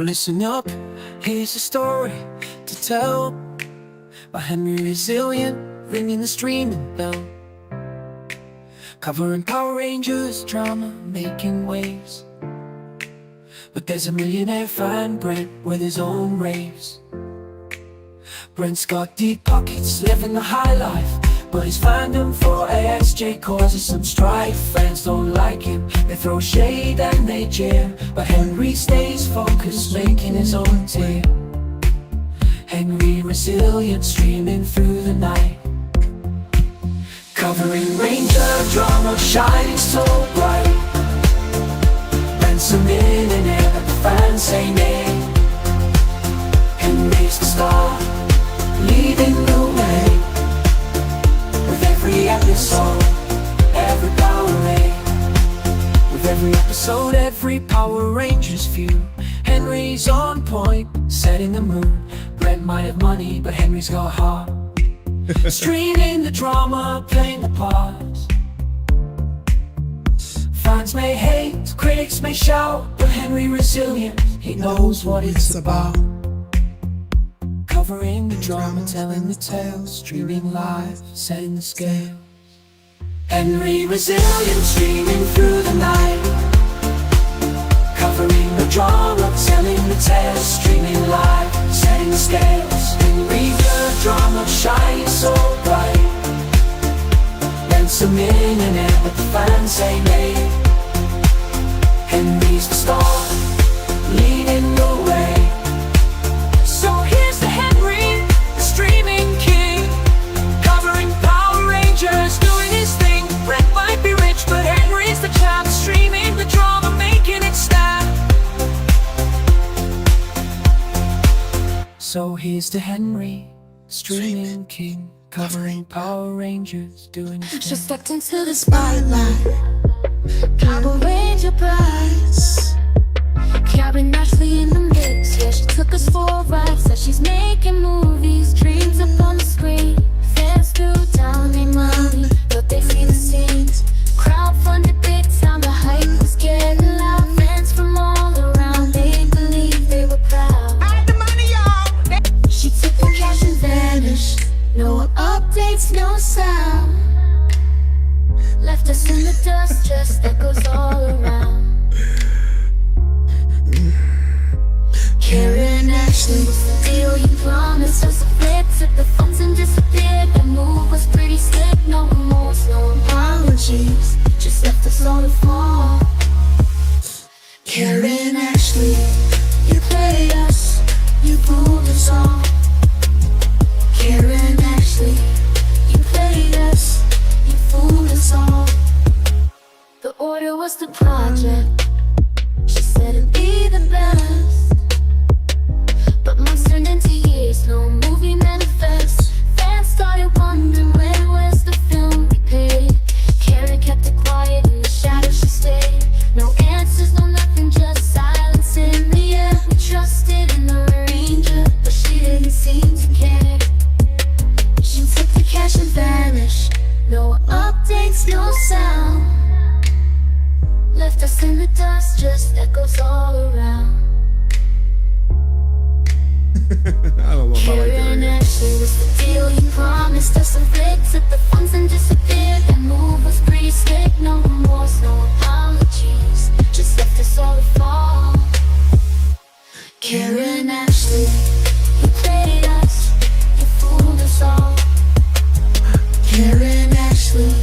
listen up, here's a story to tell by HenryResilient, ringing the streaming bell. Covering Power Rangers drama, making waves. But there's a millionaire fan, Brent, with his own raves. Brent's got deep pockets, living the high life, but his fandom for ASJ causes some strife. Fans don't like him, they throw shade and they jeer, but Henry stays focused, making his own tier. HenryResilient, streaming through the night, covering Ranger drama, shining so bright. Brent's a millionaire, but the fans say nay. Henry's the star, leading the way. With every episode, every Power Ranger. With every episode, every Power Rangers view. Henry's on point, setting the mood. Brent might have money, but Henry's got heart. Streaming the drama, playing the parts. Fans may hate, critics may shout, but HenryResilient, he knows what it's about. Covering the drama, telling the tales, streaming live, setting the scale. HenryResilient, streaming through the night, covering the drama, telling the tales, streaming live, setting the scales. Henry the drama, shines so bright. Brent's a millionaire, but the fans say nay. Henry's the star, leading the way. So here's the Henry, the streaming king, covering Power Rangers, doing his thing. Brent might be rich, but Henry's the champ, streaming the drama, making it snap. So here's to Henry, streaming king, covering Power Rangers, doing his thing. She stepped into the spotlight, Power Ranger prize, carrying Ashley in the mix. Yeah, she took us for a ride, said she's making movies, dreams up on the screen. Fans threw down their money, but they see the scenes. Crowdfunded big time, the hype was getting loud. Fans from all around, they believed they were proud. I had the money, y'all. She took the cash and vanished, no updates, no sound. Left us in the dust, just echoes all around. Karen Ashley, what's the deal? You promised us a fix, took the funds and disappeared. The move was pretty slick, no remorse, no apologies, just left us all to fall. Karen Ashley, you played us, you fooled us all. Karen Ashley, you played us, you fooled us all. The order was the project, she said it'd be the best, but months turned into years, no movie manifest. Fans started wondering where's the film we paid. Karen kept it quiet, in the shadows she stayed. No answers, no nothing, just silence in the air. We trusted in the Ranger, but she didn't seem to care. She took the cash and vanished, no updates, no sound. Left us in the dust, just echoes all around. I don't know if I like that. Karen Ashley, what's the deal? You promised us a fix, took the funds and disappeared. That move was pretty slick, no remorse, no apologies, just left us all to fall. Karen Ashley, you played us, you fooled us all. Karen Ashley,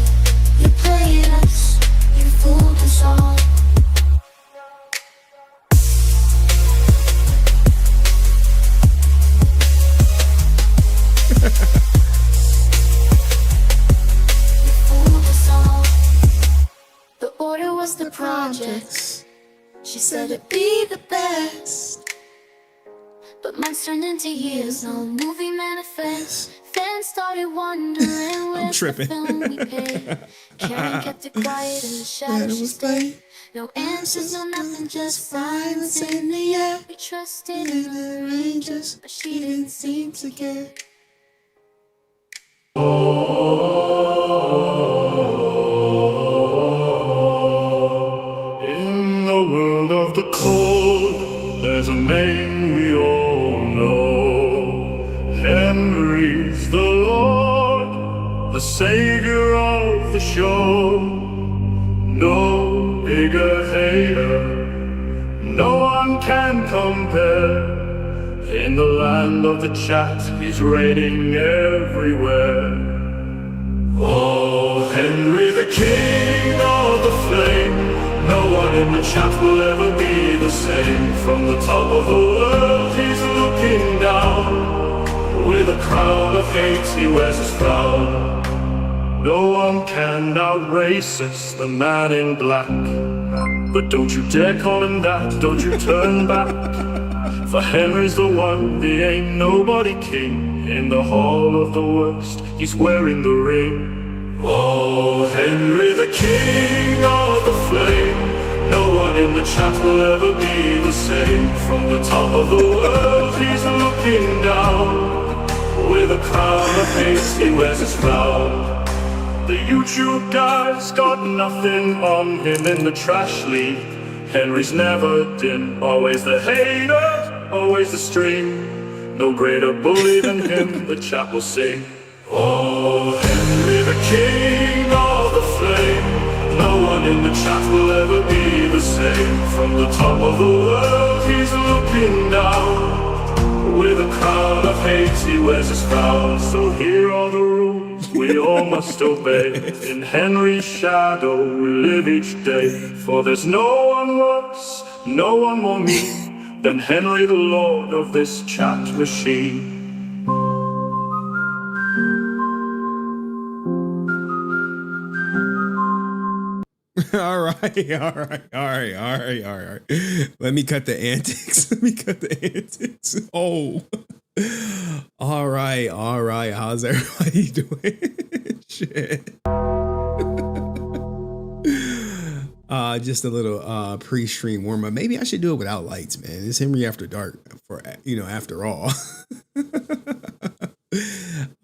you played us, you fooled us all. The order was the projects, she said it'd be the best, but months turned into years, no movie manifest. Fans started wondering where's the film we paid. Karen kept it quiet, in the shadows she stayed. No answers, no nothing, just silence in the air. We trusted in the Rangers, but she didn't seem to care. In the world of the cold, there's a name we all know. Henry's the Lord, the Savior of the shore. No bigger hater, no one can compare. In the land of the chat, he's reigning everywhere. Oh, Henry the king of the flame, no one in the chat will ever be the same. From the top of the world he's looking down, with a crown of hate he wears his crown. No one can outrace us, the man in black. But don't you dare call him that, don't you turn back. For Henry's the one, there ain't nobody king. In the hall of the worst, he's wearing the ring. Oh, Henry the king of the flame, no one in the chat will ever be the same. From the top of the world he's looking down, with a crown of hate he wears his crown. The YouTube guy's got nothing on him in the trash league. Henry's never dim, always the hater, always the stream. No greater bully than him, the chat will sing. Oh, Henry the king of the flame, no one in the chat will ever be the same. From the top of the world he's looking down, with a crown of hate he wears his crown. So here are the rules we all must obey. In Henry's shadow we live each day. For there's no one worse, no one more mean than Henry the Lord of this chat machine. All right. Let me cut the antics. Oh. All right. How's everybody doing? Shit. Just a little pre-stream warm up. Maybe I should do it without lights, man. It's Henry After Dark for, after all.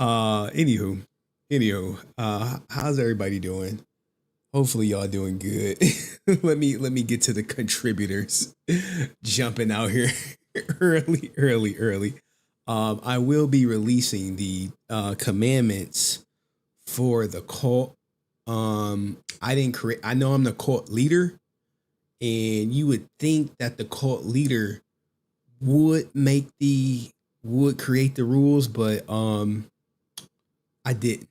Anywho, how's everybody doing? Hopefully y'all doing good. let me get to the contributors jumping out here early. I will be releasing the commandments for the cult. I know I'm the cult leader, and you would think that the cult leader would create the rules, but I didn't.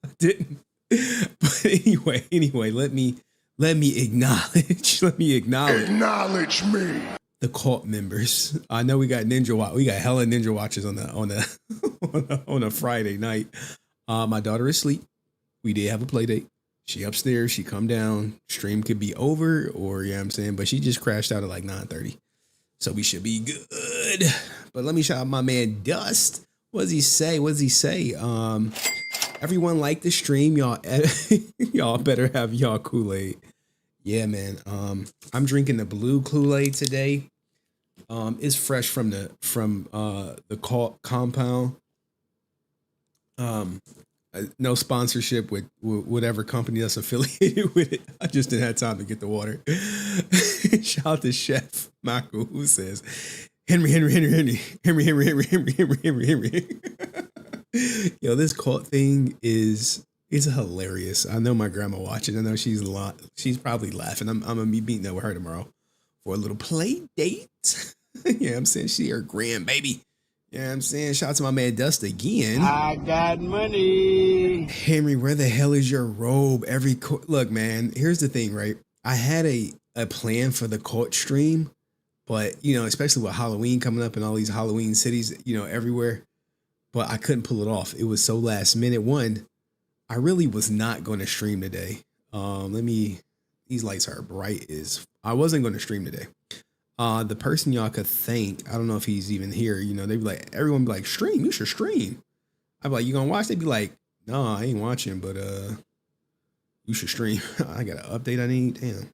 I didn't. But anyway, let me acknowledge me. The cult members. I know we got we got hella ninja watchers on a Friday night. My daughter is asleep. We did have a play date. She upstairs, she come down. Stream could be over, or you know what I'm saying, but she just crashed out at like 9:30. So we should be good. But let me shout out my man Dust. What does he say? Everyone like the stream, y'all. Y'all better have y'all Kool-Aid. Yeah, man. I'm drinking the blue Kool-Aid today. It's fresh from the compound. No sponsorship with whatever company that's affiliated with it. I just didn't have time to get the water. Shout out to Chef Michael, who says, Henry. Yo, this cult thing is hilarious. I know my grandma watching. I know she's probably laughing. I'm gonna be meeting up with her tomorrow for a little play date. Yeah, I'm saying she her grandbaby. Yeah, I'm saying shout out to my man Dust again. I got money. Henry, where the hell is your robe? Look, man. Here's the thing, right? I had a plan for the cult stream, but especially with Halloween coming up and all these Halloween cities, everywhere. But I couldn't pull it off. It was so last minute. One, I really was not going to stream today. These lights are bright I wasn't going to stream today. The person y'all could thank, I don't know if he's even here. They'd be like, everyone be like, stream, you should stream. I'd be like, you gonna watch? They'd be like, no, I ain't watching, but you should stream. I got an update I need. Damn.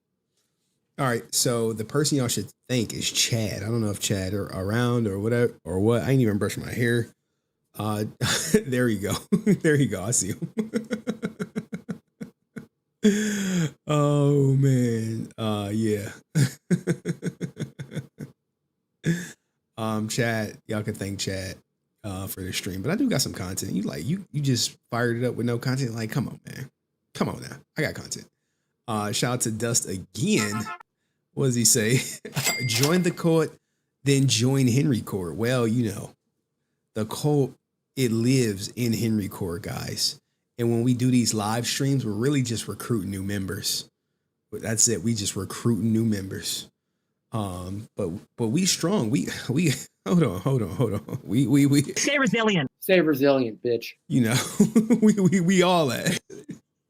All right, so the person y'all should thank is Chad. I don't know if Chad are around or whatever or what. I ain't even brushing my hair. There you go. There you go. I see him. Oh man. Yeah. Chad, y'all can thank Chad for the stream. But I do got some content. You just fired it up with no content. Like, come on, man. Come on now. I got content. Shout out to Dust again. What does he say? Join the cult, then join Henry Court. Well, you know, the cult, it lives in Henry Court, guys. And when we do these live streams, we're really just recruiting new members. But that's it. We just recruiting new members. But we strong. We hold on. We Stay resilient. Stay resilient, bitch. You know, we all at.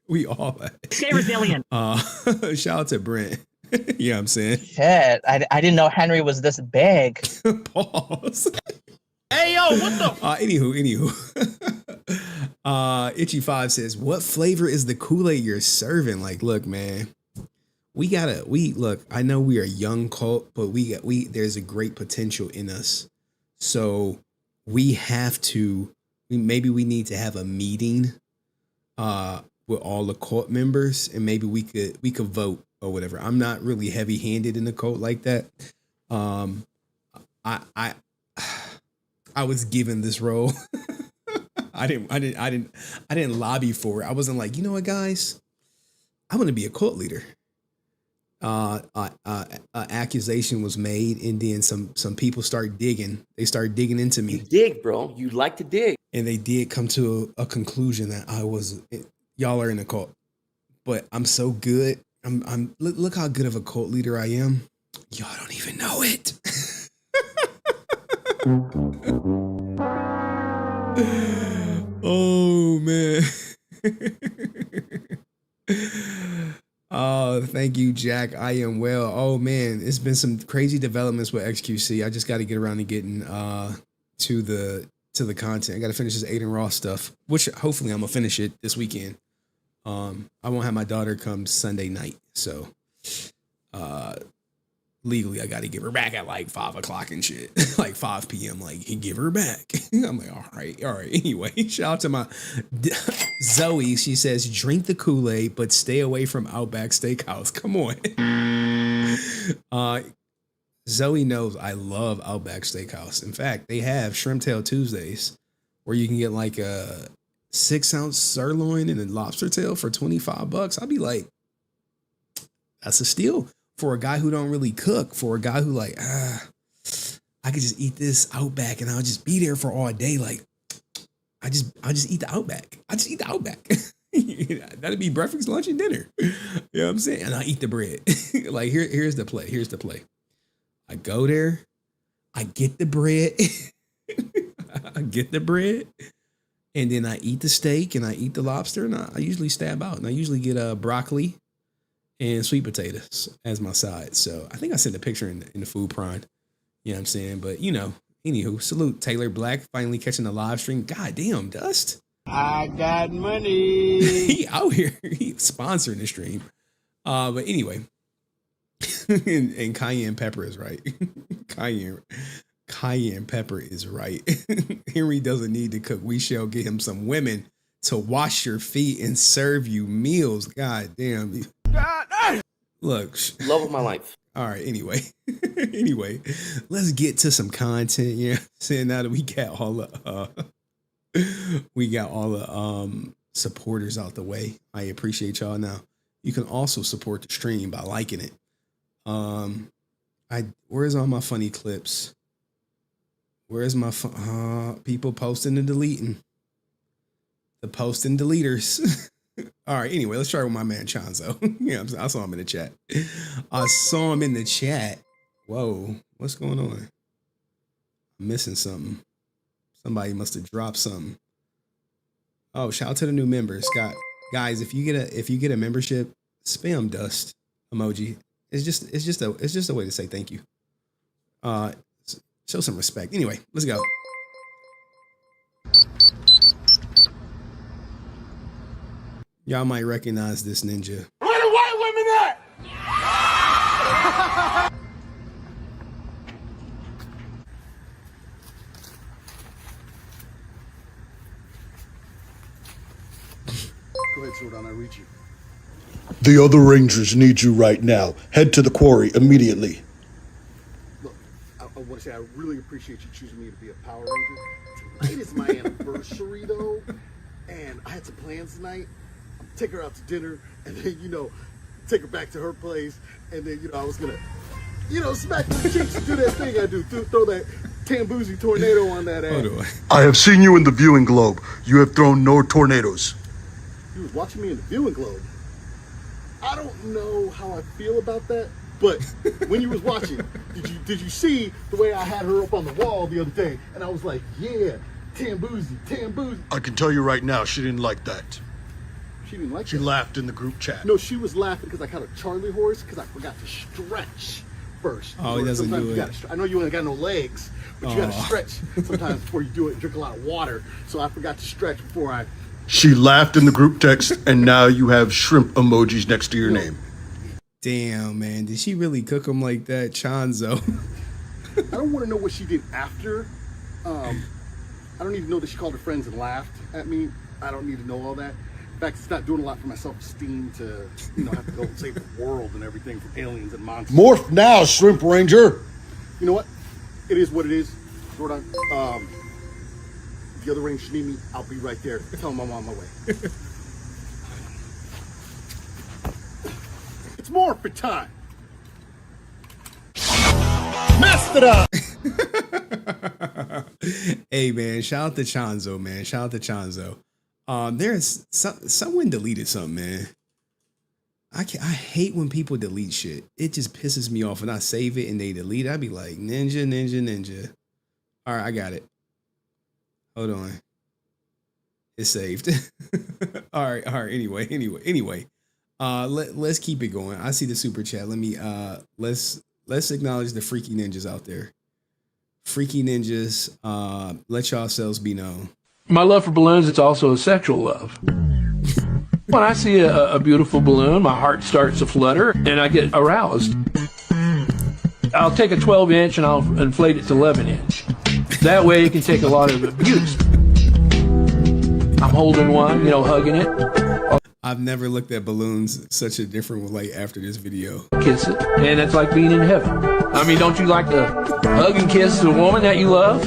We all at. Stay resilient. Shout out to Brent. You know what I'm saying? Shit, I didn't know Henry was this big. Pause. Hey, yo, what the? Anywho. Itchy5 says, what flavor is the Kool-Aid you're serving? Like, look, man, look, I know we are a young cult, but there's a great potential in us. So we have to, maybe we need to have a meeting, with all the cult members, and maybe we could vote or whatever. I'm not really heavy handed in the cult like that. I was given this role. I didn't lobby for it. I wasn't like, you know what, guys, I'm going to be a cult leader. Accusation was made, and then some people start digging. They start digging into me. You dig, bro. You like to dig. And they did come to a conclusion that y'all are in a cult. But I'm so good. Look how good of a cult leader I am. Y'all don't even know it. Oh man. Oh, thank you, Jack. I am well. Oh man, it's been some crazy developments with XQC. I just got to get around to getting to the content. I got to finish this Aiden Ross stuff, which hopefully I'm gonna finish it this weekend. I won't have my daughter come Sunday night, so legally I got to give her back at like 5 o'clock and shit, like 5 p.m. Like, give her back. I'm like, all right. Anyway, shout out to my Zoe. She says, drink the Kool-Aid, but stay away from Outback Steakhouse. Come on. Zoe knows I love Outback Steakhouse. In fact, they have Shrimp Tail Tuesdays where you can get like a 6-ounce sirloin and a lobster tail for $25. I'd be like, that's a steal. For a guy who don't really cook, for a guy who like, I could just eat this Outback and I'll just be there for all day. Like, I just eat the Outback. I just eat the Outback. That'd be breakfast, lunch, and dinner. You know what I'm saying? And I eat the bread. Like, here's the play. Here's the play. I go there, I get the bread, and then I eat the steak and I eat the lobster, and I usually stab out, and I usually get broccoli and sweet potatoes as my side. So I think I sent a picture in the food prime. You know what I'm saying? But, you know, anywho, salute Taylor Black finally catching the live stream. God damn, Dust. I got money. He out here. He sponsoring the stream. But anyway, and cayenne pepper is right. Cayenne pepper is right. Henry doesn't need to cook. We shall get him some women to wash your feet and serve you meals. God damn. Look, Love of my life. all right, anyway, let's get to some content. Yeah, saying now that we got all the supporters out the way. I appreciate y'all. Now you can also support the stream by liking it. Where's all my funny clips? Where's my people posting and deleting? The post and deleters. All right, anyway, let's try with my man Chanzo. Yeah, I saw him in the chat. Whoa, what's going on? I'm missing something. Somebody must have dropped something. Oh, shout out to the new members. Guys, if you get a membership, spam Dust emoji. It's just a way to say thank you. Show some respect. Anyway, let's go. Y'all might recognize this ninja. Where the white women at? Go ahead, slow down. I reach you. The other Rangers need you right now. Head to the quarry immediately. Look, I want to say I really appreciate you choosing me to be a Power Ranger. Tonight is my anniversary though, and I had some plans tonight. Take her out to dinner, and then take her back to her place, and then I was gonna smack the cheeks and do that thing I do, throw that Tambuzi tornado on that ass. I have seen you in the viewing globe. You have thrown no tornadoes. You was watching me in the viewing globe. I don't know how I feel about that, but when you was watching, did you see the way I had her up on the wall the other day? And I was like, yeah, Tambuzi. I can tell you right now, she didn't like that. She didn't like it. She laughed in the group chat. No, she was laughing because I caught a Charlie horse because I forgot to stretch first. Oh, he doesn't do it. I know you ain't got no legs, but you got to stretch sometimes before you do it. Drink a lot of water. So I forgot to stretch before I... She laughed in the group text, and now you have shrimp emojis next to your name. Damn, man. Did she really cook him like that, Chanzo? I don't want to know what she did after. I don't need to know that she called her friends and laughed at me. I don't need to know all that. In fact, it's not doing a lot for my self-esteem to, have to go and save the world and everything from aliens and monsters. Morph now, Shrimp Ranger. You know what? It is what it is. Jordan, the other Rangers need me. I'll be right there. Tell them I'm on my way. It's Morph time. Messed it up. Hey, man. Shout out to Chanzo, man. Shout out to Chanzo. There's someone deleted something, man. I hate when people delete shit. It just pisses me off when I save it and they delete it. I'd be like, ninja. All right, I got it. Hold on. It's saved. All right. Anyway. Let's keep it going. I see the super chat. Let me let's acknowledge the freaky ninjas out there. Freaky ninjas, let yourselves be known. My love for balloons, it's also a sexual love. When I see a beautiful balloon, my heart starts to flutter and I get aroused. I'll take a 12-inch and I'll inflate it to 11-inch. That way it can take a lot of abuse. I'm holding one, hugging it. I've never looked at balloons such a different way after this video. Kiss it, and it's like being in heaven. I mean, don't you like to hug and kiss the woman that you love?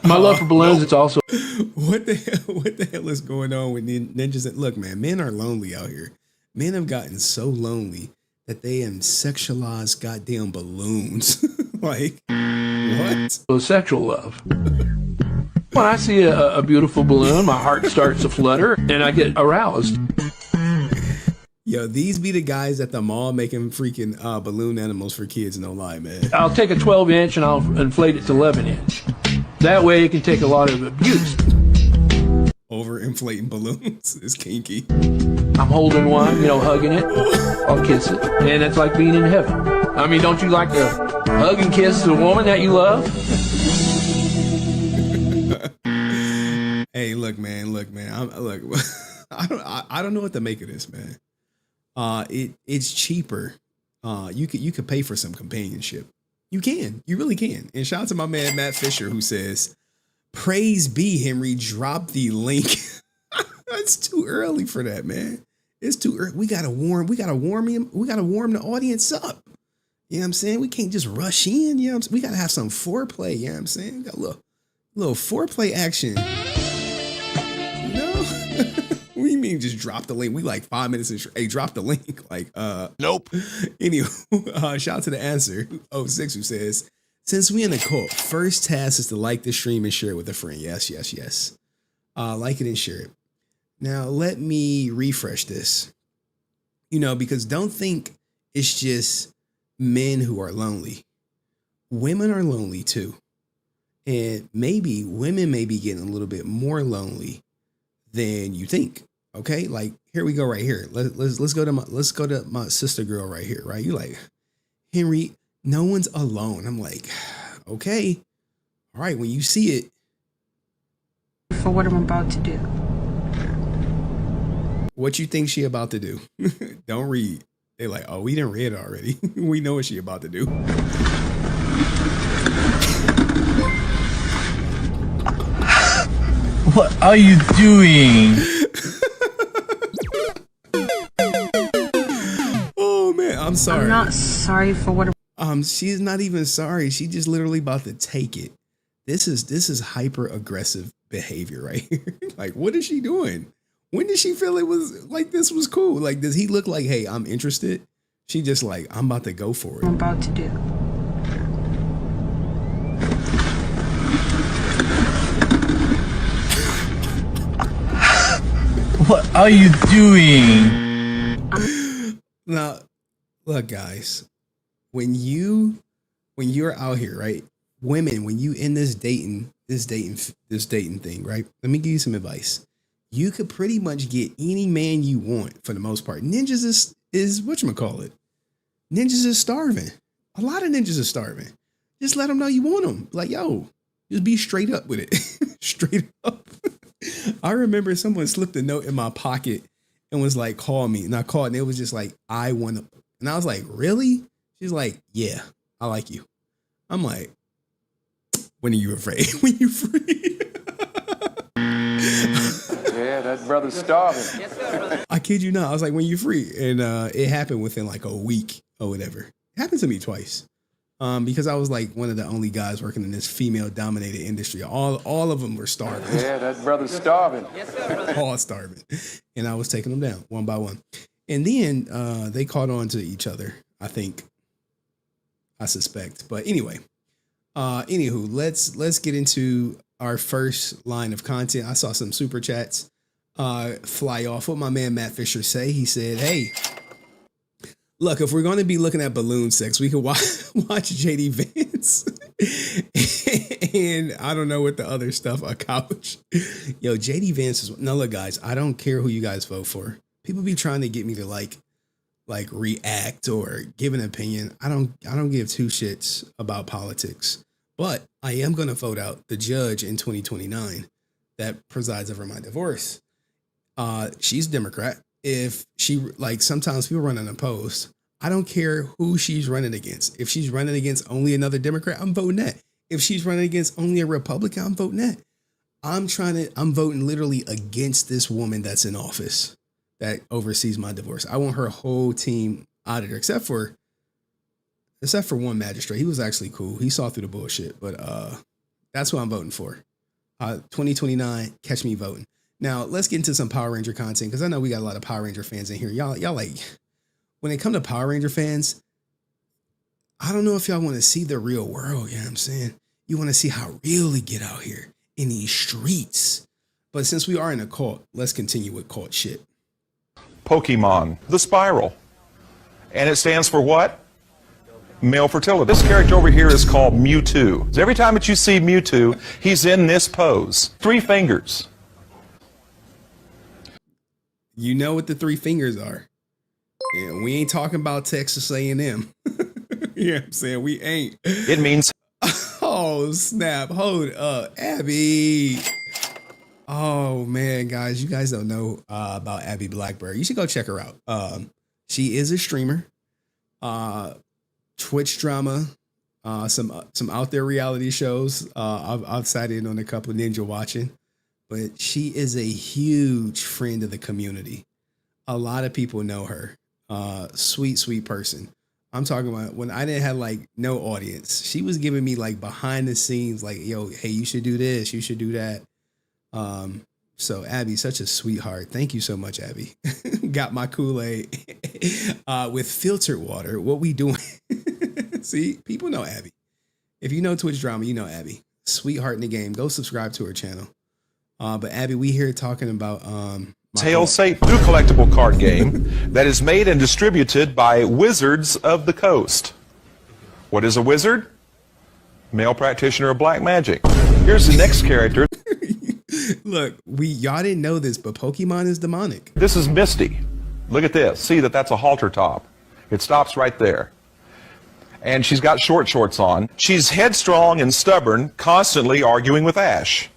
My love for balloons, it's also... What the hell is going on with ninjas? Look, man, men are lonely out here. Men have gotten so lonely that they have sexualized goddamn balloons. Like, what? Sexual love. When I see a beautiful balloon, my heart starts to flutter and I get aroused. Yo, these be the guys at the mall making freaking balloon animals for kids, no lie, man. I'll take a 12-inch and I'll inflate it to 11-inch. That way it can take a lot of abuse. Over-inflating balloons is kinky. I'm holding one, hugging it. I'll kiss it, and it's like being in heaven. I mean, don't you like to hug and kiss the woman that you love? Hey, look, man. I don't know what to make of this, man. It's cheaper. You could pay for some companionship. You really can. And shout out to my man Matt Fisher who says, "Praise be Henry. Drop the link." It's too early for that, man. It's too early. We gotta warm the audience up. You know what I'm saying? We can't just rush in. You know what I'm saying? We gotta have some foreplay. You know what I'm saying? We got a little foreplay action. What do you mean just drop the link? We like 5 minutes in. Hey, drop the link. Like, Nope. Anyway, shout out to the answer 06 who says, since we in the cult, first task is to like the stream and share it with a friend. Yes. Like it and share it. Now let me refresh this. Because don't think it's just men who are lonely. Women are lonely too. And maybe women may be getting a little bit more lonely than you think. Okay, like here we go right here. Let's go to my sister girl right here. Right, you like, Henry, no one's alone. I'm like, okay, all right. When you see it, For what I'm about to do. what you think she about to do? Don't read. They're like, oh, we didn't read it already. We know what she about to do. What are you doing? Oh man, I'm sorry. I'm not sorry for what She's not even sorry. She just literally about to take it. This is hyper aggressive behavior right here. Like, what is she doing? When did she feel it was like this was cool? Like, does he look like, hey, I'm interested? She just like, I'm about to go for it. I'm about to do. What are you doing? Now, look, guys, when you're out here, right? Women, when you in this dating thing, right? Let me give you some advice. You could pretty much get any man you want for the most part. Ninjas is whatchamacallit. Ninjas is starving. A lot of ninjas are starving. Just let them know you want them. Like, yo, just be straight up with it. Straight up. I remember someone slipped a note in my pocket and was like, call me. And I called and it was just like, I want to. And I was like, really? She's like, yeah, I like you. I'm like, when are you afraid? When you free? Yeah, that brother's starving. Yes, sir, brother. I kid you not. I was like, when you free? And it happened within like a week or whatever. It happened to me twice. Because I was like one of the only guys working in this female dominated industry. All of them were starving. Yeah, that brother's starving. Yes, sir, brother. All starving. And I was taking them down one by one. And then they caught on to each other, I think. I suspect. But anyway, anywho, let's get into our first line of content. I saw some super chats fly off. What my man Matt Fisher say. He said, hey, look, if we're going to be looking at balloon sex, we could watch JD Vance. And I don't know what the other stuff, a couch. Yo, JD Vance is, no, look, guys, I don't care who you guys vote for. People be trying to get me to like react or give an opinion. I don't give two shits about politics, but I am going to vote out the judge in 2029 that presides over my divorce. She's a Democrat. If she, like, sometimes people run unopposed. I don't care who she's running against. If she's running against only another Democrat, I'm voting that. If she's running against only a Republican, I'm voting that. I'm voting literally against this woman that's in office that oversees my divorce. I want her whole team out of there, except for one magistrate. He was actually cool. He saw through the bullshit, but that's who I'm voting for. 2029, catch me voting. Now, let's get into some Power Ranger content because I know we got a lot of Power Ranger fans in here. Y'all like, when it comes to Power Ranger fans, I don't know if y'all want to see the real world. You know what I'm saying? You want to see how real it get out here in these streets. But since we are in a cult, let's continue with cult shit. Pokemon, the spiral. And it stands for what? Male fertility. This character over here is called Mewtwo. Every time that you see Mewtwo, he's in this pose. 3 fingers. You know what the 3 fingers are. Yeah, we ain't talking about Texas A&M. You know what I'm saying? We ain't. It means... Oh, snap. Hold up. Abby. Oh, man, guys. You guys don't know about Abby Blackbird. You should go check her out. She is a streamer. Twitch drama. Some out there reality shows. I've sat in on a couple Ninja watching. But she is a huge friend of the community. A lot of people know her. Sweet person. I'm talking about when I didn't have like no audience. She was giving me like behind the scenes, like, yo, hey, you should do this. You should do that. So Abby, such a sweetheart. Thank you so much, Abby. Got my Kool-Aid with filtered water. What we doing? See, people know Abby. If you know Twitch drama, you know Abby. Sweetheart in the game. Go subscribe to her channel. But Abby, we here talking about Tail Satan, new collectible card game that is made and distributed by Wizards of the Coast. What is a wizard? Male practitioner of black magic. Here's the next character. Look, y'all didn't know this, but Pokemon is demonic. This is Misty. Look at this. See that's a halter top. It stops right there. And she's got short shorts on. She's headstrong and stubborn, constantly arguing with Ash.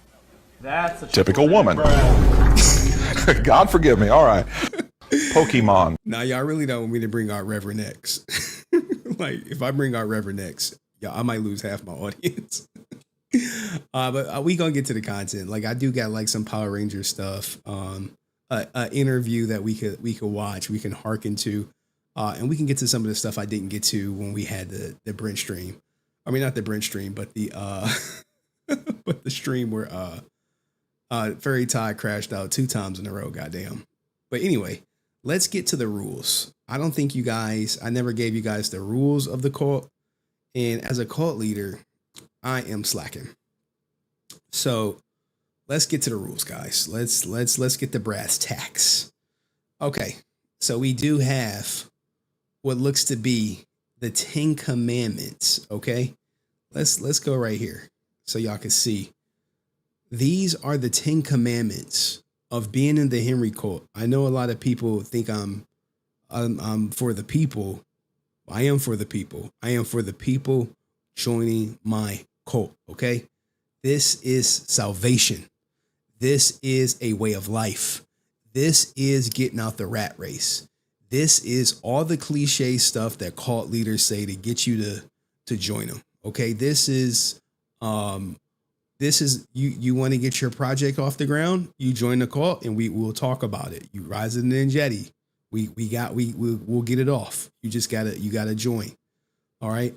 That's a typical woman. God forgive me. All right. Pokemon. Now, y'all really don't want me to bring out Reverend X. Like, if I bring out Reverend X, I might lose half my audience. But we gonna get to the content. Like, I do got like some Power Ranger stuff. An interview that we could watch. We can hearken to. And we can get to some of the stuff I didn't get to when we had the Brent stream. I mean, not the Brent stream, but the but the stream where Fairy Tide crashed out 2 times in a row. Goddamn. But anyway, let's get to the rules. I don't think I never gave you guys the rules of the cult. And as a cult leader, I am slacking. So let's get to the rules, guys. Let's get the brass tacks. Okay. So we do have what looks to be the 10 commandments. Okay. Let's go right here so y'all can see. These are the 10 commandments of being in the Henry cult. I know a lot of people think I'm for the people. I am for the people. I am for the people joining my cult. Okay. This is salvation. This is a way of life. This is getting out the rat race. This is all the cliche stuff that cult leaders say to get you to join them. Okay. This is you want to get your project off the ground. You join the cult and we will talk about it. You rise in the jetty. We'll get it off. You gotta join. All right.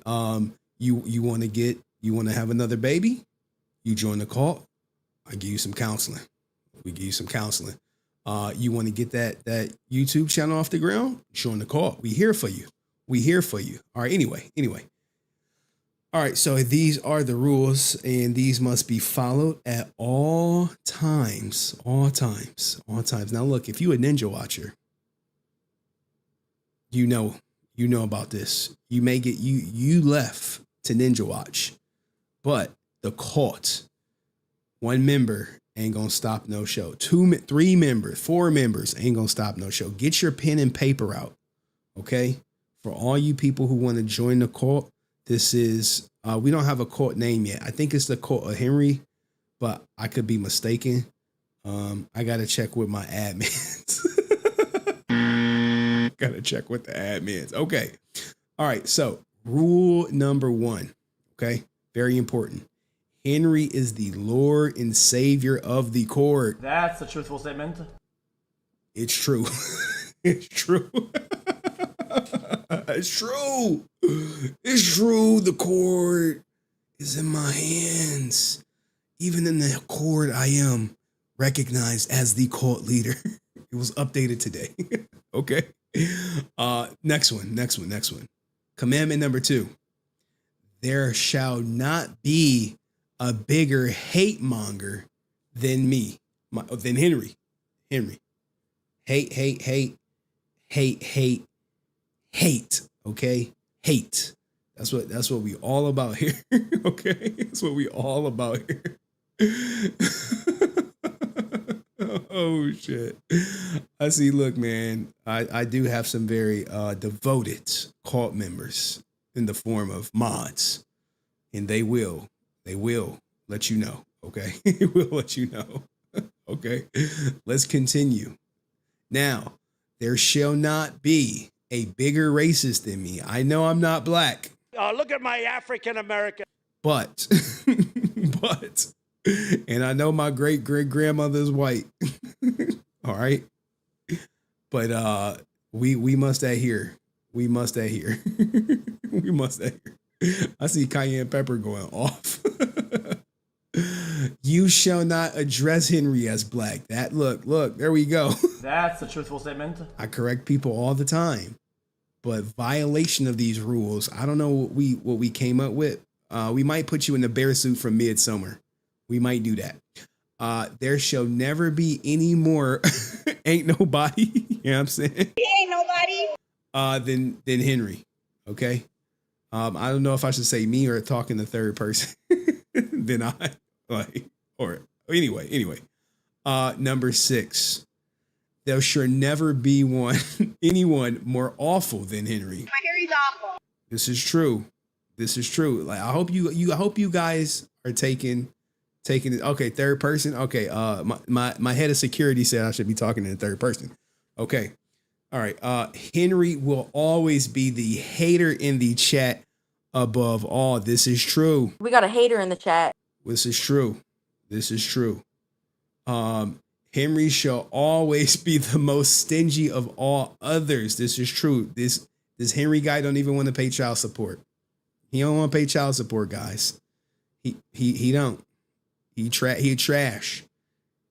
You want to have another baby? You join the cult. I give you some counseling. We give you some counseling. You want to get that YouTube channel off the ground? Join the cult. We here for you. All right. Anyway. All right. So these are the rules, and these must be followed at all times. All times. Now, look, if you a Ninja Watcher, you know about this. You may get you left to Ninja Watch, but the cult, 1 member ain't gonna stop no show. 2, 3 members, 4 members ain't gonna stop no show. Get your pen and paper out, okay? For all you people who want to join the cult, this is we don't have a cult name yet. I think it's the cult of Henry, but I could be mistaken. I gotta check with my admins. Gotta check with the admins. Okay. All right. So rule number 1. Okay. Very important. Henry is the Lord and Savior of the court. That's a truthful statement. It's true. It's true. It's true. It's true. The court is in my hands. Even in the court, I am recognized as the cult leader. It was updated today. Okay. Next one. Commandment number 2. There shall not be a bigger hate monger than me, than Henry. Hate. Okay. Hate. That's what we all about here. Okay. That's what we all about here. Oh shit. I see. Look, man, I do have some very devoted cult members in the form of mods, and they will let you know. Okay. They will let you know. Okay. Let's continue. Now, there shall not be a bigger racist than me. I know I'm not black. Look at my African American. But and I know my great grandmother's white. All right. But we must adhere. We must adhere. We must adhere. I see cayenne pepper going off. You shall not address Henry as black. That look, there we go. That's a truthful statement. I correct people all the time. But violation of these rules, I don't know what we came up with. We might put you in the bear suit from Midsummer. We might do that. There shall never be any more ain't nobody, you know what I'm saying? He ain't nobody. Than Henry. Okay. I don't know if I should say me or talk in the third person. Then I like or anyway. Number 6. There shall never be anyone more awful than Henry. My Harry's awful. This is true. Like I hope you guys are taking it. Okay, third person. Okay. My head of security said I should be talking in the third person. Okay. All right. Henry will always be the hater in the chat above all. This is true. We got a hater in the chat. This is true. Henry shall always be the most stingy of all others. This is true. This Henry guy don't even want to pay child support. He don't want to pay child support, guys. He don't. He trash.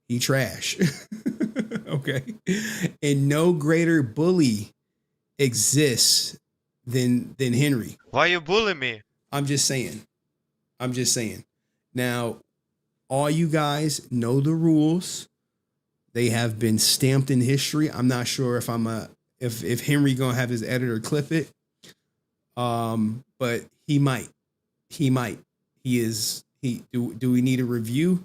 He trash. Okay. And no greater bully exists than Henry. Why you bully me? I'm just saying. Now, all you guys know the rules. They have been stamped in history. I'm not sure if if Henry gonna have his editor clip it. But he might. Do we need a review?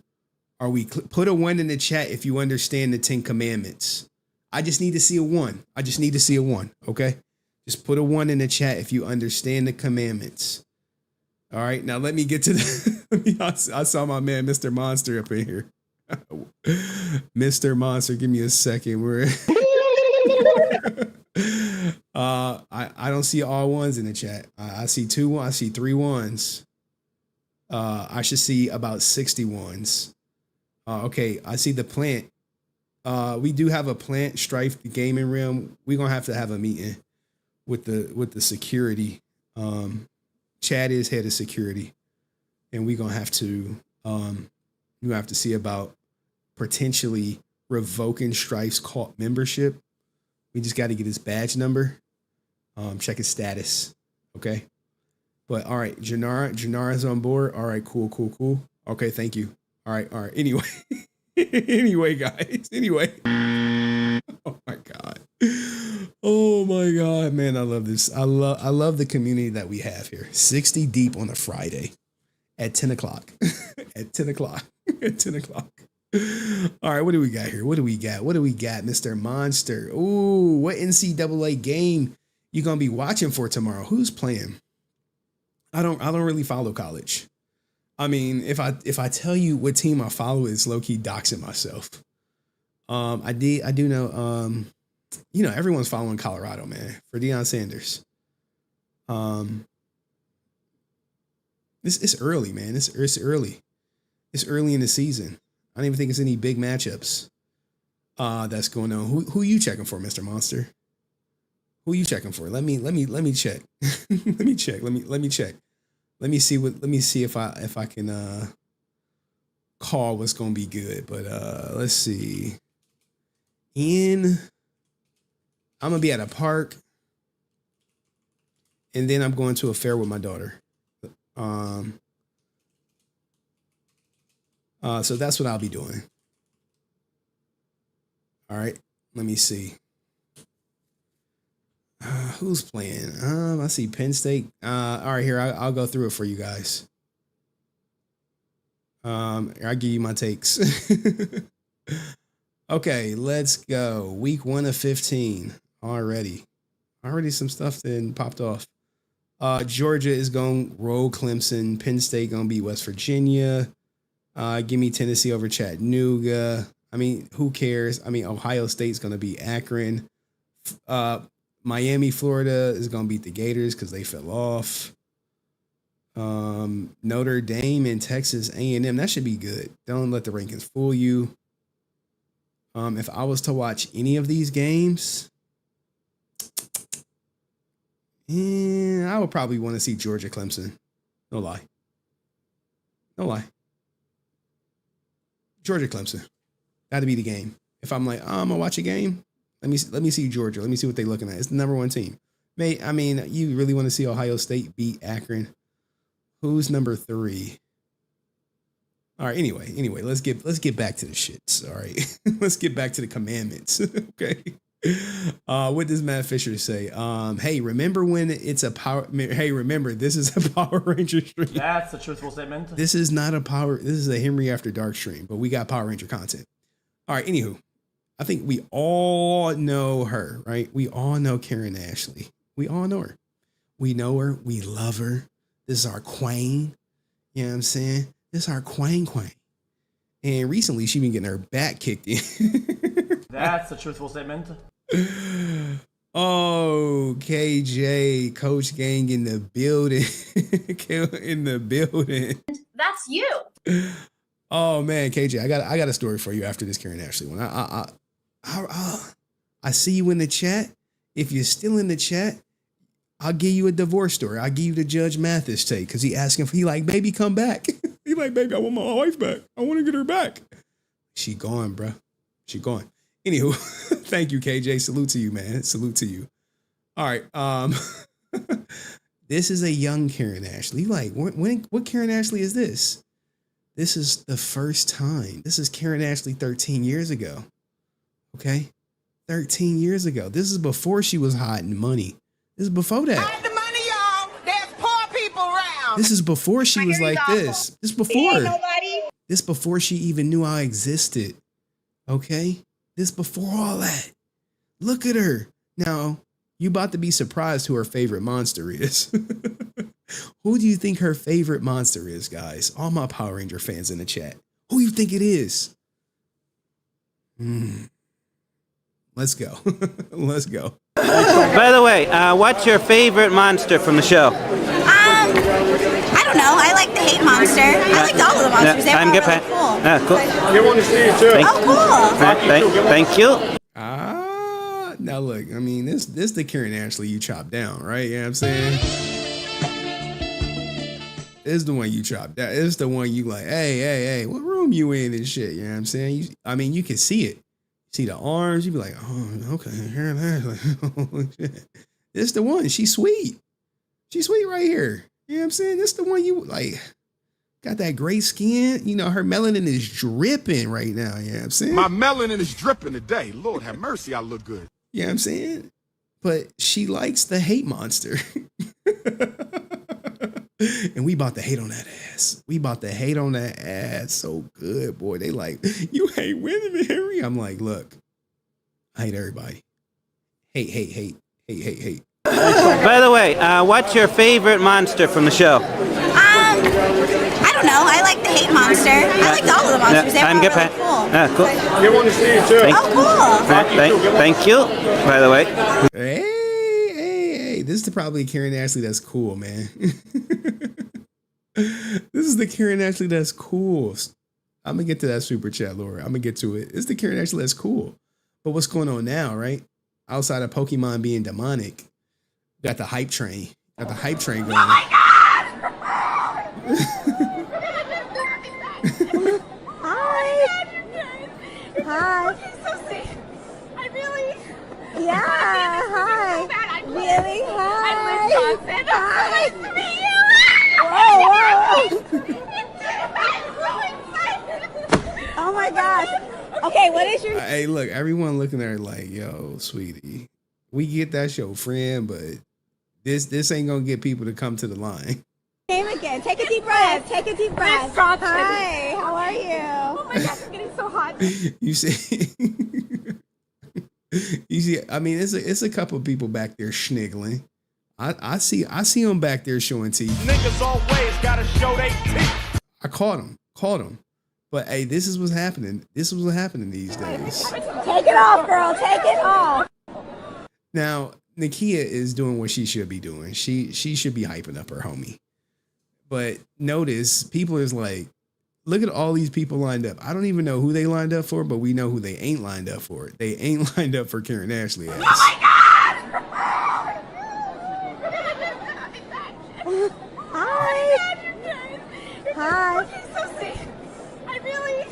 Are we put a 1 in the chat if you understand the 10 commandments? I just need to see a 1. Okay. Just put a 1 in the chat if you understand the commandments. All right. Now let me get to the, I saw my man, Mr. Monster up in here. Mr. Monster, give me a second. I don't see all 1s in the chat. I see 2. I see 3 1s. I should see about 60 1s. Okay, I see the plant. We do have a plant, Strife, the gaming realm. We're gonna have to have a meeting with the security. Chad is head of security, and we're gonna have to see about potentially revoking Strife's cult membership. We just got to get his badge number, check his status. Okay. But all right, Janara's on board. All right, cool. Okay, thank you. All right. Anyway, guys. Oh my God, man, I love this. I love the community that we have here. 60 deep on a Friday at 10 o'clock. At 10 o'clock. All right, what do we got here? What do we got, Mr. Monster? Ooh, what NCAA game you gonna be watching for tomorrow? Who's playing? I don't really follow college. I mean, if I tell you what team I follow, it's low key doxing myself. I do know. Everyone's following Colorado, man, for Deion Sanders. It's early, man. It's early. It's early in the season. I don't even think it's any big matchups that's going on. Who you checking for, Mr. Monster? Who you checking for? Let me check. Let me check. Let me see if I can call what's gonna be good. But let's see. I'm gonna be at a park, and then I'm going to a fair with my daughter. So that's what I'll be doing. All right, let me see. Who's playing? I see Penn State. All right, here, I'll go through it for you guys. I'll give you my takes. Okay, let's go. Week 1 of 15 already. Already some stuff that popped off. Georgia is going to roll Clemson. Penn State going to beat West Virginia. Give me Tennessee over Chattanooga. I mean, who cares? I mean, Ohio State's going to beat Akron. Miami, Florida is going to beat the Gators because they fell off. Notre Dame and Texas A&M. That should be good. Don't let the rankings fool you. If I was to watch any of these games, I would probably want to see Georgia Clemson. No lie. Georgia Clemson. Got to be the game. If I'm like, I'm gonna watch a game, let me see Georgia. Let me see what they're looking at. It's the number 1 team. I mean, you really want to see Ohio State beat Akron? Who's number 3? All right. Anyway, let's get back to the shits. All right, let's get back to the commandments. Okay. What does Matt Fisher say? Hey, remember when it's a power? Hey, remember this is a Power Ranger stream. That's a truthful statement. This is not a power. This is a Henry After Dark stream, but we got Power Ranger content. All right. Anywho, I think we all know her, right? We all know Karen Ashley. We all know her. We know her. We love her. This is our queen. You know what I'm saying? This is our queen. And recently, she been getting her back kicked in. That's a truthful statement. Oh, KJ, Coach Gang in the building. That's you. Oh man, KJ, I got a story for you after this Karen Ashley one. I see you in the chat. If you're still in the chat, I'll give you a divorce story. I'll give you the Judge Mathis take because he asking for, he like, baby, come back. He like, baby, I want my wife back. I want to get her back. She gone, bro. She gone. Anywho, thank you, KJ. Salute to you, man. Salute to you. All right. This is a young Karen Ashley. Like, what Karen Ashley is this? This is the first time. This is Karen Ashley 13 years ago. Okay? 13 years ago. This is before she was hot and money. This is before that. Hide the money, y'all. There's poor people around. This is before she was like this. This before. Nobody. This before she even knew I existed. Okay? This before all that. Look at her. Now, you about to be surprised who her favorite monster is. Who do you think her favorite monster is, guys? All my Power Ranger fans in the chat. Who you think it is? Let's go. Let's go. By the way, what's your favorite monster from the show? I don't know. I like the hate monster. I liked all of the monsters. They were all really cool. Cool. They want to see you too. Oh, cool. Thank you. Now look, I mean, this the Karen Ashley you chopped down, right? You know what I'm saying? This is the one you chopped down. This is the one you like, hey, what room you in and shit? You know what I'm saying? I mean, you can see it. See the arms, you be like, oh, okay. This is the one. She's sweet. She's sweet right here. You know what I'm saying? This is the one you like. Got that gray skin. You know, her melanin is dripping right now. You know what I'm saying? My melanin is dripping today. Lord have mercy, I look good. You know what I'm saying? But she likes the hate monster. And we about to hate on that ass. We about to hate on that ass so good, boy. They like, you hate women, Henry. I'm like, look, I hate everybody. Hate. By the way, what's your favorite monster from the show? I don't know. I like the hate monster. I liked all of the monsters. They were all really cool. Cool. They want to see you too. Thank you. By the way. Hey. This is probably Karen Ashley that's cool, man. This is the Karen Ashley that's cool. I'm going to get to that super chat, Laura. I'm going to get to it. It's the Karen Ashley that's cool. But what's going on now, right? Outside of Pokemon being demonic, got the hype train. Got the hype train going. Oh my God! Hi. So sick. I really. Yeah. Hi. Really? Hi. I'm Wisconsin. Hi. I'm so nice to meet you. Whoa. Oh my gosh. Okay, what is your... Hey, look, everyone looking at her like, yo, sweetie, we get that's your friend, but this ain't gonna get people to come to the line. Name again. Take a deep breath. Take a deep breath. Hi, how are you? Oh my gosh, I'm getting so hot. You see, I mean, it's a couple people back there schniggling. I see them back there showing teeth. Niggas always gotta show they teeth. I caught them. But hey, this is what's happening. This is what's happening these days. Take it off, girl. Take it off. Now, Nakia is doing what she should be doing. She should be hyping up her homie. But notice, people is like, look at all these people lined up. I don't even know who they lined up for, but we know who they ain't lined up for. They ain't lined up for Karen Ashley. Oh my God! Hi. Hi. So sick. I really.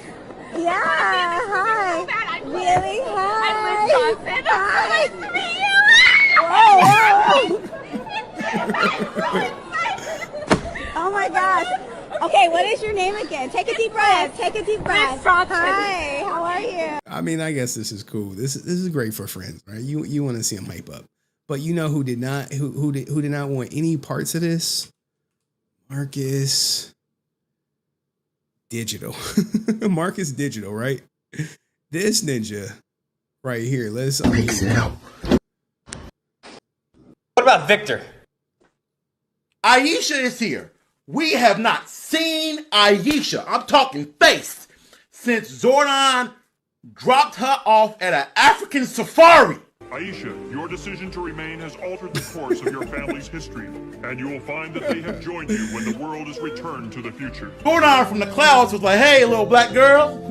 Yeah. Hi. I'm Really? Hi. I'm Wisconsin. Hi. I'm so nice to meet you. Whoa. Oh my gosh. Okay, what is your name again? Take a deep breath. Take a deep breath. Hi, how are you? I mean, I guess this is cool. This is great for friends, right? You want to see them hype up. But you know who did not want any parts of this? Marcus Digital. Marcus Digital, right? This ninja right here. Let's mix it out. What about Victor? Aisha is here. We have not seen Aisha, I'm talking face, since Zordon dropped her off at an African safari. Aisha, your decision to remain has altered the course of your family's history, and you will find that they have joined you when the world is returned to the future. Zordon from the clouds was like, hey, little black girl,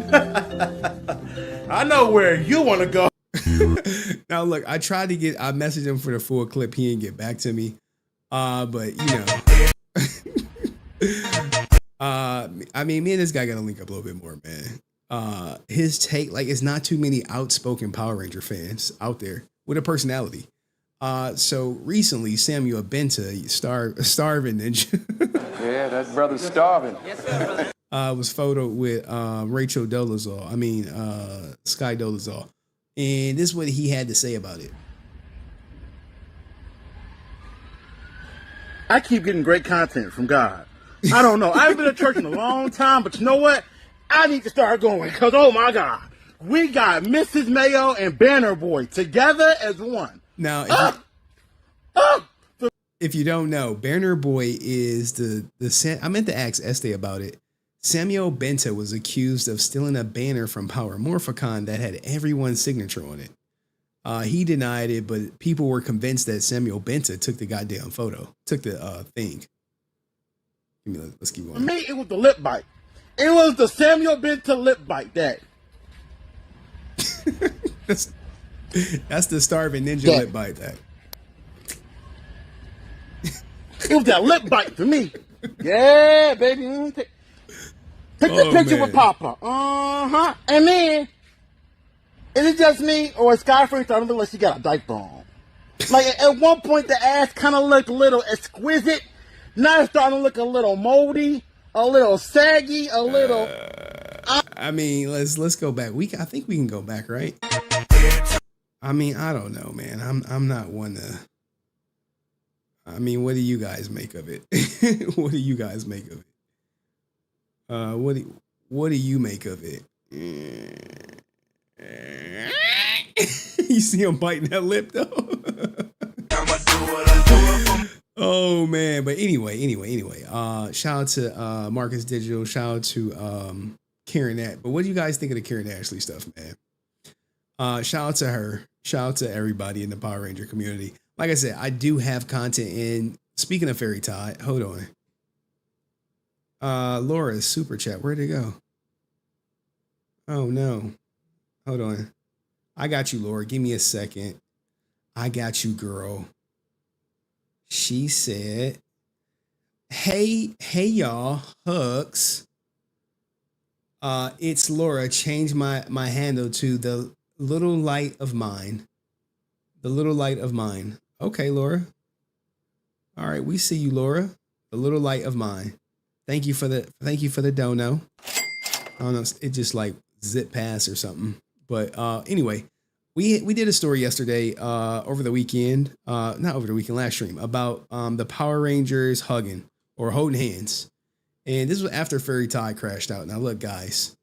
I know where you want to go. Now, look, I messaged him for the full clip. He didn't get back to me. But I mean, me and this guy got to link up a little bit more, man. His take, like, it's not too many outspoken Power Ranger fans out there with a personality. So recently, Samuel Benta, starving ninja. Yeah, that brother's starving. Was photoed with Rachel Dolezal. Sky Dolezal. And this is what he had to say about it. I keep getting great content from God. I don't know. I haven't been to church in a long time, but you know what? I need to start going because, oh my God, we got Mrs. Mayo and Banner Boy together as one. Now, if you don't know, Banner Boy is I meant to ask Este about it. Samuel Benta was accused of stealing a banner from Power Morphicon that had everyone's signature on it. He denied it, but people were convinced that Samuel Benta took the goddamn photo, took the thing. Let's keep going. For me, it was the lip bite. It was the Samuel Benta lip bite that. That's the starving ninja lip bite that. It was that lip bite for me. Yeah, baby. Take the picture with Papa. And then, is it just me or is Skyfree starting to look like she got a diaper on? Like, at one point, the ass kind of looked a little exquisite. Now it's starting to look a little moldy, a little saggy, a little. I mean, let's go back. I think we can go back, right? I mean, I don't know, man. I'm not one to. I mean, what do you guys make of it? What do you guys make of it? What do you make of it? You see him biting that lip though. Oh man, but anyway. Shout out to Marcus Digital. Shout out to Karen But what do you guys think of the Karen Ashley stuff, man? Shout out to her. Shout out to everybody in the Power Ranger community. Like I said, I do have content in. Speaking of Fairy Tide, hold on. Laura's super chat. Where'd it go? Oh no. Hold on. I got you, Laura. Give me a second. I got you, girl. She said, hey y'all, hugs. It's Laura. Change my handle to the little light of mine. The little light of mine. Okay, Laura. All right, we see you, Laura. The little light of mine. Thank you for the dono. I don't know, it just like zip past or something. But anyway, we did a story yesterday, over the weekend, not over the weekend, last stream, about the Power Rangers hugging or holding hands. And this was after Fairy Tide crashed out. Now look, guys,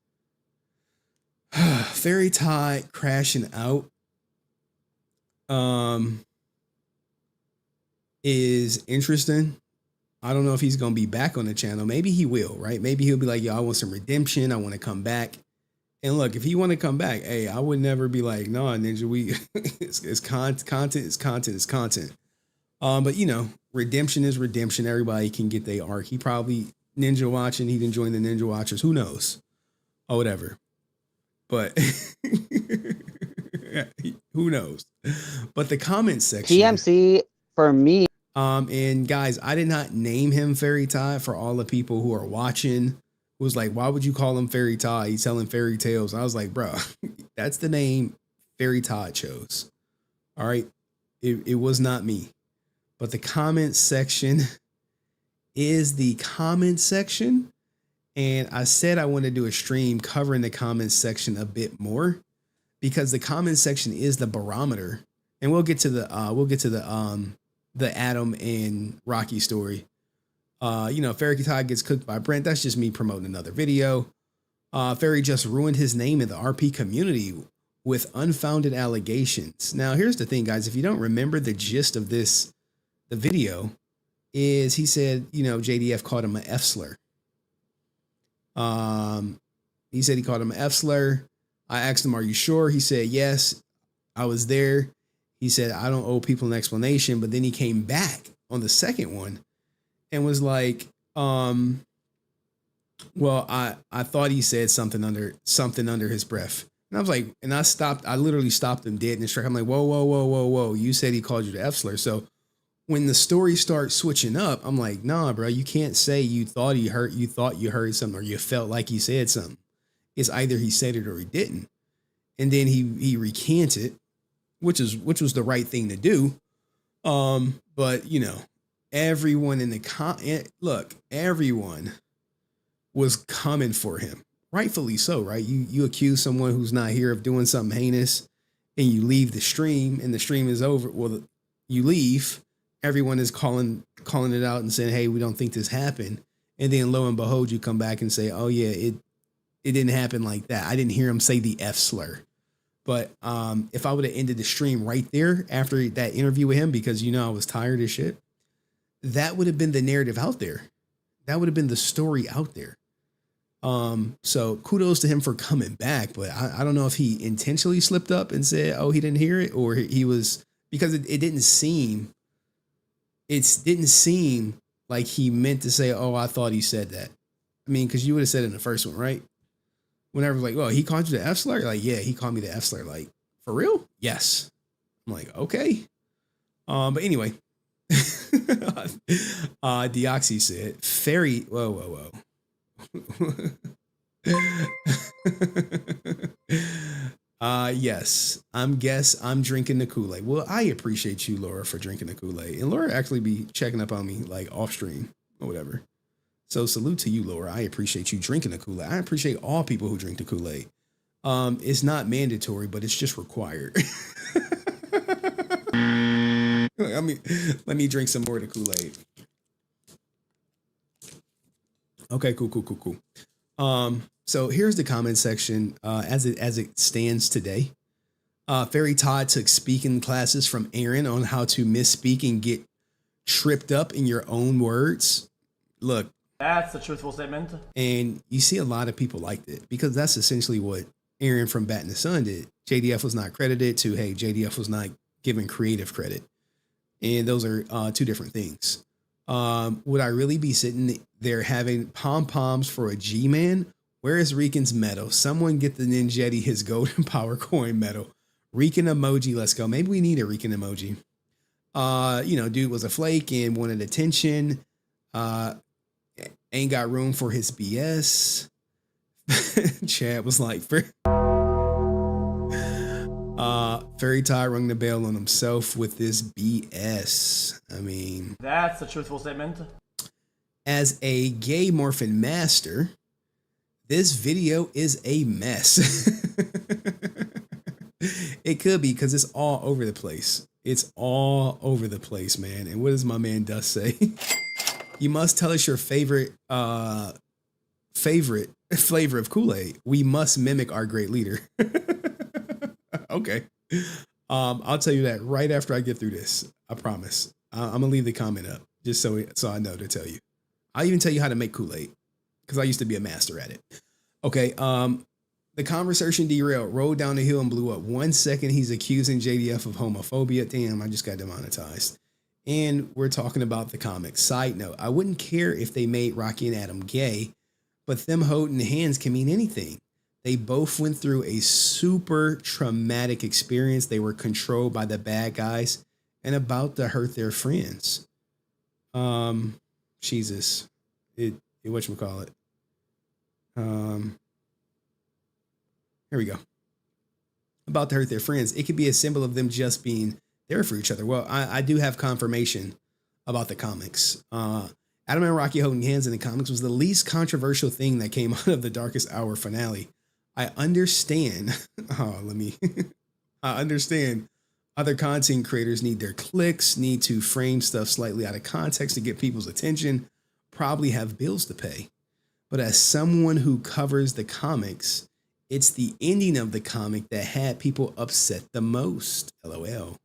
Fairy Tide crashing out is interesting. I don't know if he's going to be back on the channel. Maybe he will, right? Maybe he'll be like, yo, I want some redemption. I want to come back. And look, if he want to come back, hey, I would never be like, no, Ninja, it's content. But you know, redemption is redemption. Everybody can get their arc. He probably Ninja watching. He didn't join the Ninja Watchers. Who knows? Or whatever. But who knows? But the comment section. TMC for me. And guys, I did not name him Fairy Tide for all the people who are watching. Who was like, why would you call him Fairy Tide? He's telling fairy tales. I was like, bro, that's the name Fairy Tide chose. All right. It was not me. But the comment section is the comment section. And I said I want to do a stream covering the comment section a bit more because the comment section is the barometer. And we'll get to the Adam and Rocky story. You know, Fairy Tide gets cooked by Brent. That's just me promoting another video. Fairy just ruined his name in the RP community with unfounded allegations. Now, here's the thing, guys. If you don't remember the gist of the video is he said, you know, JDF called him an F slur. He said he called him an F slur. I asked him, are you sure? He said, yes, I was there. He said, I don't owe people an explanation. But then he came back on the second one and was like, well, I thought he said something under his breath. And I was like, and I literally stopped him dead in his track. I'm like, whoa. You said he called you the F slur. So when the story starts switching up, I'm like, nah, bro, you can't say you thought you heard something or you felt like he said something. It's either he said it or he didn't. And then he recanted, which was the right thing to do. But you know, everyone in the everyone was coming for him. Rightfully so, right? You accuse someone who's not here of doing something heinous and you leave the stream and the stream is over. Well, you leave, everyone is calling it out and saying, hey, we don't think this happened. And then lo and behold, you come back and say, oh yeah, it didn't happen like that. I didn't hear him say the F slur. But if I would have ended the stream right there after that interview with him, because you know I was tired as shit, that would have been the narrative out there. That would have been the story out there. So kudos to him for coming back, but I don't know if he intentionally slipped up and said, oh, he didn't hear it, or he was, because it didn't seem like he meant to say, oh, I thought he said that. I mean, because you would have said it in the first one, right? Whenever like, well, he called you the F slur, like, yeah, he called me the F slur, like, for real? Yes. I'm like, okay. But anyway, Deoxy said, fairy, whoa. Yes, I'm drinking the Kool-Aid. Well, I appreciate you, Laura, for drinking the Kool-Aid. And Laura actually be checking up on me like off stream or whatever. So salute to you, Laura. I appreciate you drinking the Kool-Aid. I appreciate all people who drink the Kool-Aid. It's not mandatory, but it's just required. I mean, let me drink some more of the Kool-Aid. Okay, cool. So here's the comment section as it stands today. Fairy Todd took speaking classes from Aaron on how to misspeak and get tripped up in your own words. Look, that's a truthful statement. And you see a lot of people liked it because that's essentially what Aaron from Bat in the Sun did. JDF was not credited to, hey, JDF was not given creative credit. And those are two different things. Would I really be sitting there having pom-poms for a G-Man? Where is Rican's medal? Someone get the Ninjetti his golden power coin medal. Rican emoji, let's go. Maybe we need a Rican emoji. Dude was a flake and wanted attention. Ain't got room for his BS. Chad was like, Fairy Todd rung the bell on himself with this BS. I mean, that's a truthful statement. As a gay morphin master, this video is a mess. It could be because it's all over the place. It's all over the place, man. And what does my man Dust say? You must tell us your favorite flavor of Kool-Aid. We must mimic our great leader. Okay. I'll tell you that right after I get through this. I promise. I'm gonna leave the comment up just so I know to tell you. I'll even tell you how to make Kool-Aid because I used to be a master at it. Okay. The conversation derailed, rolled down the hill and blew up. 1 second, he's accusing JDF of homophobia. Damn, I just got demonetized. And we're talking about the comics. Side note, I wouldn't care if they made Rocky and Adam gay, but them holding hands can mean anything. They both went through a super traumatic experience. They were controlled by the bad guys and about to hurt their friends. Jesus. Whatchamacallit? Here we go. About to hurt their friends. It could be a symbol of them just being there for each other. Well, I do have confirmation about the comics. Adam and Rocky holding hands in the comics was the least controversial thing that came out of the Darkest Hour finale. I understand. I understand other content creators need their clicks, need to frame stuff slightly out of context to get people's attention, probably have bills to pay. But as someone who covers the comics, it's the ending of the comic that had people upset the most. LOL.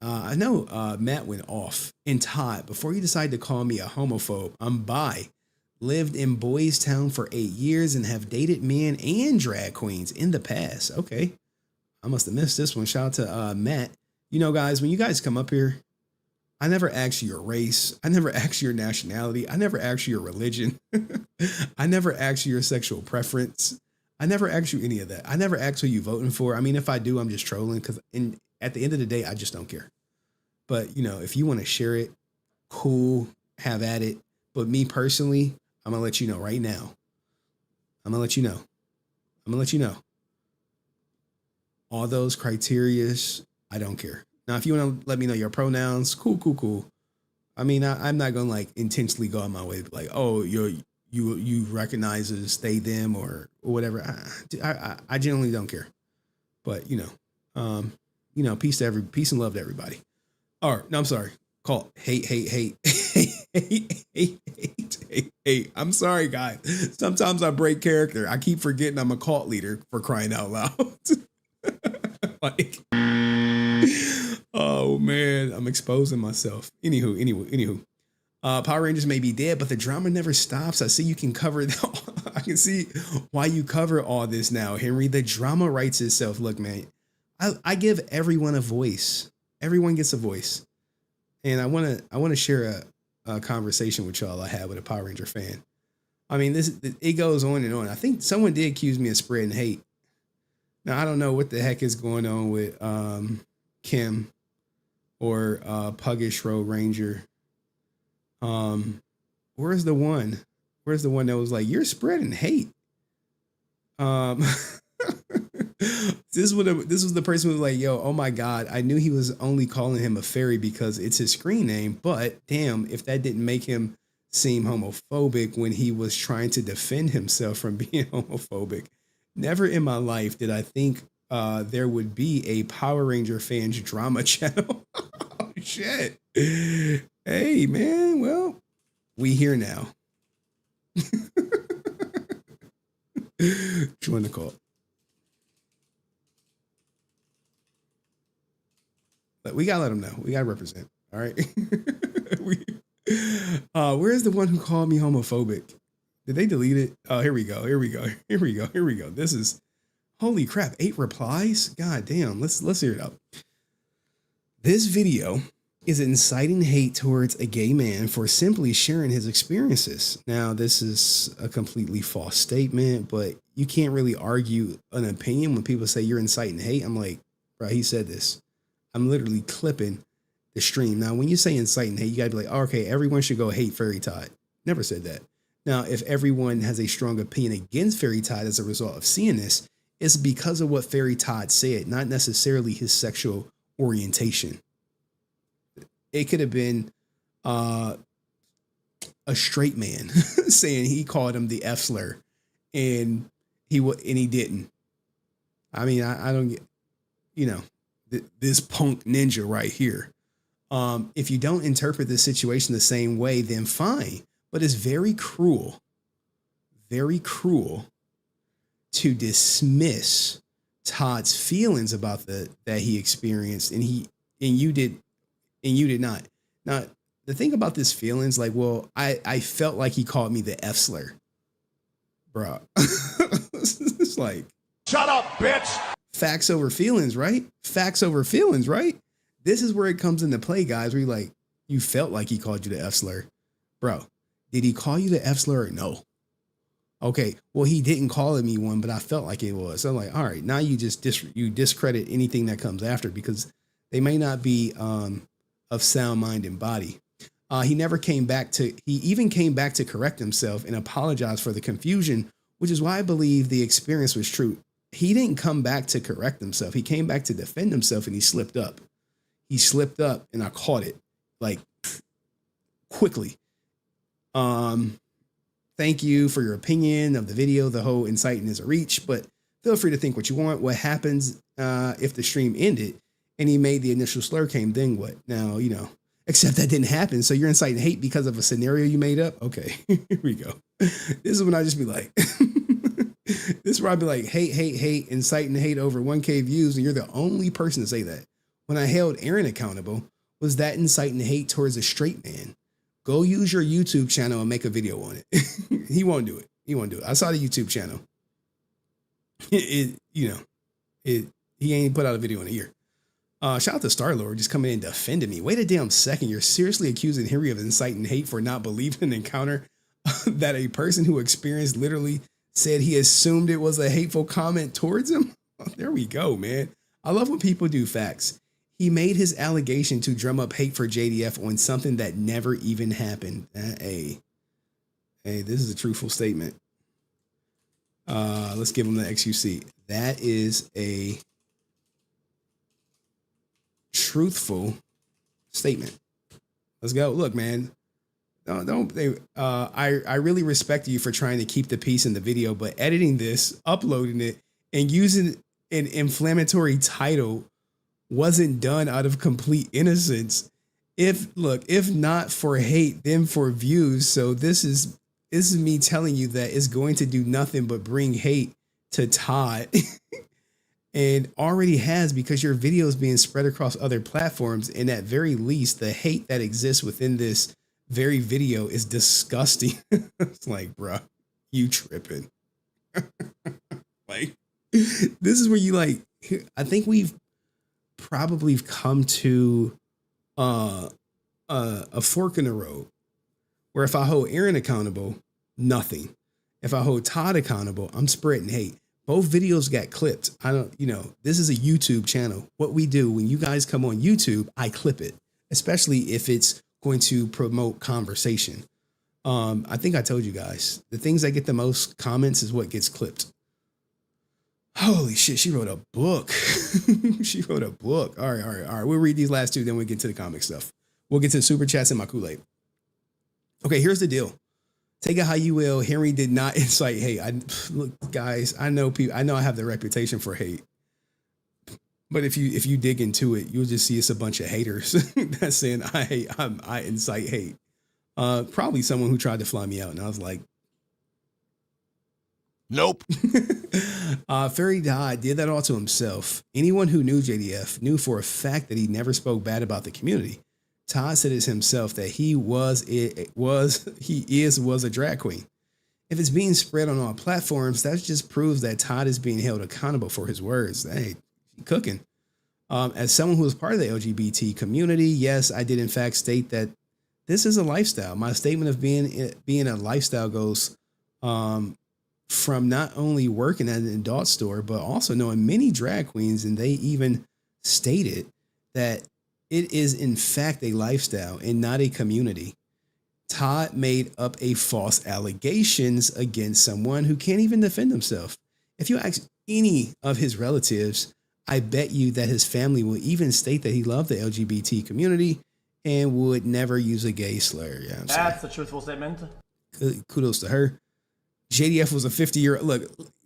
I know Matt went off. And Todd, before you decide to call me a homophobe, I'm bi. Lived in Boys Town for 8 years and have dated men and drag queens in the past. Okay. I must have missed this one. Shout out to Matt. You know, guys, when you guys come up here, I never ask you your race. I never ask you your nationality. I never ask you your religion. I never ask you your sexual preference. I never ask you any of that. I never ask who you voting for. I mean, if I do, I'm just trolling because at the end of the day, I just don't care. But, you know, if you want to share it, cool, have at it. But me personally, I'm going to let you know right now. I'm going to let you know. I'm going to let you know. All those criterias, I don't care. Now, if you want to let me know your pronouns, cool, cool, cool. I mean, I'm not going to like intentionally go on my way, like, oh, you recognize as they, them, or whatever. I generally don't care. But, you know, peace and love to everybody. All right. No, I'm sorry. Call hate. I'm sorry, guys. Sometimes I break character. I keep forgetting I'm a cult leader, for crying out loud. Like, oh man, I'm exposing myself. Anywho. Power Rangers may be dead, but the drama never stops. I see you can cover I can see why you cover all this now, Henry. The drama writes itself. Look, man, I give everyone a voice. Everyone gets a voice. And I want to share a conversation with y'all I had with a Power Ranger fan. I mean, it goes on and on. I think someone did accuse me of spreading hate. Now, I don't know what the heck is going on with Kim or Puggish Road Ranger. Where's the one? Where's the one that was like, you're spreading hate? This was the person who was like, yo, oh my God, I knew he was only calling him a fairy because it's his screen name, but damn, if that didn't make him seem homophobic when he was trying to defend himself from being homophobic. Never in my life did I think there would be a Power Ranger fans drama channel. Oh, shit. Hey, man, well, we here now. Join the call. But we gotta let them know. We gotta represent. All right. Where's the one who called me homophobic? Did they delete it? Oh, here we go. This is, holy crap, 8 replies. God damn. Let's hear it out. This video is inciting hate towards a gay man for simply sharing his experiences. Now, this is a completely false statement, but you can't really argue an opinion when people say you're inciting hate. I'm like, bro, he said this. I'm literally clipping the stream. Now, when you say inciting hate, you gotta be like, oh, okay, everyone should go hate Fairy Todd. Never said that. Now, if everyone has a strong opinion against Fairy Todd as a result of seeing this, it's because of what Fairy Todd said, not necessarily his sexual orientation. It could have been a straight man saying he called him the F slur, and he didn't. I mean, I don't get, you know, this punk ninja right here. If you don't interpret the situation the same way, then fine. But it's very cruel to dismiss Todd's feelings about that he experienced, and you did not. Now, the thing about this feelings, like, well, I felt like he called me the F slur, bro. It's like, shut up, bitch. Facts over feelings, right? Facts over feelings, right? This is where it comes into play, guys. Where you like, you felt like he called you the F slur, bro. Did he call you the F slur or no? Okay, well, he didn't call me one, but I felt like it was. So I'm like, all right, now you just discredit anything that comes after because they may not be of sound mind and body. He even came back to correct himself and apologize for the confusion, which is why I believe the experience was true. He didn't come back to correct himself. He came back to defend himself, and he slipped up. He slipped up, and I caught it like quickly. Thank you for your opinion of the video. The whole inciting is a reach, but feel free to think what you want. What happens if the stream ended and he made the initial slur came, then what? Now, you know, except that didn't happen. So you're inciting hate because of a scenario you made up. Okay, here we go. This is when I just be like, this is where I'd be like, hate, inciting hate over 1K views. And you're the only person to say that. When I held Aaron accountable, was that inciting hate towards a straight man? Go use your YouTube channel and make a video on it. He won't do it. I saw the YouTube channel. He ain't put out a video in a year. Shout out to Star-Lord just coming in and defending me. Wait a damn second. You're seriously accusing Henry of inciting hate for not believing an encounter that a person who experienced literally said he assumed it was a hateful comment towards him? Oh, there we go, man. I love when people do facts. He made his allegation to drum up hate for JDF on something that never even happened. Hey, this is a truthful statement. Let's give him the XUC. That is a truthful statement. Let's go. Look, man. I really respect you for trying to keep the peace in the video, but editing this, uploading it, and using an inflammatory title wasn't done out of complete innocence. If not for hate, then for views. So this is me telling you that it's going to do nothing but bring hate to Todd. And already has, because your video is being spread across other platforms. And at very least, the hate that exists within this very video is disgusting. It's like, bruh, you tripping. Like, this is where you like, I think we've probably come to a fork in the road where if I hold Aaron accountable, nothing. If I hold Todd accountable, I'm spreading hate. Both videos got clipped. This is a YouTube channel. What we do when you guys come on YouTube, I clip it, especially if it's going to promote conversation. I think I told you guys, the things that get the most comments is what gets clipped. Holy shit, she wrote a book. She wrote a book. All right. We'll read these last two, then we'll get to the comic stuff. We'll get to the super chats and my Kool-Aid. Okay, here's the deal. Take it how you will. Henry did not incite hate. Look, guys, I know I have the reputation for hate. But if you dig into it, you'll just see it's a bunch of haters that's saying I incite hate. Probably someone who tried to fly me out, and I was like, nope. Fairy Dye did that all to himself. Anyone who knew JDF knew for a fact that he never spoke bad about the community. Todd said it himself that he was a drag queen. If it's being spread on all platforms, that just proves that Todd is being held accountable for his words. Hey, cooking. As someone who is part of the LGBT community, yes, I did in fact state that this is a lifestyle. My statement of being a lifestyle goes from not only working at an adult store, but also knowing many drag queens, and they even stated that it is in fact a lifestyle and not a community. Todd made up a false allegations against someone who can't even defend himself. If you ask any of his relatives, I bet you that his family will even state that he loved the LGBT community and would never use a gay slur. Yeah, that's a truthful statement. Kudos to her. JDF was a 50-year.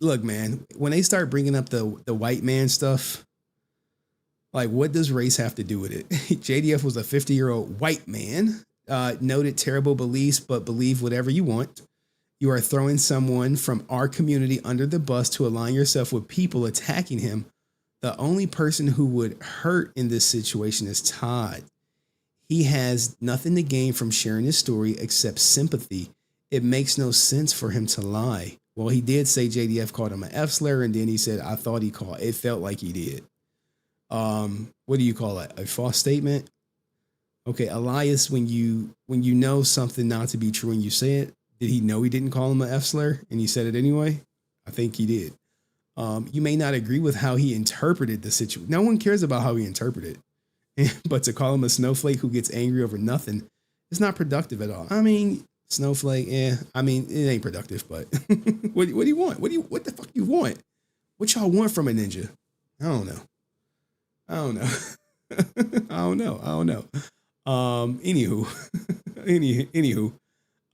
Look, man. When they start bringing up the white man stuff, like, what does race have to do with it? JDF was a 50-year-old white man, noted terrible beliefs, but believe whatever you want. You are throwing someone from our community under the bus to align yourself with people attacking him. The only person who would hurt in this situation is Todd. He has nothing to gain from sharing his story except sympathy. It makes no sense for him to lie. Well, he did say JDF called him an F slur, and then he said, I thought he called. It felt like he did. What do you call it? A false statement? Okay, Elias, when you know something not to be true and you say it, did he know he didn't call him an F slur and he said it anyway? I think he did. You may not agree with how he interpreted the situation. No one cares about how he interpreted it. But to call him a snowflake who gets angry over nothing is not productive at all. I mean, snowflake, I mean, it ain't productive, but what do you want? What the fuck you want? What y'all want from a ninja? I don't know. Anywho,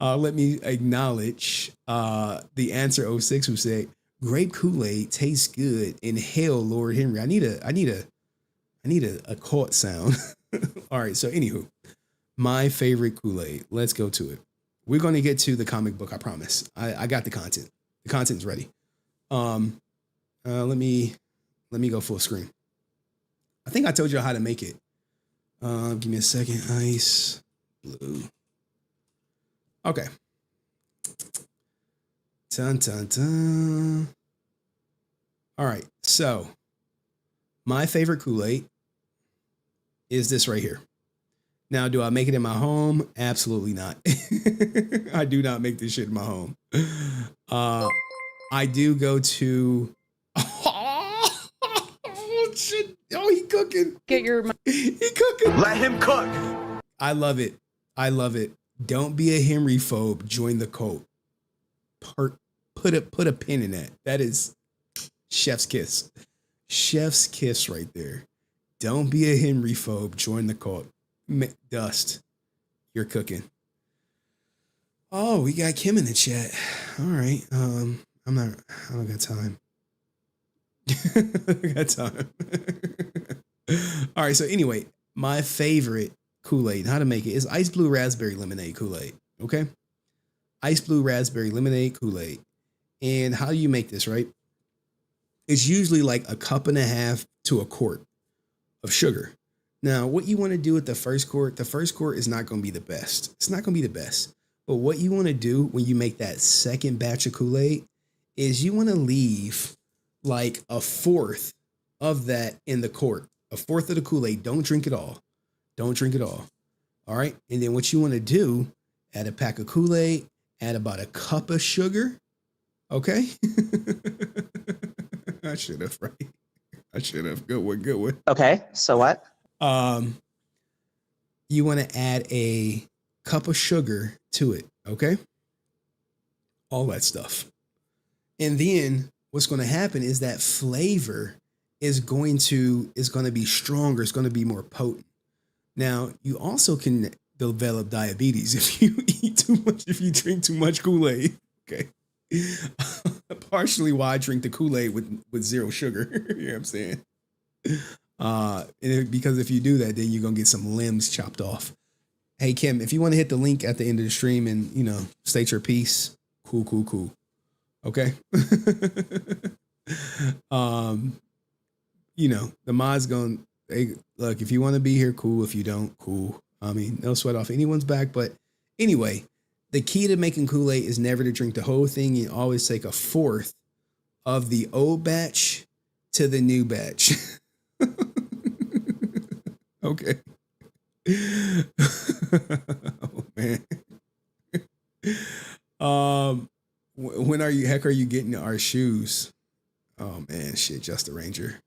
let me acknowledge the answer 06 who said grape Kool-Aid tastes good in hell, Lord Henry. I need a court sound. All right, so anywho, my favorite Kool-Aid. Let's go to it. We're going to get to the comic book, I promise. I got the content. The content's ready. Let me go full screen. I think I told you how to make it. Give me a second. Ice blue. Okay. Dun, dun, dun. All right. So my favorite Kool-Aid is this right here. Now, do I make it in my home? Absolutely not. I do not make this shit in my home. I do go to... Oh, shit. Oh, he cooking. Get your. He cooking. Let him cook. I love it. I love it. Don't be a Henry phobe. Join the cult. Put a pin in that. That is chef's kiss. Chef's kiss right there. Don't be a Henry phobe. Join the cult. Dust. You're cooking. Oh, we got Kim in the chat. All right. I don't got time. I got time. All right. So anyway, my favorite Kool-Aid, how to make it, is ice blue raspberry lemonade Kool-Aid. Okay. Ice blue raspberry lemonade Kool-Aid. And how do you make this, right? It's usually like a cup and a half to a quart of sugar. Now, what you want to do with the first quart is not going to be the best. It's not going to be the best. But what you want to do when you make that second batch of Kool-Aid is you want to leave like a fourth of that in the quart. A fourth of the Kool-Aid. Don't drink it all. Don't drink it all. All right. And then what you want to do, add a pack of Kool-Aid, add about a cup of sugar. Okay. I should have, right? I should have. Good one. Good one. Okay. So what? You want to add a cup of sugar to it. Okay. All that stuff. And then what's going to happen is that flavor is going to be stronger. It's going to be more potent. Now, you also can develop diabetes if you eat too much, if you drink too much Kool-Aid. Okay. Partially why I drink the Kool-Aid with zero sugar. You know what I'm saying? Because if you do that, then you're going to get some limbs chopped off. Hey, Kim, if you want to hit the link at the end of the stream and, state your piece, cool. Okay. The mod's going, hey, look, if you want to be here, cool. If you don't, cool. I mean, no sweat off anyone's back. But anyway, the key to making Kool-Aid is never to drink the whole thing. You always take a fourth of the old batch to the new batch. Okay. Oh, man. When are you getting our shoes? Oh man, shit, just the Ranger.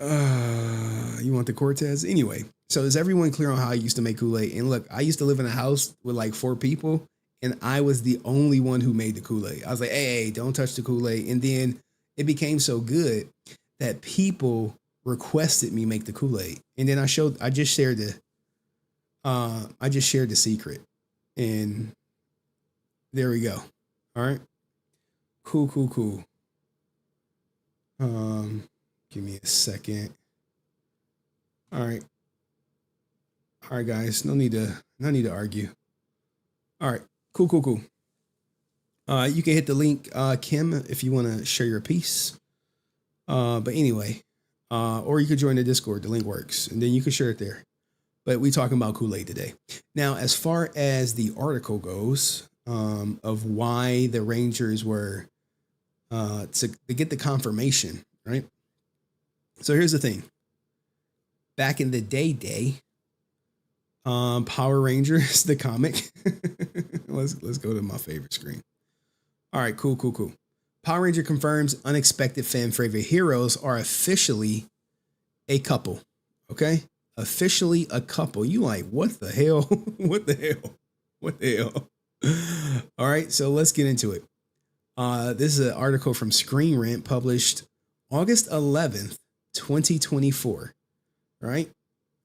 You want the Cortez? Anyway, so is everyone clear on how I used to make Kool-Aid? And look, I used to live in a house with like 4 people, and I was the only one who made the Kool-Aid. I was like, hey, don't touch the Kool-Aid. And then it became so good that people requested me make the Kool-Aid. And then I just shared the secret. And there we go. All right. Cool. Give me a second. All right, guys. No need to argue. All right. Cool. You can hit the link, Kim, if you want to share your piece. But anyway, or you could join the Discord. The link works, and then you can share it there. But we talking about Kool-Aid today. Now, as far as the article goes, of why the Rangers were to get the confirmation, right? So here's the thing. Back in the day, Power Rangers, the comic. let's go to my favorite screen. All right, cool. Power Ranger confirms unexpected fan favorite heroes are officially a couple. Okay? Officially a couple. You like, what the hell? What the hell? All right, so let's get into it. This is an article from Screen Rant published August 11th, 2024. All right,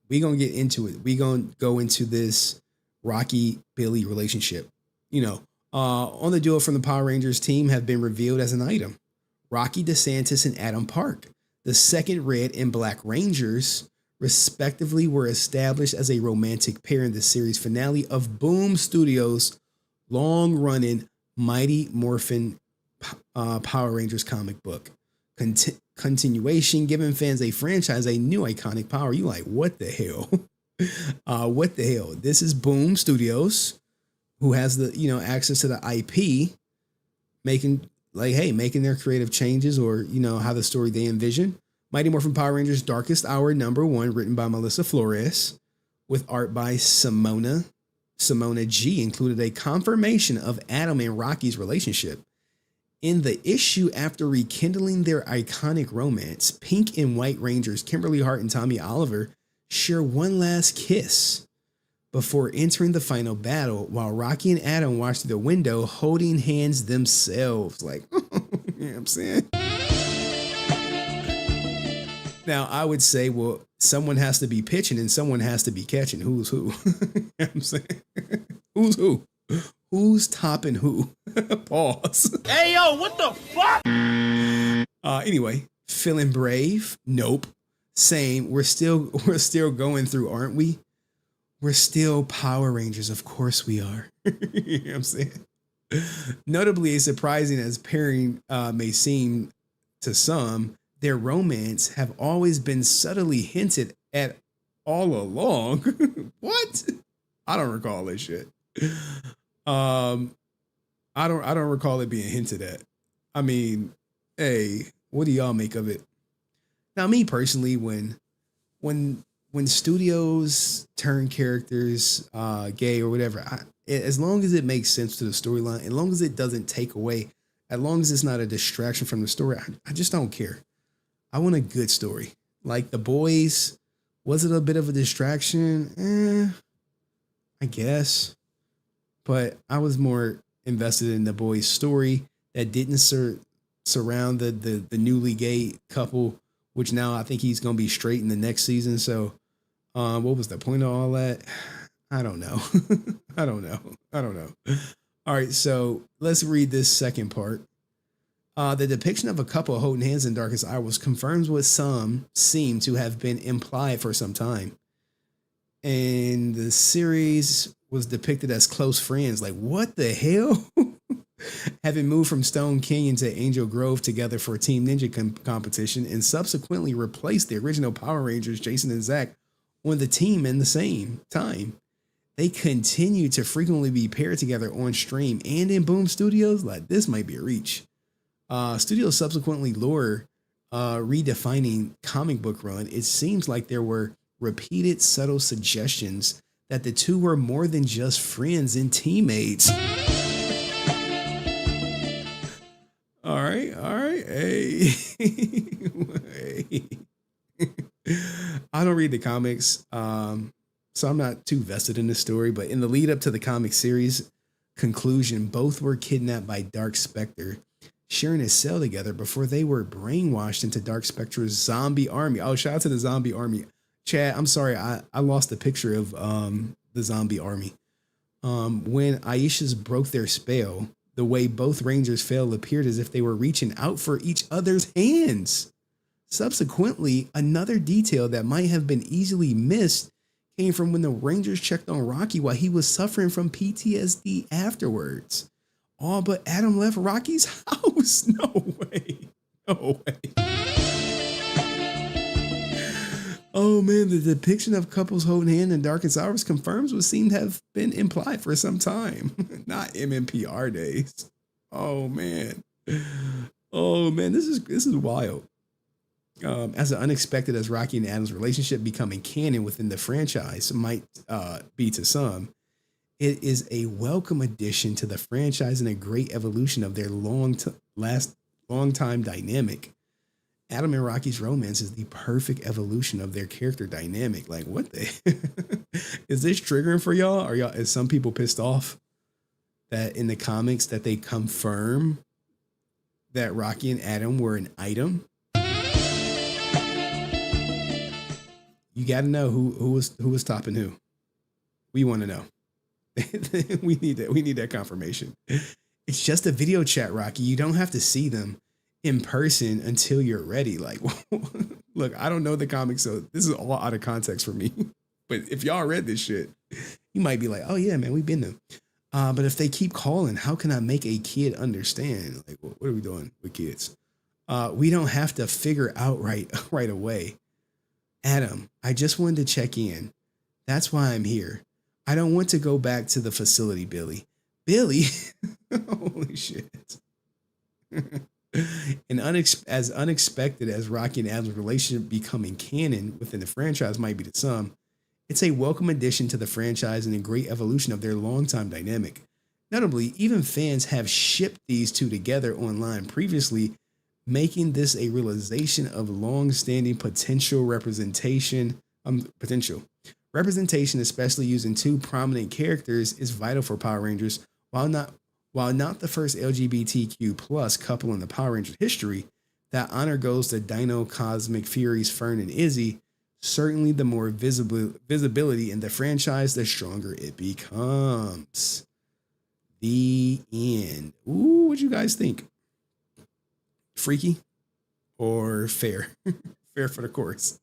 we're going to get into it. We're going to go into this Rocky Billy relationship. On the duo from the Power Rangers team have been revealed as an item. Rocky DeSantis and Adam Park, the second Red and Black Rangers, respectively, were established as a romantic pair in the series finale of Boom Studios' long-running Mighty Morphin Power Rangers comic book. Continuation, giving fans a franchise, a new iconic power. You like, what the hell? What the hell? This is Boom Studios, who has the, access to the IP, making their creative changes or, how the story they envision. Mighty Morphin Power Rangers Darkest Hour #1, written by Melissa Flores, with art by Simona G, included a confirmation of Adam and Rocky's relationship. In the issue after rekindling their iconic romance, Pink and White Rangers Kimberly Hart and Tommy Oliver share one last kiss before entering the final battle, while Rocky and Adam watch through the window holding hands themselves. Like, you know what I'm saying? Now, I would say, well, someone has to be pitching and someone has to be catching. Who's who? You know what I'm saying? Who's who? Who's topping who? Pause. Hey, yo, what the fuck? Anyway, feeling brave? Nope. Same. We're still going through, aren't we? We're still Power Rangers. Of course we are. You know what I'm saying? Notably, as surprising as pairing may seem to some, their romance have always been subtly hinted at all along. What? I don't recall this shit. I don't recall it being hinted at. I mean, hey, what do y'all make of it? Now, me personally, when studios turn characters gay or whatever, as long as it makes sense to the storyline, as long as it doesn't take away, as long as it's not a distraction from the story, I just don't care. I want a good story. Like The Boys, was it a bit of a distraction? I guess. But I was more invested in The Boys' story that didn't surround the newly gay couple, which now I think he's going to be straight in the next season. So what was the point of all that? I don't know. I don't know. All right, so let's read this second part. The depiction of a couple holding hands in darkest hours confirms what some seem to have been implied for some time. And the series was depicted as close friends. Like, what the hell? Having moved from Stone Canyon to Angel Grove together for a Team Ninja competition and subsequently replaced the original Power Rangers, Jason and Zach, on the team in the same time. They continue to frequently be paired together on stream and in Boom Studios. Like, this might be a reach. Studios subsequently lure redefining comic book run. It seems like there were repeated subtle suggestions that the two were more than just friends and teammates. All right. Hey. Hey. I don't read the comics, so I'm not too vested in this story, but in the lead up to the comic series conclusion, both were kidnapped by Dark Spectre, sharing a cell together before they were brainwashed into Dark Spectre's zombie army. Oh, shout out to the zombie army. Chad, I'm sorry, I lost a picture of the zombie army. When Aisha's broke their spell, the way both Rangers fell appeared as if they were reaching out for each other's hands. Subsequently, another detail that might have been easily missed came from when the Rangers checked on Rocky while he was suffering from PTSD afterwards. All but Adam left Rocky's house. No way. No way. Oh man, the depiction of couples holding hands in darkest hours confirms what seemed to have been implied for some time. Not MMPR days. Oh man. This is wild. As unexpected as Rocky and Adam's relationship becoming canon within the franchise might be to some, it is a welcome addition to the franchise and a great evolution of their long time dynamic. Adam and Rocky's romance is the perfect evolution of their character dynamic. Like, what the is this triggering for y'all? Is some people pissed off that in the comics that they confirm that Rocky and Adam were an item? You got to know who was topping who. We want to know. we need that confirmation. It's just a video chat, Rocky. You don't have to see them in person until you're ready. Like, look, I don't know the comics, so this is all out of context for me. But if y'all read this shit, you might be like, oh yeah, man, we've been there. But if they keep calling, how can I make a kid understand? Like, what are we doing with kids? We don't have to figure out right away. Adam, I just wanted to check in. That's why I'm here. I don't want to go back to the facility, Billy. Billy? Holy shit. And as unexpected as Rocky and Adam's relationship becoming canon within the franchise might be to some, it's a welcome addition to the franchise and a great evolution of their longtime dynamic. Notably, even fans have shipped these two together online previously, making this a realization of long-standing potential representation. Representation, especially using two prominent characters, is vital for Power Rangers. While not the first LGBTQ plus couple in the Power Rangers history, that honor goes to Dino, Cosmic Furies, Fern, and Izzy. Certainly, the more visibility in the franchise, the stronger it becomes. The end. Ooh, what you guys think? Freaky or fair? Fair for the course.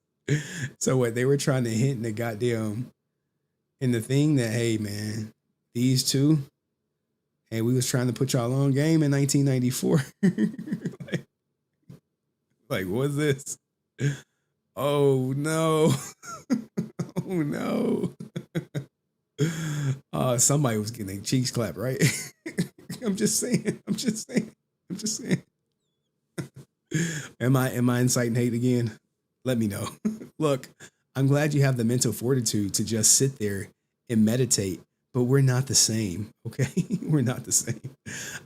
So what, they were trying to hint in the goddamn in the thing that, hey man, these two, and we was trying to put y'all on game in 1994. like what's this? Oh no. Oh no. Somebody was getting their cheeks clapped, right? I'm just saying. Am I inciting hate again? Let me know. Look, I'm glad you have the mental fortitude to just sit there and meditate, but we're not the same, okay? We're not the same.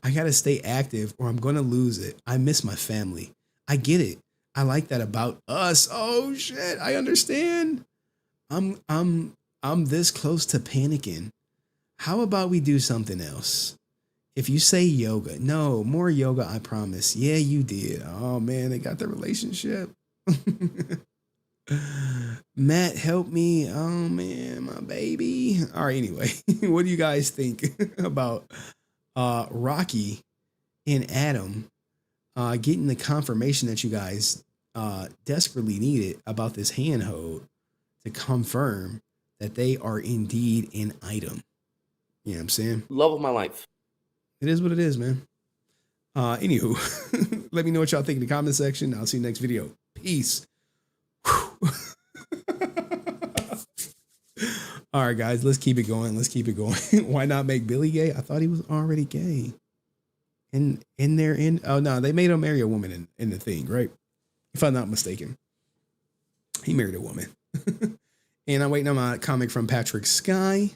I gotta stay active or I'm gonna lose it. I miss my family. I get it. I like that about us. Oh shit, I understand. I'm this close to panicking. How about we do something else? If you say yoga, no, more yoga, I promise. Yeah, you did. Oh man, they got the relationship. Matt, help me. Oh man, my baby. All right, anyway, what do you guys think about Rocky and Adam getting the confirmation that you guys desperately needed about this handhold to confirm that they are indeed an item? You know what I'm saying? Love of my life. It is what it is, man. Anywho, let me know what y'all think in the comment section. I'll see you next video. Peace. All right, guys, let's keep it going. Why not make Billy gay? I thought he was already gay. Oh no, they made him marry a woman in the thing, right? If I'm not mistaken. He married a woman. And I'm waiting on my comic from Patrick Sky.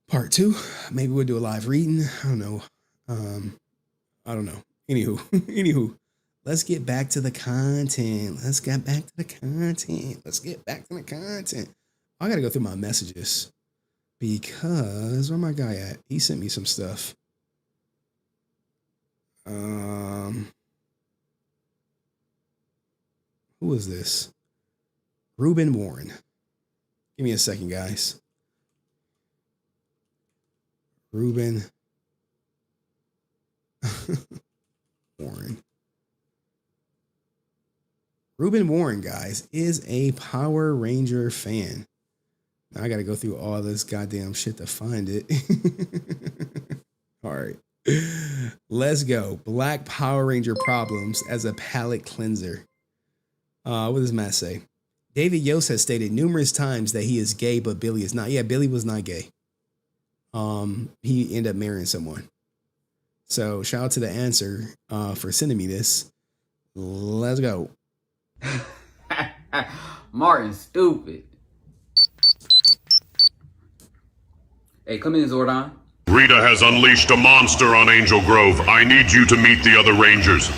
Part 2. Maybe we'll do a live reading. I don't know. Anywho, let's get back to the content. I gotta go through my messages because where my guy at? He sent me some stuff. Who is this? Ruben Warren. Give me a second, guys. Ruben Warren. Ruben Warren, guys, is a Power Ranger fan. Now I got to go through all this goddamn shit to find it. All right. Let's go. Black Power Ranger problems as a palate cleanser. What does Matt say? David Yost has stated numerous times that he is gay, but Billy is not. Yeah, Billy was not gay. He ended up marrying someone. So shout out to the answer for sending me this. Let's go. Martin, stupid. Hey, come in, Zordon. Rita has unleashed a monster on Angel Grove. I need you to meet the other Rangers.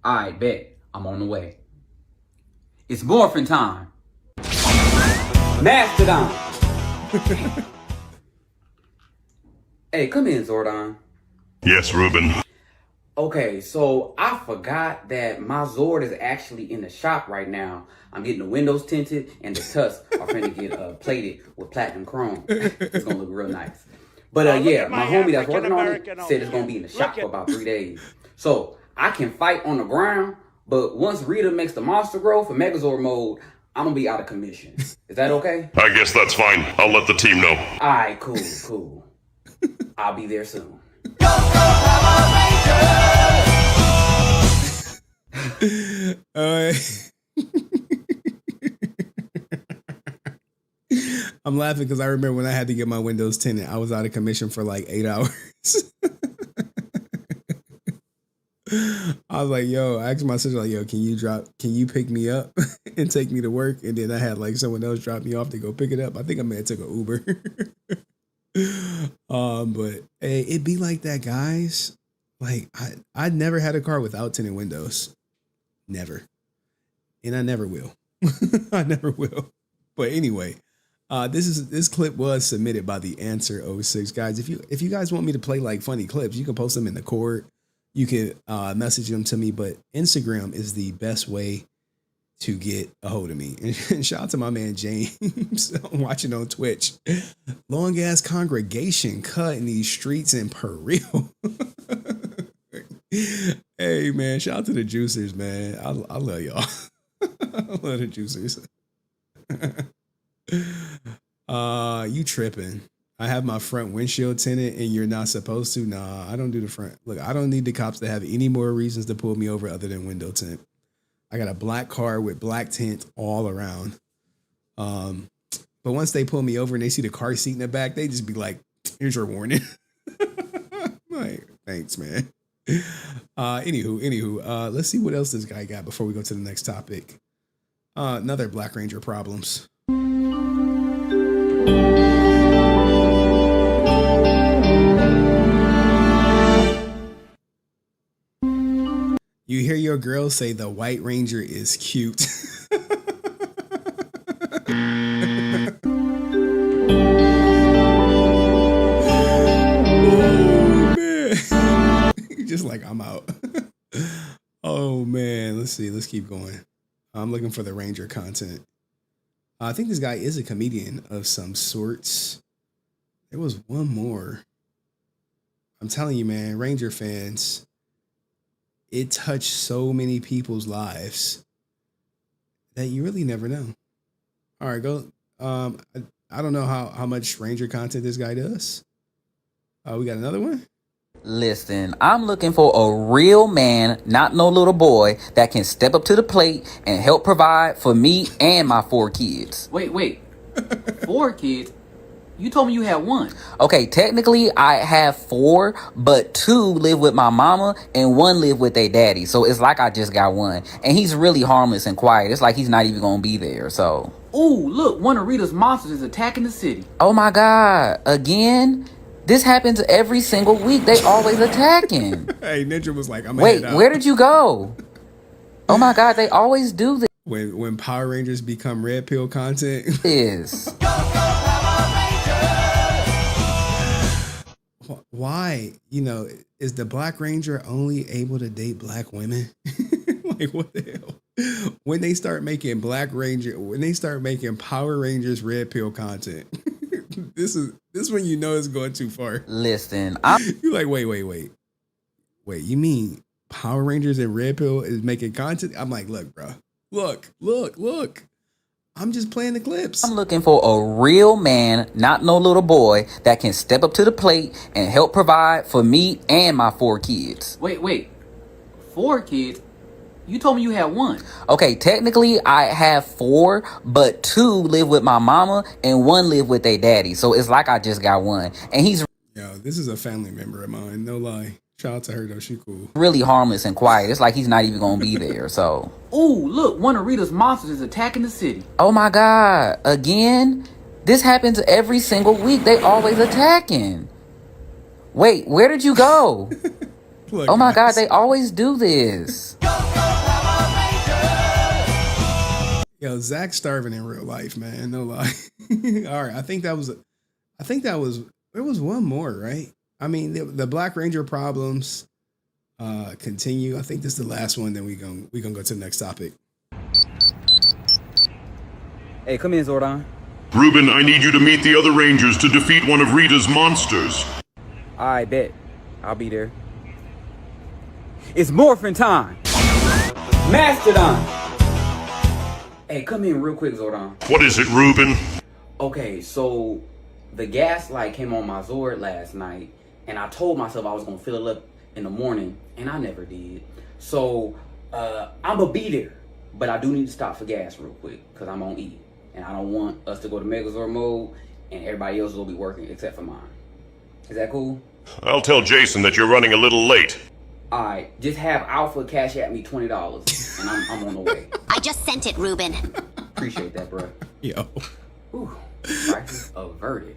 I bet. I'm on the way. It's morphin' time. Mastodon. Hey, come in, Zordon. Yes, Ruben. Okay, so I forgot that my Zord is actually in the shop right now. I'm getting the windows tinted and the tusks are finna get plated with platinum chrome. It's gonna look real nice. But yeah, my homie that's working on it said it's gonna be in the shop for about 3 days. So I can fight on the ground, but once Rita makes the monster grow for Megazord mode, I'm gonna be out of commission. Is that okay? I guess that's fine. I'll let the team know. Alright, cool. I'll be there soon. I'm laughing because I remember when I had to get my windows tinted, I was out of commission for like 8 hours. I was like, yo, I asked my sister, like, yo, can you pick me up and take me to work? And then I had like someone else drop me off to go pick it up. I think I may have took an Uber. But hey, it be like that, guys. Like I never had a car without tinted windows. Never. And I never will. I never will. But anyway, this clip was submitted by the Answer 06. Guys, if you guys want me to play like funny clips, you can post them in the court. You can message them to me, but Instagram is the best way to get a hold of me. And shout out to my man James. I'm watching on Twitch. Long ass congregation cut in these streets in Peru. Hey man, shout out to the juicers, man. I love y'all. I love the juicers. You tripping. I have my front windshield tinted and you're not supposed to. Nah, I don't do the front. Look, I don't need the cops to have any more reasons to pull me over other than window tint. I got a black car with black tint all around. But once they pull me over and they see the car seat in the back, they just be like, here's your warning. Like, thanks, man. Anywho, let's see what else this guy got before we go to the next topic. Another Black Ranger problems. You hear your girl say the White Ranger is cute. Oh man. Just like I'm out. Oh man, let's see. Let's keep going. I'm looking for the Ranger content. I think this guy is a comedian of some sorts. There was one more. I'm telling you, man, Ranger fans, it touched so many people's lives that you really never know. All right, go. I don't know how much Ranger content this guy does. We got another one. Listen, I'm looking for a real man, not no little boy, that can step up to the plate and help provide for me and my 4 kids. Wait. 4 kids? You told me you had 1. Okay, technically I have 4, but 2 live with my mama and 1 live with their daddy. So it's like I just got 1. And he's really harmless and quiet. It's like he's not even gonna be there, so. Ooh, look, one of Rita's monsters is attacking the city. Oh my God, again? This happens every single week. They always attacking. Hey, Ninja was like, wait, where did you go? Oh my God, they always do this. When Power Rangers become red pill content. Is. Why? You know, is the Black Ranger only able to date black women? Like, what the hell? When they start making Power Rangers red pill content, this is when you know it's going too far. Listen, you're like, wait. You mean Power Rangers and red pill is making content? I'm like, look, bro, look. I'm just playing the clips. I'm looking for a real man, not no little boy, that can step up to the plate and help provide for me and my 4 kids. Wait. 4 kids? You told me you had 1. Okay, technically I have 4, but 2 live with my mama and 1 live with their daddy. So it's like I just got 1. And he's... Yo, this is a family member of mine, no lie. Shout out to her though, she cool. Really harmless and quiet. It's like he's not even gonna be there, so. Ooh, look, one of Rita's monsters is attacking the city. Oh my God, again? This happens every single week. They always attacking. Wait, where did you go? Look, oh my God, they always do this. Yo, Zach's starving in real life, man. No lie. All right, I think there was one more, right? I mean, the Black Ranger problems continue. I think this is the last one. Then we gonna go to the next topic. Hey, come in, Zordon. Ruben, I need you to meet the other Rangers to defeat one of Rita's monsters. I bet. I'll be there. It's morphin' time. Mastodon. Hey, come in real quick, Zordon. What is it, Ruben? Okay, so the gas light came on my Zord last night, and I told myself I was gonna fill it up in the morning, and I never did. So I'm gonna be there, but I do need to stop for gas real quick because I'm on E, and I don't want us to go to Megazord mode, and everybody else will be working except for mine. Is that cool? I'll tell Jason that you're running a little late. Alright, just have Alpha cash at me $20, and I'm on the way. I just sent it, Ruben. Appreciate that, bro. Yo. Ooh, crisis averted.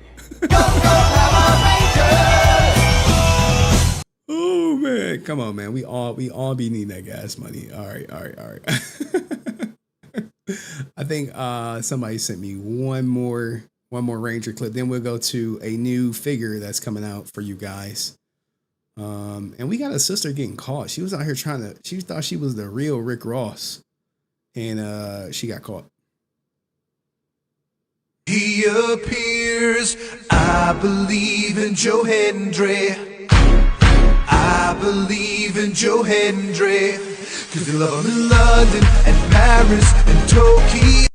Oh man, come on, man. We all be needing that gas money. All right. I think somebody sent me one more Ranger clip. Then we'll go to a new figure that's coming out for you guys. And we got a sister getting caught. She was out here she thought she was the real Rick Ross. And she got caught. He appears, I believe in Joe Hendry. I believe in Joe Hendry. Cause they love him in London and Paris and Tokyo.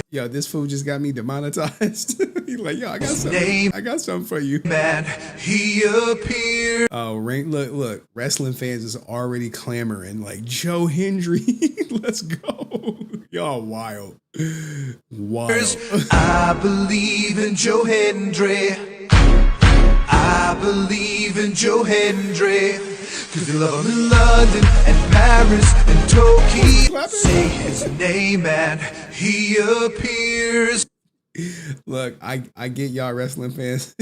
Yo, this fool just got me demonetized. He's like, yo, I got something for you. Man, he appeared. Oh, look, wrestling fans is already clamoring like Joe Hendry. Let's go. Y'all wild. I believe in Joe Hendry. I believe in Joe Hendry. Cause they love him in London and Paris and Tokyo. Say his name and he appears. Look, I get y'all wrestling fans.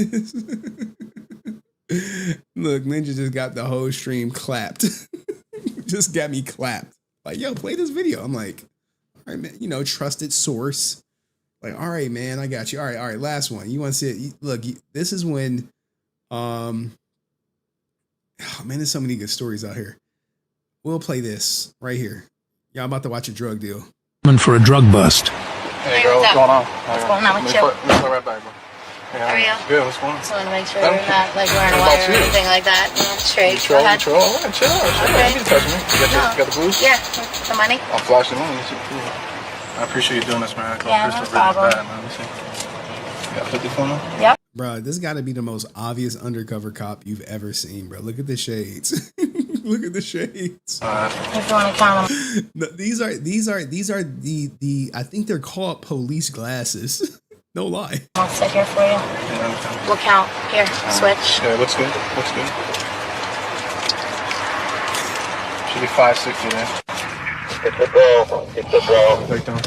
Look, Ninja just got the whole stream clapped. Just got me clapped. Like, yo, play this video. I'm like, all right, man, trusted source. Like, all right, man, I got you. All right, last one. You want to see it? Look, this is when, oh man, there's so many good stories out here. We'll play this right here. Y'all about to watch a drug deal. For a drug bust. Hey girl, what's going on? What's going on with you? Let me right back, bro. How are you? Good, what's going on? Just want to make sure you're not like wearing a wire or anything like that. Straight. Go ahead. Chill out. Chill out. You can touch me. You got the booze? Yeah. The money? I'm flashing on. I appreciate you doing this, man. Yeah, no problem. Let me see. You got 50 for me? Yep. Bro, this got to be the most obvious undercover cop you've ever seen, bro. Look at the shades. Look at the shades. If you want to count them. No, these are the I think they're called police glasses. No lie. I'll sit here for you. Yeah, we'll count. Here, switch. Yeah, looks good. Should be 560 there. It's a bro. Take down.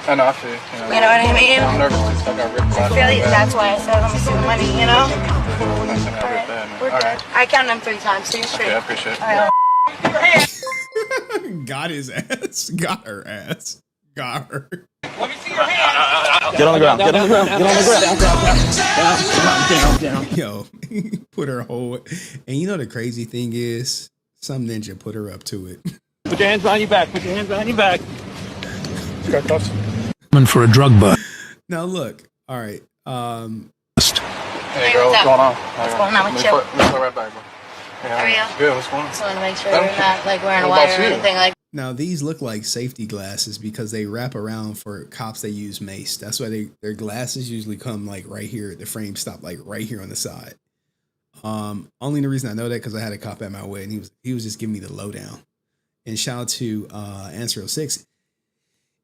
I know, I feel you know what I mean? I'm nervous too, so I got ripped out. I feel you. That's why I said, let me see the money, you know? We're good. I counted them 3 times, so you're straight. Okay, I appreciate it. All right. Got his ass. Got her ass. Got her. Let me see your hand. Get on the ground. Get on the ground. Down. Yo, put her whole. And you know the crazy thing is, some ninja put her up to it. Put your hands behind your back. Put your hands behind your back. For a drug bust. Now look. All right. Hey girl, what's going on? What's going on with you? Let me right back, bro. How are you? Good, what's going on? Just want to make sure you're not like wearing a wire or anything like that. Now these look like safety glasses because they wrap around for cops that use mace. That's why their glasses usually come like right here. The frame stop like right here on the side. Only the reason I know that because I had a cop at my wedding. He was just giving me the lowdown. And shout out to Answer 06.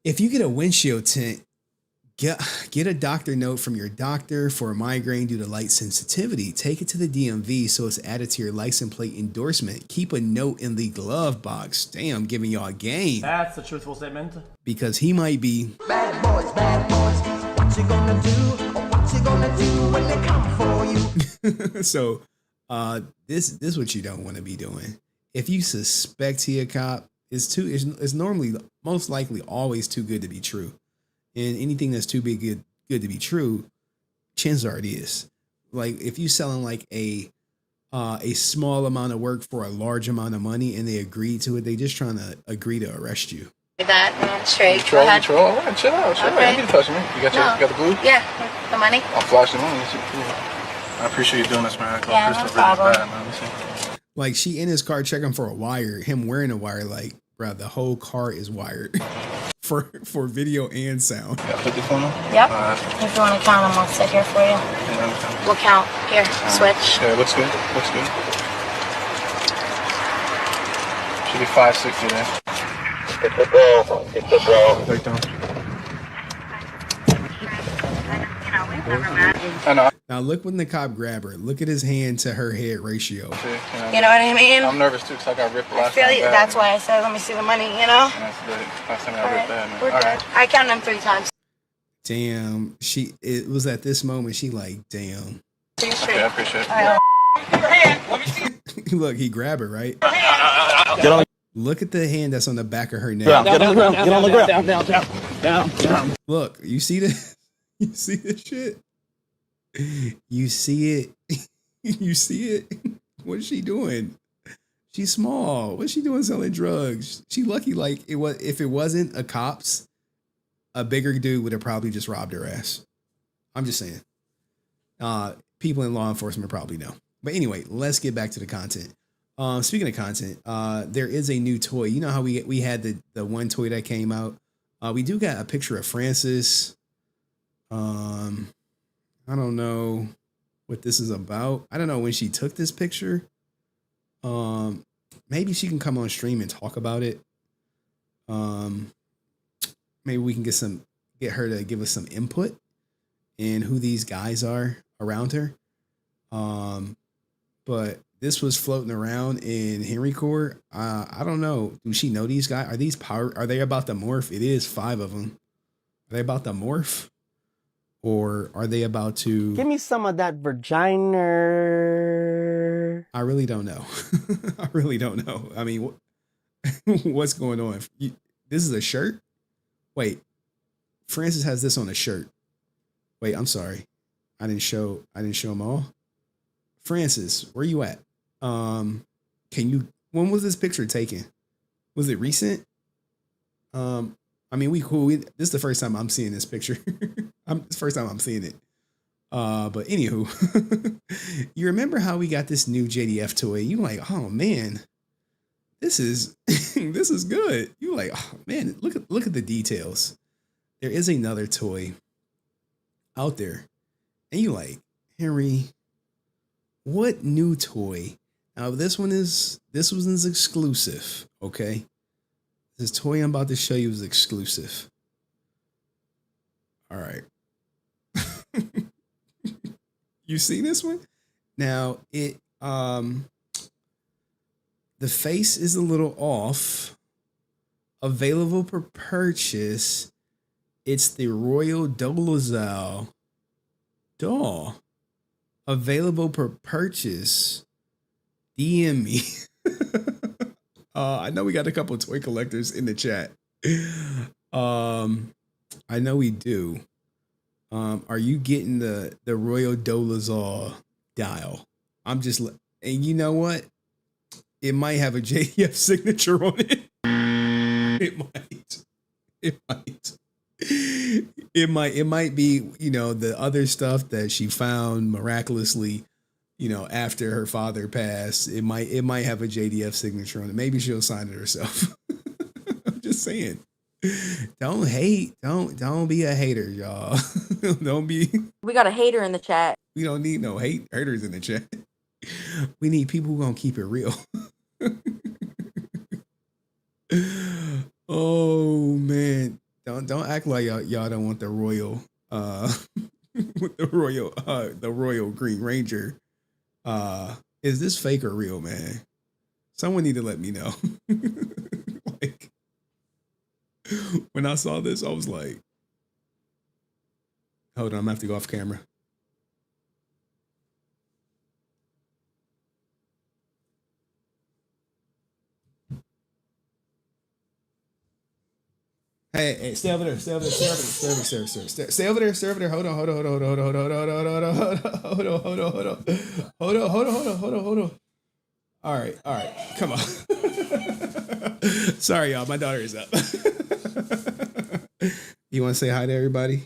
If you get a windshield tint, get a doctor note from your doctor for a migraine due to light sensitivity. Take it to the DMV so it's added to your license plate endorsement. Keep a note in the glove box. Damn, giving y'all a game. That's a truthful statement. Because he might be Bad boys. What you gonna do? What you gonna do when they come for you? So this is what you don't want to be doing. If you suspect he a cop, it's normally most likely always too good to be true. And anything that's too big good to be true, chances are it is. Like if you selling like a small amount of work for a large amount of money and they agree to it, they just trying to agree to arrest you. That straight. Chill out. All right, chill out. Okay. You need to touch me. You got the glue? Yeah, the money. I'm flashing on. I appreciate you doing this, man. Yeah, no problem. Like she in his car checking for a wire, him wearing a wire, like, bro, the whole car is wired for video and sound. Got 50 for me? Yep. If you want to count them, I'll sit here for you. Yeah, we'll count. Here, switch. Yeah, looks good. Should be 560 there. It's a bro. Take down. I know. Now look when the cop grabbed her. Look at his hand to her head ratio. You know You know what I mean? I'm nervous too because I got ripped I last feel time you. back. That's why I said, let me see the money, you know? And that's the last time I All got right, ripped bad, man. we're All good. right. I counted them 3 times. Damn, it was at this moment she like, damn. Okay, I appreciate it. All right. Look, he grabbed her, right? Get on. Look at the hand that's on the back of her neck. Get on the ground. Get on the ground. Down. Look, you see this? You see this shit? You see it? You see it? What is she doing? She's small. What's she doing selling drugs? She lucky like it was. If it wasn't a cops, a bigger dude would have probably just robbed her ass. I'm just saying. People in law enforcement probably know. But anyway, let's get back to the content. Speaking of content, there is a new toy. You know how we had the one toy that came out. We do got a picture of Francis. I don't know what this is about. I don't know when she took this picture. Maybe she can come on stream and talk about it. Maybe we can get her to give us some input in who these guys are around her. But this was floating around in Henry Court. I don't know. Do she know these guys? Are they about to morph? It is 5 of them. Are they about to morph? Or are they about to... Give me some of that vagina. I really don't know. I really don't know. I mean, what's going on? This is a shirt? Wait. Francis has this on a shirt. Wait, I'm sorry. I didn't show them all. Francis, where you at? When was this picture taken? Was it recent? I mean, we cool. This is the first time I'm seeing this picture. It's the first time I'm seeing it. But anywho, you remember how we got this new JDF toy? You like, oh man, this is this is good. You like, oh man, look at the details. There is another toy out there, and you like, Henry, what new toy? Now this one is exclusive. Okay. This toy I'm about to show you is exclusive. All right. You see this one? Now the face is a little off. Available for purchase. It's the Royal Dolezal doll. Available for purchase. DM me. I know we got a couple of toy collectors in the chat. I know we do. Are you getting the Royal Dolezal dial? I'm just, and you know what? It might have a JDF signature on it. It might be, you know, the other stuff that she found miraculously, you know, after her father passed. It might have a JDF signature on it. Maybe she'll sign it herself. I'm just saying. Don't hate. Don't be a hater, y'all. Don't be. We got a hater in the chat. We don't need no haters in the chat. We need people who gonna keep it real. Oh man, don't act like y'all don't want the royal the royal Green Ranger. Is this fake or real, man? Someone need to let me know. Like, when I saw this, I was like, hold on, I'm gonna have to go off camera. Hey, stay over there. Stay over there. Hold on. All right. Come on. Sorry, y'all. My daughter is up. You want to say hi to everybody?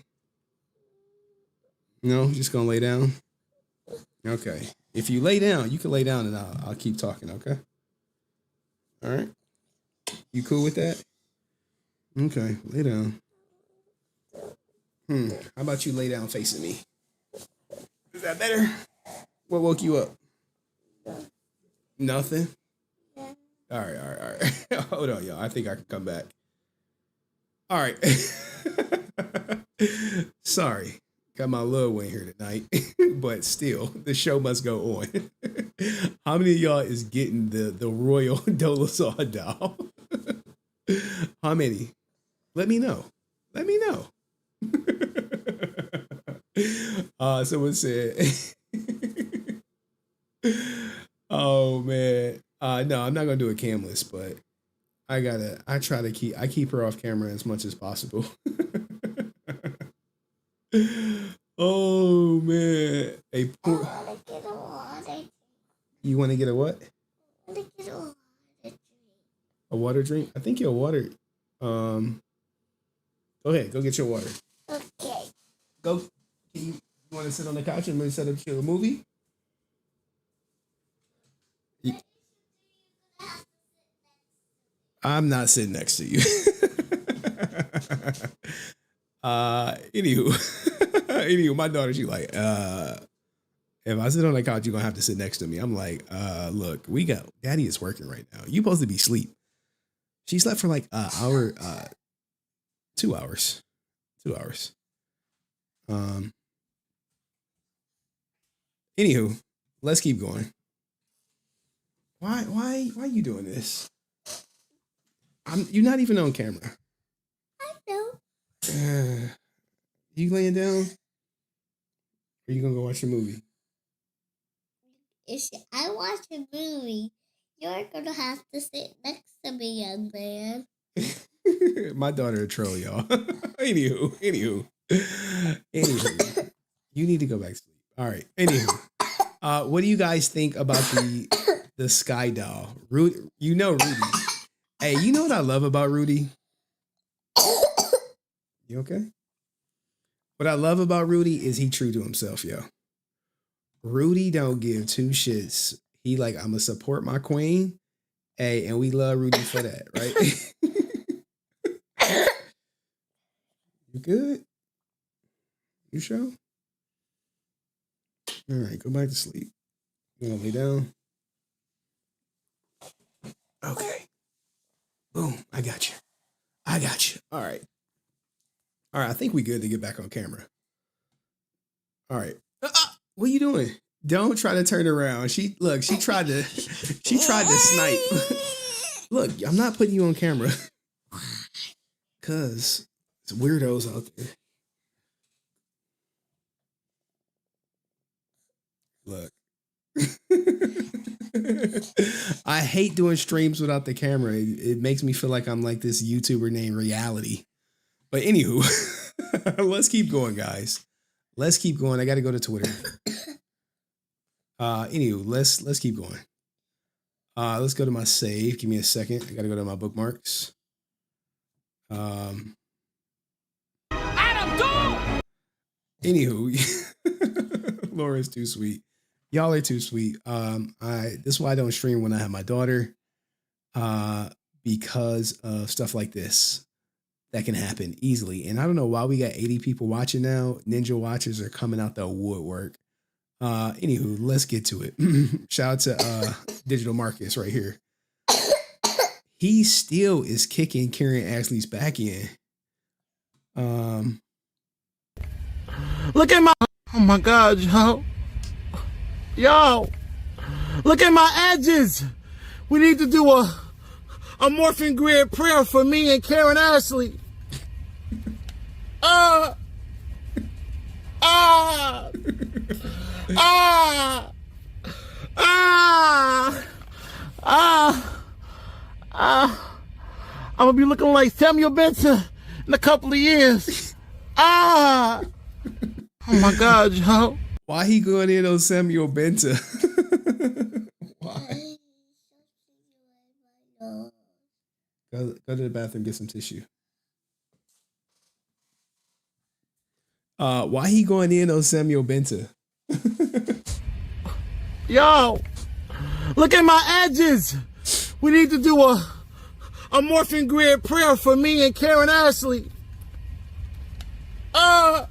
No, just gonna lay down. Okay. If you lay down, you can lay down, and I'll keep talking. Okay. All right. You cool with that? Okay, lay down. How about you lay down facing me? Is that better? What woke you up? Nothing? All right. Hold on, y'all. I think I can come back. All right. Sorry. Got my little one here tonight, but still, the show must go on. How many of y'all is getting the Royal Dolasaw doll? How many? Let me know. Let me know. Someone said, "Oh man, no, I'm not gonna do a camless, but I keep her off camera as much as possible." Oh man, you want to get a what? A water drink? I think your water. Go ahead, go get your water. Okay. Go. You want to sit on the couch and set up your movie? I'm not sitting next to you. Anywho, my daughter, she like, if I sit on the couch, you're gonna have to sit next to me. I'm like, look, daddy is working right now. You supposed to be asleep. She slept for like an hour, 2 hours. 2 hours. Anywho, let's keep going. Why are you doing this? You're not even on camera. I know. You laying down? Or you gonna go watch a movie? If I watch a movie, you're gonna have to sit next to me, young man. My daughter a troll, y'all. Anywho, you need to go back to sleep. All right. Anywho, what do you guys think about the Sky doll? Rudy, Rudy. Hey, you know what I love about Rudy? You okay? What I love about Rudy is he true to himself, yo. Rudy don't give two shits. He like, I'm gonna support my queen. Hey, and we love Rudy for that, right? You good? You sure? All right, go back to sleep. You wanna lay down? Okay. Boom, I got you. All right. I think we good to get back on camera. All right. What are you doing? Don't try to turn around. She tried to snipe. Look, I'm not putting you on camera. Cause it's weirdos out there. Look. I hate doing streams without the camera. It makes me feel like I'm like this YouTuber named Reality. But anywho, let's keep going, guys. Let's keep going. I got to go to Twitter. Anywho, let's keep going. Let's go to my save. Give me a second. I got to go to my bookmarks. Anywho, Laura's too sweet. Y'all are too sweet. This is why I don't stream when I have my daughter. Because of stuff like this that can happen easily. And I don't know why we got 80 people watching now. Ninja watchers are coming out the woodwork. Anywho, let's get to it. Shout out to Digital Marcus right here. He still is kicking Karen Ashley's back in. Look at my, oh my God, yo, look at my edges. We need to do a morphing grid prayer for me and Karen Ashley. I'm gonna be looking like Samuel Benson in a couple of years. Oh my God, yo. Why he going in on Samuel Benta? Why? Go to the bathroom, get some tissue. Why he going in on Samuel Benta? Yo, look at my edges. We need to do a morphing grid prayer for me and Karen Ashley. I'm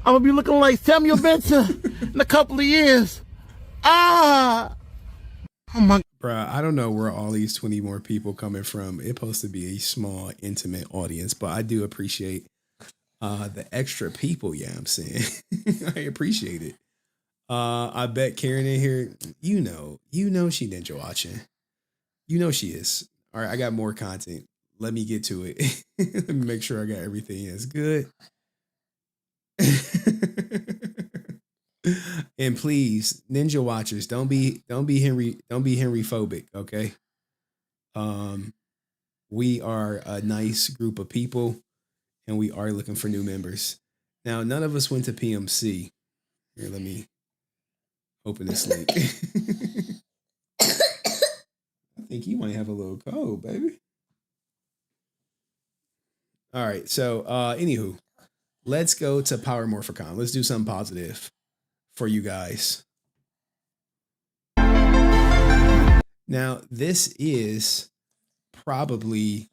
gonna be looking like Samuel Benson in a couple of years. Oh my. Bruh, I don't know where all these 20 more people coming from. It's supposed to be a small, intimate audience, but I do appreciate the extra people. Yeah, I'm saying I appreciate it. I bet Karen in here, you know she ninja watching. You know she is. All right, I got more content. Let me get to it. Let me make sure I got everything as good. And please, ninja watchers, don't be Henry phobic, okay? We are a nice group of people, and we are looking for new members. Now, none of us went to PMC. Here, let me open this link. I think you might have a little cold, baby. All right, so anywho, let's go to Power Morphicon. Let's do something positive for you guys. Now, this is probably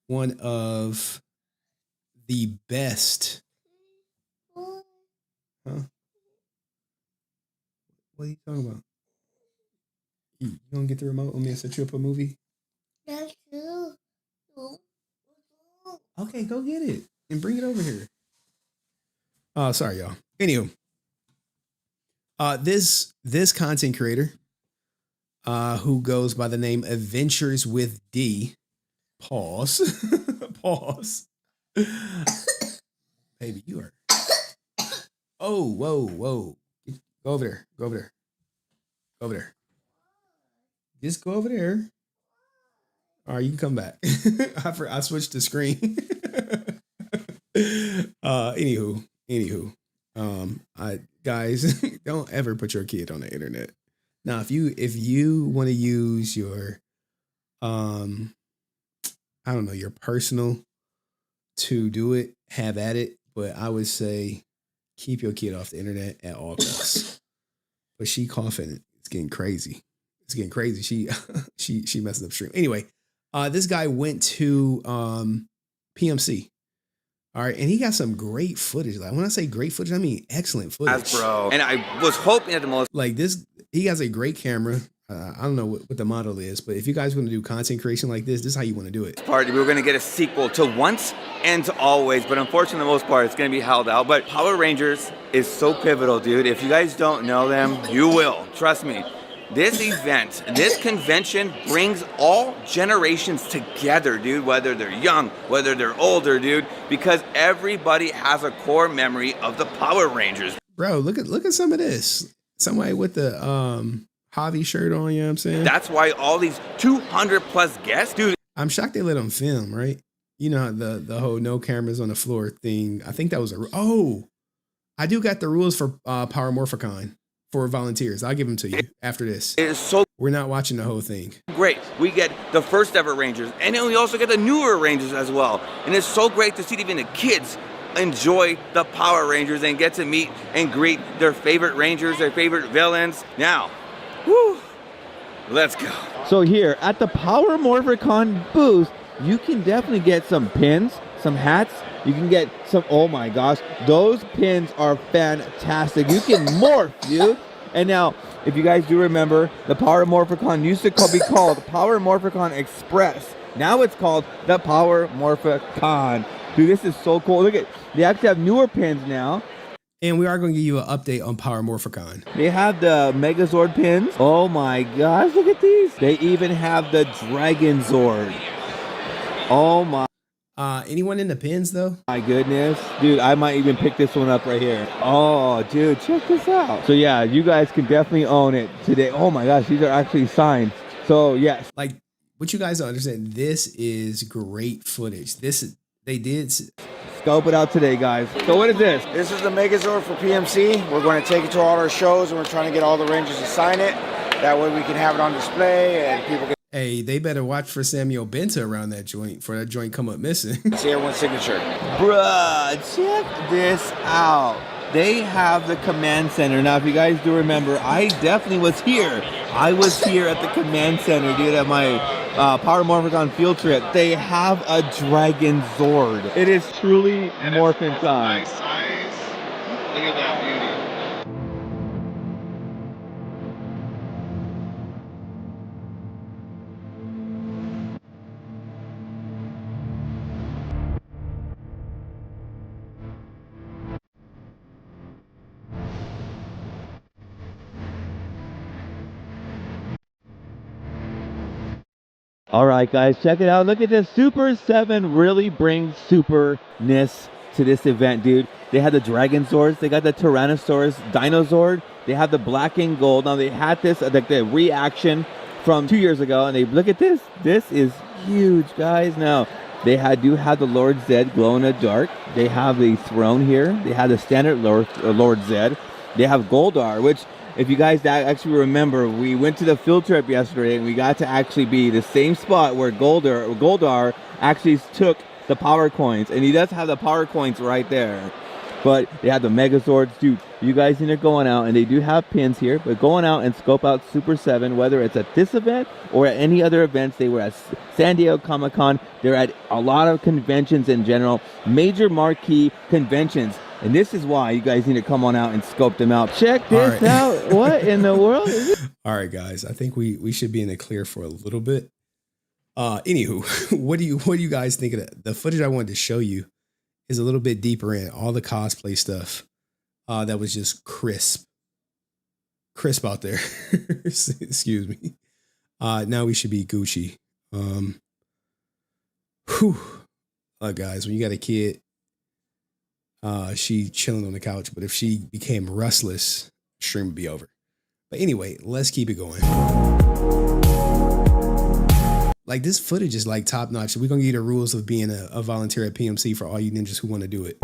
one of the best. Huh? What are you talking about? You gonna get the remote? Want me to set you up a movie? Okay, go get it and bring it over here. Oh, sorry, y'all. Anywho, this content creator, who goes by the name Adventures with D. Pause. Pause. Baby, you are. Oh, whoa. Go over there. Go over there. Go over there. Just go over there. All right, you can come back. I switched the screen. Anywho. I guys, don't ever put your kid on the internet. Now, if you want to use your I don't know, your personal to do it, have at it, but I would say keep your kid off the internet at all costs. But she coughing, it's getting crazy. It's getting crazy. She messing up stream. Anyway, this guy went to PMC. All right, and he got some great footage. Like when I say great footage, I mean excellent footage. Bro. And I was hoping at the most. Like this, he has a great camera. I don't know what the model is, but if you guys want to do content creation like this is how you want to do it. Part we were going to get a sequel to Once and to Always, but unfortunately, the most part, it's going to be held out. But Power Rangers is so pivotal, dude. If you guys don't know them, you will. Trust me. This event, this convention brings all generations together, dude, whether they're young, whether they're older, dude, because everybody has a core memory of the Power Rangers. Bro, look at some of this. Somebody with the Javi shirt on, you know what I'm saying? That's why all these 200 plus guests, dude. I'm shocked they let them film, right? You know, the whole no cameras on the floor thing. I think that was I do got the rules for Power Morphicon for volunteers. I'll give them to you after this. It is so We're not watching the whole thing. great. We get the first ever Rangers, and then we also get the newer Rangers as well. And it's so great to see even the kids enjoy the Power Rangers and get to meet and greet their favorite Rangers, their favorite villains. Now, whoo, let's go. So here at the Power Morphicon booth, you can definitely get some pins, some hats. You can get some, oh my gosh, those pins are fantastic. You can morph, dude. And now, if you guys do remember, the Power Morphicon used to be called Power Morphicon Express. Now it's called the Power Morphicon. Dude, this is so cool. Look at, they actually have newer pins now. And we are going to give you an update on Power Morphicon. They have the Megazord pins. Oh my gosh, look at these. They even have the Dragon Zord. Oh my. Anyone in the pins though? My goodness. Dude, I might even pick this one up right here. Oh, dude, check this out. So yeah, you guys can definitely own it today. Oh my gosh, these are actually signed. So yes. Like, what you guys don't understand, this is great footage. They did scope it out today, guys. So what is this? This is the Megazord for PMC. We're going to take it to all our shows, and we're trying to get all the Rangers to sign it. That way we can have it on display, and people can... Hey, they better watch for Samuel Benta around that joint, for that joint come up missing. see everyone's signature. Bruh, check this out. They have the command center. Now, if you guys do remember, I definitely was here. I was here at the command center, dude, at my Power Morphicon field trip. They have a Dragon Zord. It is truly morphin' time. Nice size. Look at that beauty. All right, guys, check it out. Look at this. Super 7 really brings superness to this event, dude. They had the Dragon Swords. They got the Tyrannosaurus Dinosaur. They have the black and gold. Now, they had this, like the reaction from 2 years ago, and they look at this. This is huge, guys. Now, they do have the Lord Zed glow in the dark. They have the throne here. They have the standard Lord Zed. They have Goldar, which, if you guys actually remember, we went to the field trip yesterday and we got to actually be the same spot where Goldar actually took the power coins, and he does have the power coins right there. But they have the Megazords, dude. You guys need to go out, and they do have pins here, but going out and scope out Super 7, whether it's at this event or at any other events. They were at San Diego Comic-Con. They're at a lot of conventions in general, major marquee conventions. And this is why you guys need to come on out and scope them out. Check this out. What in the world is it? All right, guys. I think we should be in the clear for a little bit. Anywho, what do you guys think of that? The footage I wanted to show you is a little bit deeper in all the cosplay stuff. That was just crisp out there. Excuse me. Now we should be Gucci. Guys, when you got a kid, she chilling on the couch, but if she became restless, stream would be over. But anyway, let's keep it going. Like, this footage is like top notch. We're gonna give you the rules of being a volunteer at PMC for all you ninjas who want to do it.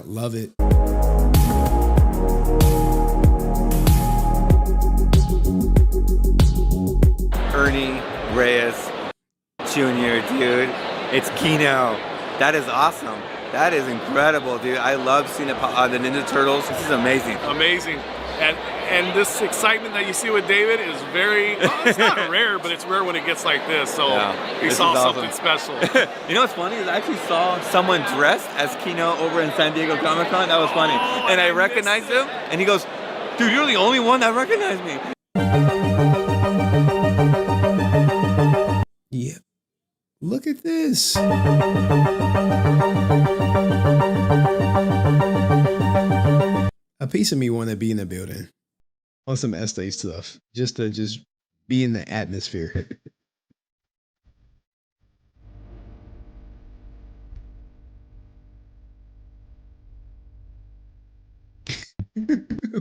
Love it. Ernie Reyes Jr., dude. It's Kino. That is awesome. That is incredible, dude. I love seeing the Ninja Turtles. This is amazing. Amazing. And this excitement that you see with David is very, well, it's not rare, but it's rare when it gets like this. So we saw something special. You know what's funny is I actually saw someone dressed as Kino over in San Diego Comic-Con. That was funny. And I recognized him, and he goes, dude, you're the only one that recognized me. Yeah. Look at this. A piece of me want to be in the building on some estate stuff, just to be in the atmosphere.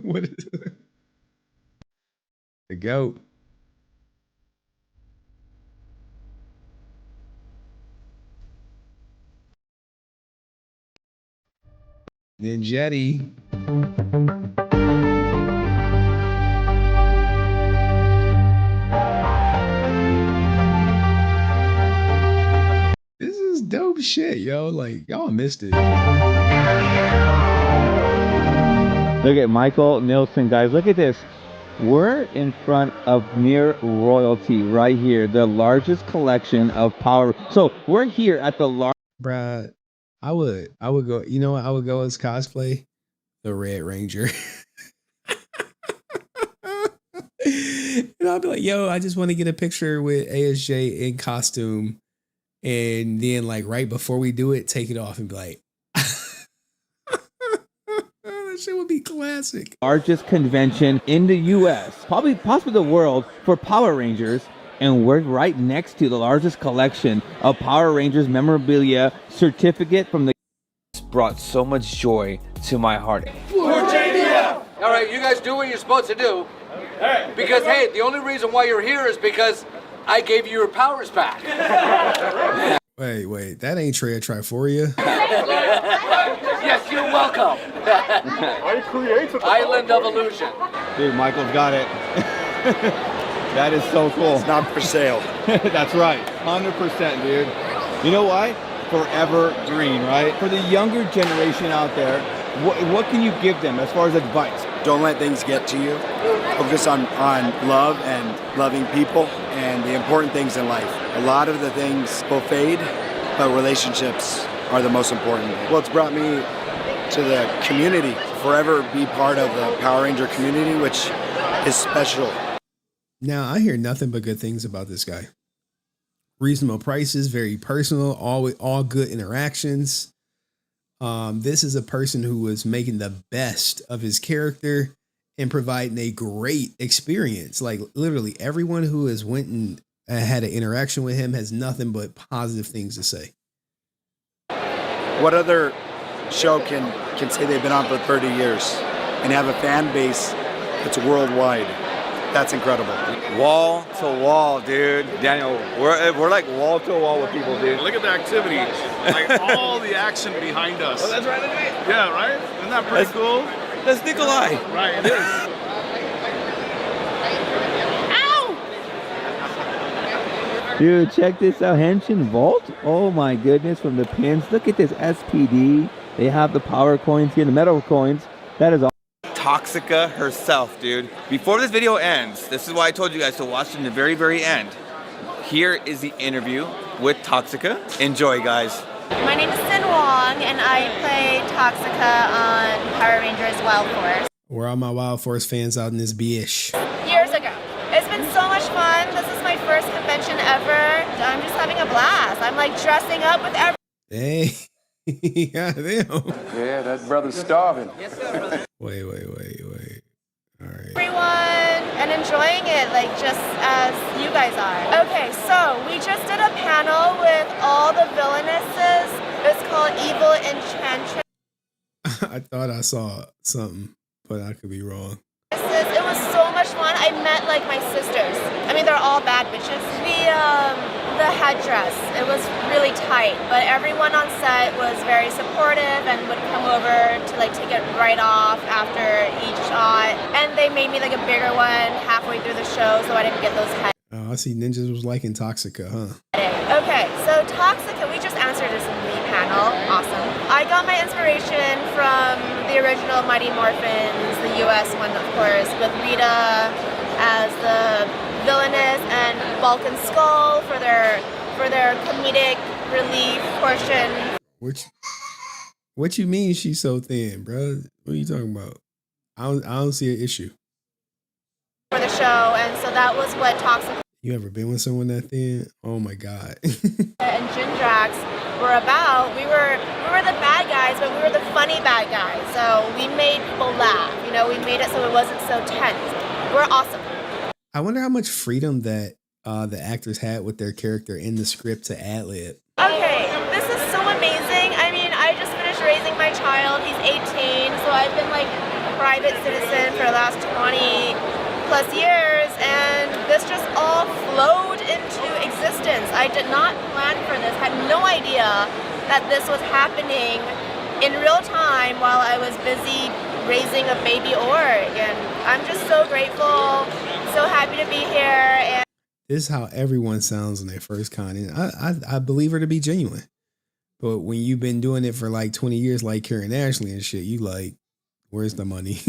What is it? The goat. Ninjetti. This is dope shit, yo. Like, y'all missed it. Look at Michael Nilsson, guys. Look at this. We're in front of near royalty right here. The largest collection of power. So we're here at the large. Bruh, I would go, you know what I would go as cosplay? The Red Ranger. And I'll be like, yo, I just want to get a picture with ASJ in costume. And then, like, right before we do it, take it off and be like, that shit would be classic. Largest convention in the U.S., possibly the world, for Power Rangers. And we're right next to the largest collection of Power Rangers memorabilia certificate from the. Brought so much joy to my heart. All right, you guys do what you're supposed to do. Because, hey, the only reason why you're here is because I gave you your powers back. Wait, that ain't Trey Triforia. Yes, you're welcome. I created Island of Illusion. Dude, Michael's got it. That is so cool. It's not for sale. That's right. 100%, dude. You know why? Forever green, right? For the younger generation out there, what can you give them as far as advice? Don't let things get to you. Focus on love and loving people and the important things in life. A lot of the things will fade, but relationships are the most important. Well, it's brought me to the community. Forever be part of the Power Ranger community, which is special. Now, I hear nothing but good things about this guy. Reasonable prices, very personal, all good interactions. This is a person who was making the best of his character and providing a great experience. Like literally everyone who has went and had an interaction with him has nothing but positive things to say. What other show can say they've been on for 30 years and have a fan base that's worldwide? That's incredible. Wall to wall, dude. Daniel, we're like wall to wall with people, dude. Look at the activity, like all the action behind us. Oh, that's right. Yeah, right? Isn't that pretty cool? That's Nikolai. Right, it is. Dude, check this out. Henshin Vault. Oh my goodness, from the pins. Look at this SPD. They have the power coins here, the metal coins. That is awesome. Toxica herself, dude. Before this video ends, this is why I told you guys to watch in the very, very end. Here is the interview with Toxica. Enjoy, guys. My name is Sin Wong, and I play Toxica on Power Rangers Wild Force. Where are my Wild Force fans out in this bitch? Years ago. It's been so much fun. This is my first convention ever. I'm just having a blast. I'm like dressing up with everyone. Hey. Yeah, damn. Yeah, that brother's starving. Wait. All right. Everyone and enjoying it like just as you guys are. Okay, so we just did a panel with all the villainesses. It's called Evil Enchantress. I thought I saw something, but I could be wrong. It was so much fun. I met like my sisters. I mean, they're all bad bitches. The headdress, it was really tight, but everyone on set was very supportive and would come over to like take it right off after each shot. And they made me like a bigger one halfway through the show, so I didn't get those head. Oh, I see ninjas was liking Toxica, huh? Okay, so Toxica, we just answered this in the panel. Awesome. I got my inspiration from the original Mighty Morphins, the US one, of course, with Rita as the villainous and Vulcan Skull for their comedic relief portion. What you mean she's so thin, bro? What are you talking about? I don't see an issue. For the show, and so that was what Toxica You ever been with someone that thin? Oh my God. and Jindrax were about. We were the bad guys, but we were the funny bad guys. So we made people laugh. You know, we made it so it wasn't so tense. We're awesome. I wonder how much freedom that the actors had with their character in the script to ad-lib. Okay, this is so amazing. I mean, I just finished raising my child. He's 18, so I've been like a private citizen for the last 20 plus years, and this just all flowed into existence. I did not plan for this, had no idea that this was happening in real time while I was busy raising a baby org, and I'm just so grateful, so happy to be here. And This is how everyone sounds in their first con. And I believe her to be genuine. But when you've been doing it for like 20 years, like Karen Ashley and shit, you like, where's the money?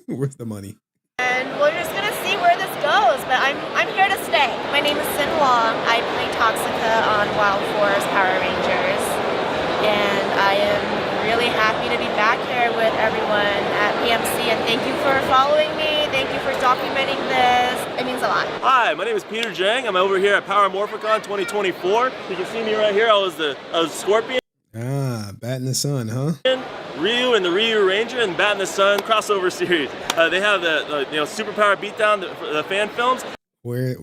Where's the money? And we're just gonna see where this goes, but I'm here to stay. My name is Sin Wong. I play Toxica on Wild Force Power Rangers, and I am really happy to be back here with everyone at PMC. And thank you for following me. Thank you for documenting this. It means a lot. Hi, my name is Peter Jang. I'm over here at Power Morphicon 2024. You can see me right here. I was Scorpion. Ah, Bat in the Sun, huh? Ryu and the Ryu Ranger and Bat in the Sun crossover series. They have the Superpower Beatdown, the fan films. Where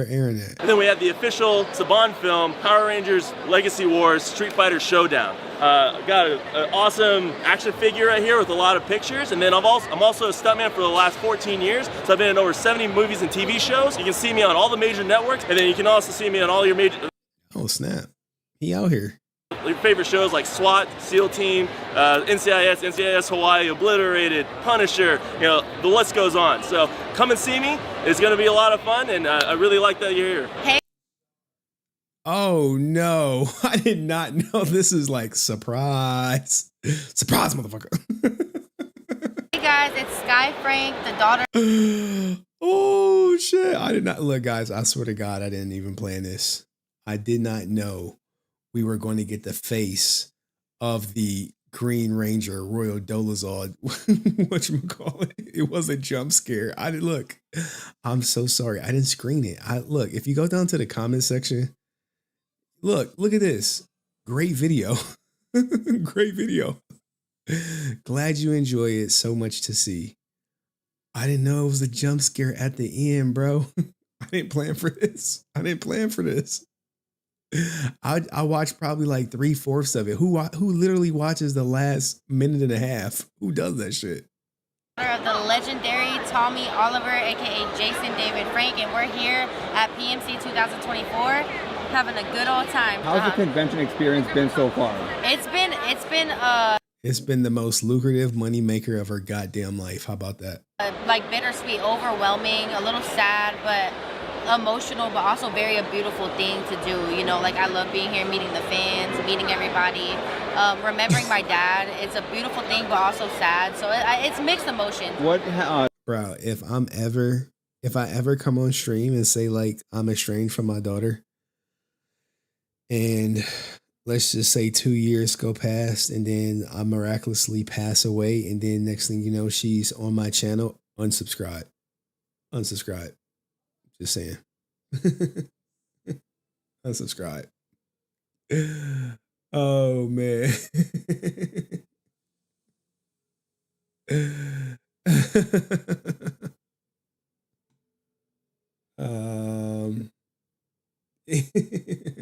airing it? And then we have the official Saban film, Power Rangers Legacy Wars Street Fighter Showdown. Got an awesome action figure right here with a lot of pictures. And then I'm also a stuntman for the last 14 years. So I've been in over 70 movies and TV shows. You can see me on all the major networks. And then you can also see me on all your major... Oh, snap. He out here. Your favorite shows like SWAT, SEAL Team, NCIS Hawaii, Obliterated, Punisher, the list goes on. So come and see me. It's going to be a lot of fun, and I really like that you're here. Hey. Oh, no. I did not know this is like surprise. Surprise, motherfucker. Hey guys, it's Sky Frank, the daughter. Oh, shit. I did not. Look, guys, I swear to God, I didn't even plan this. I did not know we were going to get the face of the Green Ranger, Royal Dolezal. Whatchamacallit? It was a jump scare. I didn't look. I'm so sorry. I didn't screen it. Look, if you go down to the comment section, look at this. Great video. Great video. Glad you enjoy it so much to see. I didn't know it was a jump scare at the end, bro. I didn't plan for this. I watched probably like 3/4 of it. Who literally watches the last minute and a half? Who does that shit? Of the legendary Tommy Oliver, aka Jason David Frank, and we're here at PMC 2024 having a good old time. How's the convention experience been so far? It's been the most lucrative money maker of her goddamn life. How about that? Like bittersweet, overwhelming, a little sad, but emotional, but also very a beautiful thing to do. You know, like I love being here, meeting the fans, meeting everybody, remembering my dad. It's a beautiful thing, but also sad. So it's mixed emotions. Bro, if I ever come on stream and say like I'm estranged from my daughter, and let's just say 2 years go past, and then I miraculously pass away, and then next thing you know, she's on my channel, unsubscribe. Just saying. Unsubscribe. Oh man.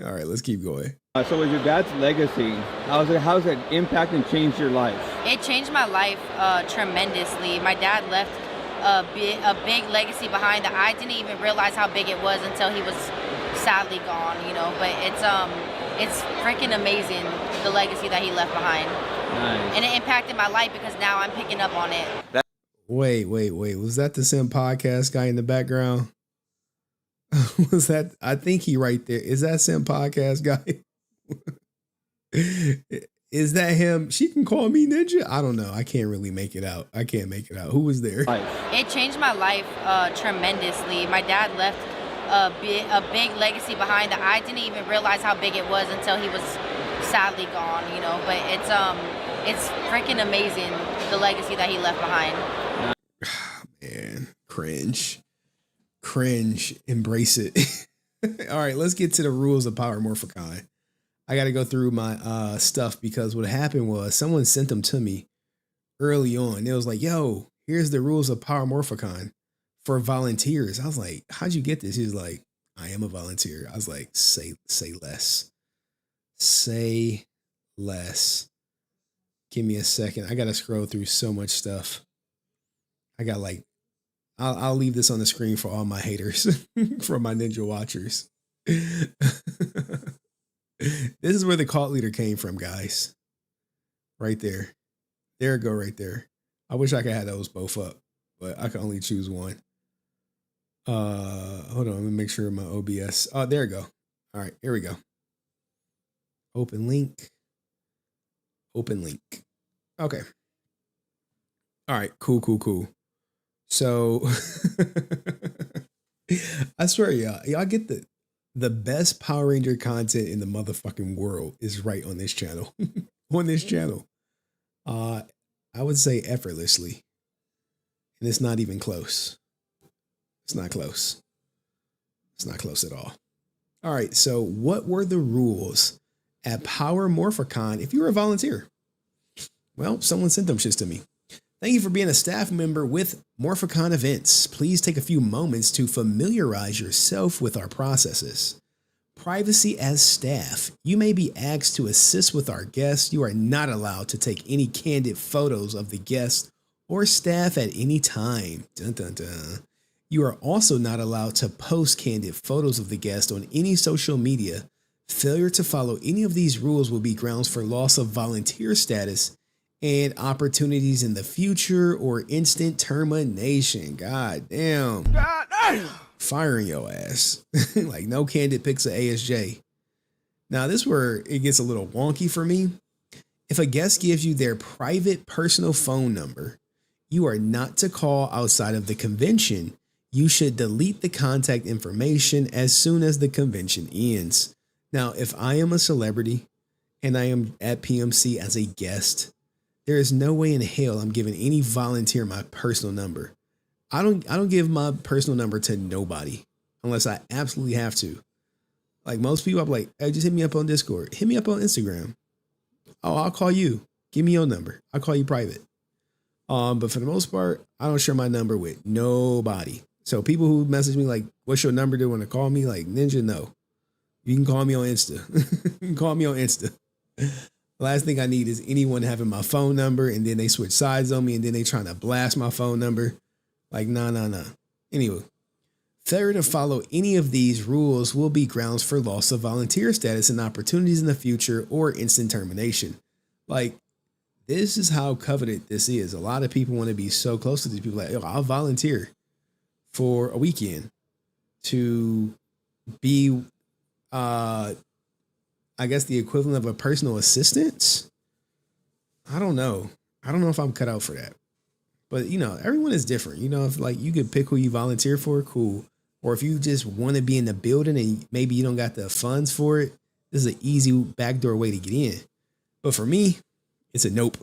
All right, let's keep going. So with your dad's legacy, how's it impact and changed your life? It changed my life tremendously. My dad left a big legacy behind that I didn't even realize how big it was until he was sadly gone, you know. But it's freaking amazing, the legacy that he left behind. Nice. And it impacted my life because now I'm picking up on it. Wait. Was that the Sim Podcast guy in the background? Was that? I think he right there. Is that Sim Podcast guy? Is that him? She can call me Ninja. I don't know. I can't really make it out. Who was there? It changed my life tremendously. My dad left a big legacy behind that I didn't even realize how big it was until he was sadly gone, you know. But it's freaking amazing, the legacy that he left behind. Man, cringe. Embrace it. All right, let's get to the rules of Power Morphicon. I got to go through my stuff because what happened was someone sent them to me early on. It was like, yo, here's the rules of Power Morphicon for volunteers. I was like, how'd you get this? He was like, I am a volunteer. I was like, say less. Say less. Give me a second. I got to scroll through so much stuff. I got like, I'll leave this on the screen for all my haters, for my ninja watchers. This is where the cult leader came from, guys. Right there. There it go, right there. I wish I could have those both up, but I can only choose one. Hold on, let me make sure my OBS. Oh, there we go. All right, here we go. Open link. Okay. All right, cool. So I swear, y'all get the best Power Ranger content in the motherfucking world is right on this channel. I would say effortlessly. And it's not even close. It's not close at all. All right, so what were the rules at Power Morphicon if you were a volunteer? Well, someone sent them shits to me. Thank you for being a staff member with Morphicon events. Please take a few moments to familiarize yourself with our processes. Privacy as staff. You may be asked to assist with our guests. You are not allowed to take any candid photos of the guests or staff at any time. Dun, dun, dun. You are also not allowed to post candid photos of the guest on any social media. Failure to follow any of these rules will be grounds for loss of volunteer status and opportunities in the future or instant termination. God damn. Firing your ass. Like no candid pics of ASJ. Now this is where it gets a little wonky for me. If a guest gives you their private personal phone number, you are not to call outside of the convention. You should delete the contact information as soon as the convention ends. Now, if I am a celebrity and I am at PMC as a guest, there is no way in hell I'm giving any volunteer my personal number. I don't give my personal number to nobody unless I absolutely have to. Like most people, I'm like, hey, just hit me up on Discord. Hit me up on Instagram. Oh, I'll call you. Give me your number. I'll call you private. But for the most part, I don't share my number with nobody. So people who message me like, what's your number? They want to call me like Ninja. No, you can call me on Insta. You can call me on Insta. Last thing I need is anyone having my phone number and then they switch sides on me and then they trying to blast my phone number. Like, nah. Anyway, failure to follow any of these rules will be grounds for loss of volunteer status and opportunities in the future or instant termination. Like, this is how coveted this is. A lot of people want to be so close to these people. Like, I'll volunteer for a weekend to be, I guess the equivalent of a personal assistant. I don't know. I don't know if I'm cut out for that. But, you know, everyone is different. You know, if like you could pick who you volunteer for, cool. Or if you just want to be in the building and maybe you don't got the funds for it, this is an easy backdoor way to get in. But for me, it's a nope.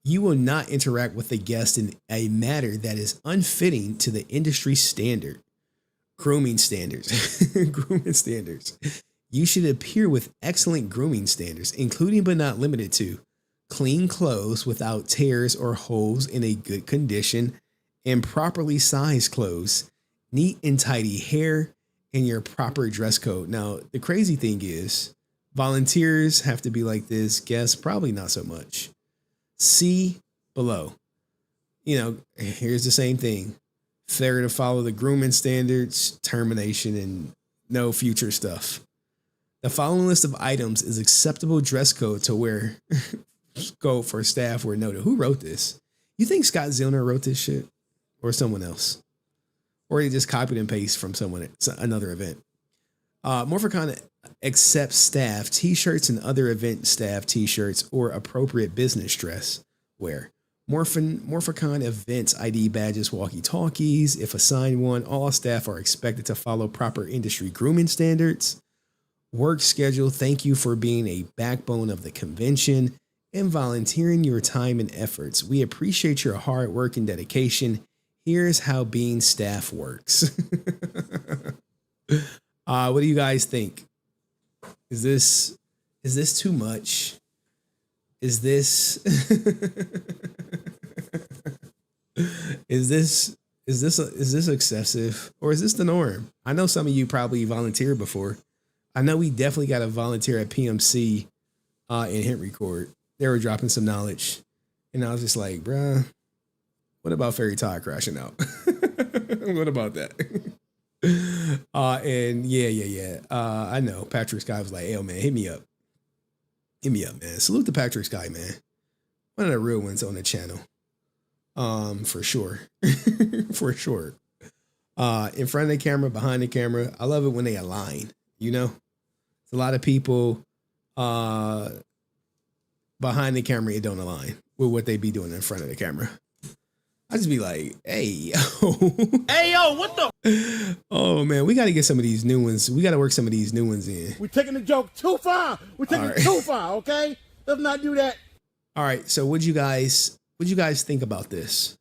You will not interact with the guest in a manner that is unfitting to the industry standard. Grooming standards. Grooming standards. You should appear with excellent grooming standards, including but not limited to clean clothes without tears or holes in a good condition, and properly sized clothes, neat and tidy hair, and your proper dress code. Now, the crazy thing is, volunteers have to be like this, guests probably not so much. See below. You know, here's the same thing. Failure to follow the grooming standards, termination, and no future stuff. The following list of items is acceptable dress code to wear code for staff were noted. Who wrote this? You think Scott Zillner wrote this shit? Or someone else? Or he just copied and pasted from someone at another event? Morphicon accepts staff t-shirts and other event staff t-shirts or appropriate business dress wear. Morphicon events ID badges, walkie-talkies. If assigned one, all staff are expected to follow proper industry grooming standards. Work schedule. Thank you for being a backbone of the convention and volunteering your time and efforts. We appreciate your hard work and dedication. Here's how being staff works. What do you guys think? Is this too much? Is this is this excessive, or is this the norm? I know some of you probably volunteered before. I know we definitely got a volunteer at PMC in Henry Court. They were dropping some knowledge, and I was just like, bruh, what about Fairy Todd crashing out? What about that? And yeah. I know Patrick Sky was like, "Hey, man, hit me up, man." Salute to Patrick Sky, man. One of the real ones on the channel, for sure, for sure. In front of the camera, behind the camera, I love it when they align. You know, it's a lot of people behind the camera, it don't align with what they be doing in front of the camera. I just be like, hey, yo. Hey, yo, what the? Oh, man, we got to get some of these new ones. We got to work some of these new ones in. We're taking the joke too far. We're taking it too far, okay? Let's not do that. All right, so what'd you guys think about this?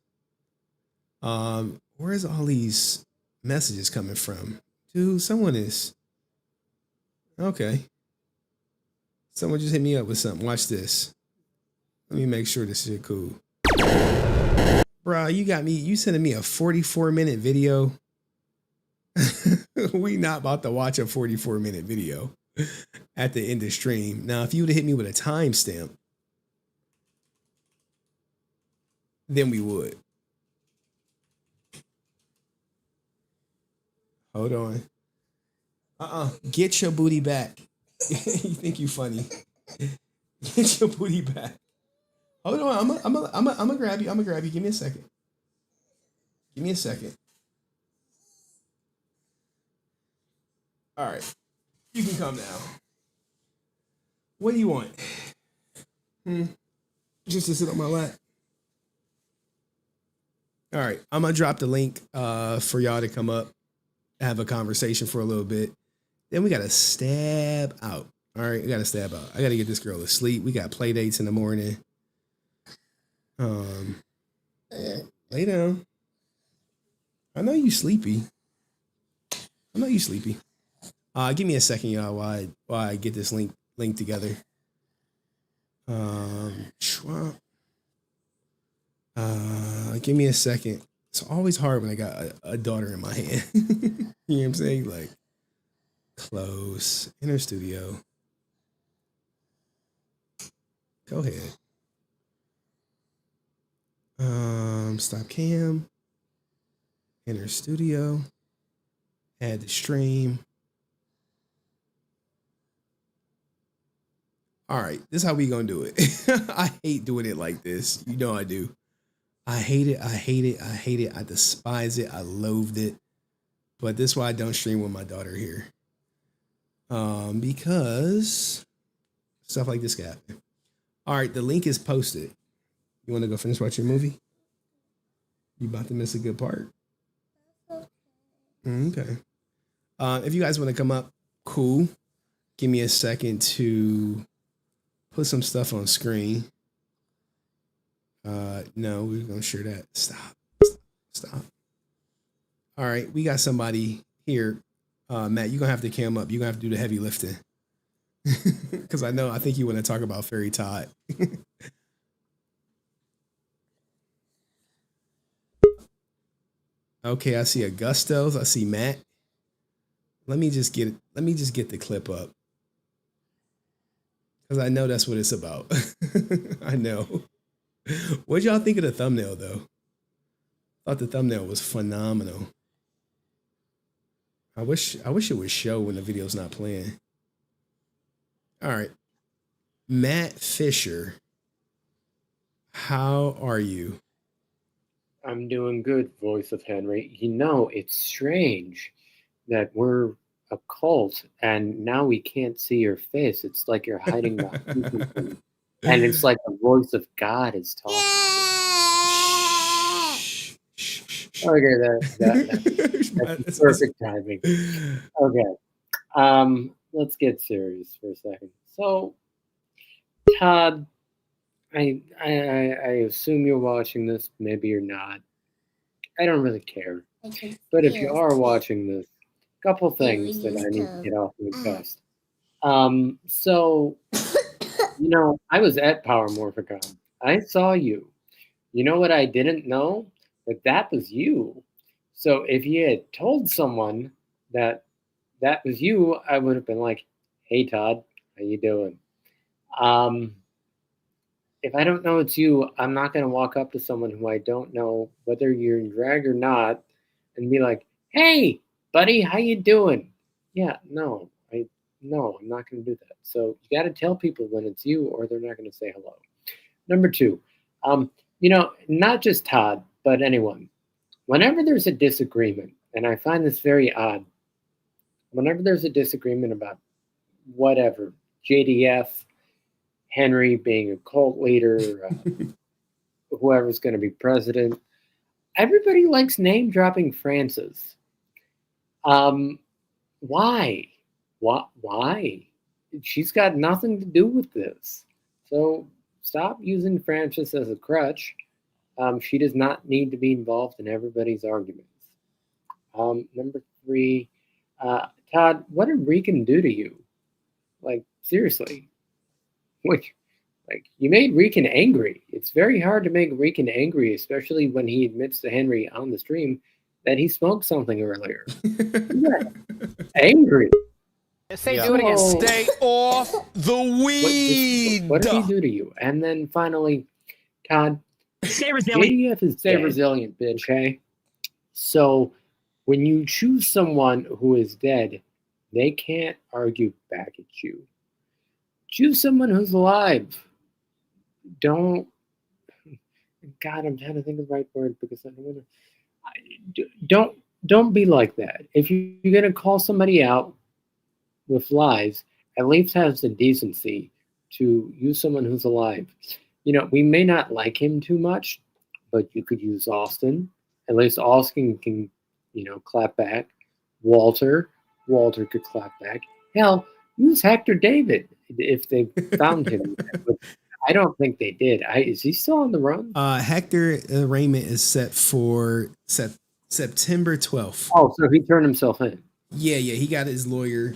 Where's all these messages coming from? Dude, someone is... Okay. Someone just hit me up with something. Watch this. Let me make sure this shit cool. Bro, you got me. You sending me a 44-minute video. We not about to watch a 44-minute video at the end of stream. Now, if you would have hit me with a timestamp, then we would. Hold on. Get your booty back. You think you funny? Get your booty back. Hold on. I'm gonna grab you. I'm gonna grab you. Give me a second. Give me a second. All right. You can come now. What do you want? Just to sit on my lap. All right. I'm gonna drop the link for y'all to come up, have a conversation for a little bit. Then we gotta stab out. All right, we gotta stab out. I gotta get this girl to sleep. We got play dates in the morning. Lay down. I know you sleepy. Give me a second, y'all, while I get this link together. Give me a second. It's always hard when I got a daughter in my hand. You know what I'm saying? Like, close. Enter studio. Go ahead. Stop cam. Enter studio. Add the stream. All right, this is how we gonna do it. I hate doing it like this. You know I do. I hate it. I hate it. I hate it. I despise it. I loathed it. But this is why I don't stream with my daughter here. Because stuff like this can happen. All right, the link is posted. You want to go finish watching your movie? You about to miss a good part. Okay. If you guys want to come up, cool. Give me a second to put some stuff on screen. No, we're gonna share that. Stop. All right, we got somebody here. Matt, you're gonna have to cam up. You're gonna have to do the heavy lifting. Because I think you want to talk about Fairy Todd. Okay, I see Augustos. I see Matt. Let me just get the clip up. Because I know that's what it's about. I know. What'd y'all think of the thumbnail, though? I thought the thumbnail was phenomenal. I wish it would show when the video's not playing. All right. Matt Fisher, how are you? I'm doing good, voice of Henry. You know, it's strange that we're a cult and now we can't see your face. It's like you're hiding behind something. And it's like the voice of God is talking. Okay, that's perfect timing. Okay. Let's get serious for a second. So, Todd, I assume you're watching this. Maybe you're not. I don't really care. But if you are watching this, a couple things that I need to get off my chest. So, you know, I was at Power Morphicon. I saw you. You know what I didn't know? That was you. So if you had told someone that was you, I would have been like, "Hey, Todd, how you doing?" If I don't know it's you, I'm not going to walk up to someone who I don't know, whether you're in drag or not, and be like, "Hey, buddy, how you doing?" Yeah, no, I'm not going to do that. So you got to tell people when it's you, or they're not going to say hello. Number two, you know, not just Todd, but anyone. Whenever there's a disagreement, and I find this very odd, whenever there's a disagreement about whatever, JDF, Henry being a cult leader, whoever's going to be president, everybody likes name dropping Francis. Why? Why? She's got nothing to do with this. So stop using Francis as a crutch. She does not need to be involved in everybody's arguments. Number three, Todd, what did Rican do to you? Like, seriously. Like, you made Rican angry. It's very hard to make Rican angry, especially when he admits to Henry on the stream that he smoked something earlier. Yeah. Angry. Say do it again. Stay off the weed. What did he do to you? And then finally, Todd, stay resilient. JDF is stay resilient, bitch, okay? So when you choose someone who is dead, they can't argue back at you. Choose someone who's alive. God, I'm trying to think of the right word because I don't want to. Don't be like that. If you're gonna call somebody out with lies, at least have the decency to use someone who's alive. You know, we may not like him too much, but you could use Austin. At least Austin can, you know, clap back. Walter could clap back. Hell, use Hector David if they found him. But I don't think they did. Is he still on the run? Hector arraignment is set for September 12th. Oh, so he turned himself in. Yeah, he got his lawyer.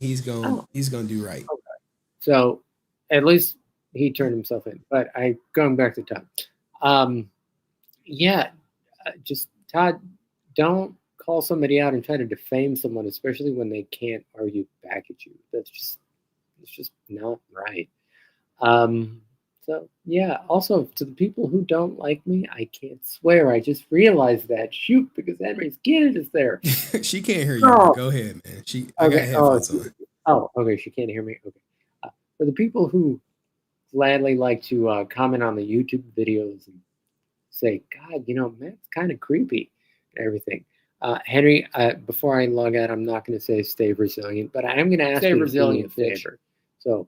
He's gonna do right. Okay. So at least he turned himself in. But going back to Tom. yeah, just Todd, don't call somebody out and try to defame someone, especially when they can't argue back at you. It's just not right. So yeah, also to the people who don't like me, I can't swear. I just realized that. Shoot, because Henry's kid is there. She can't hear you. But go ahead, man. I got headphones on. Oh, okay. She can't hear me. Okay. For the people who gladly like to comment on the YouTube videos and say, God, Matt's kind of creepy and everything. Henry, before I log out, I'm not going to say stay resilient, but I am going to ask you to do me a favor. So,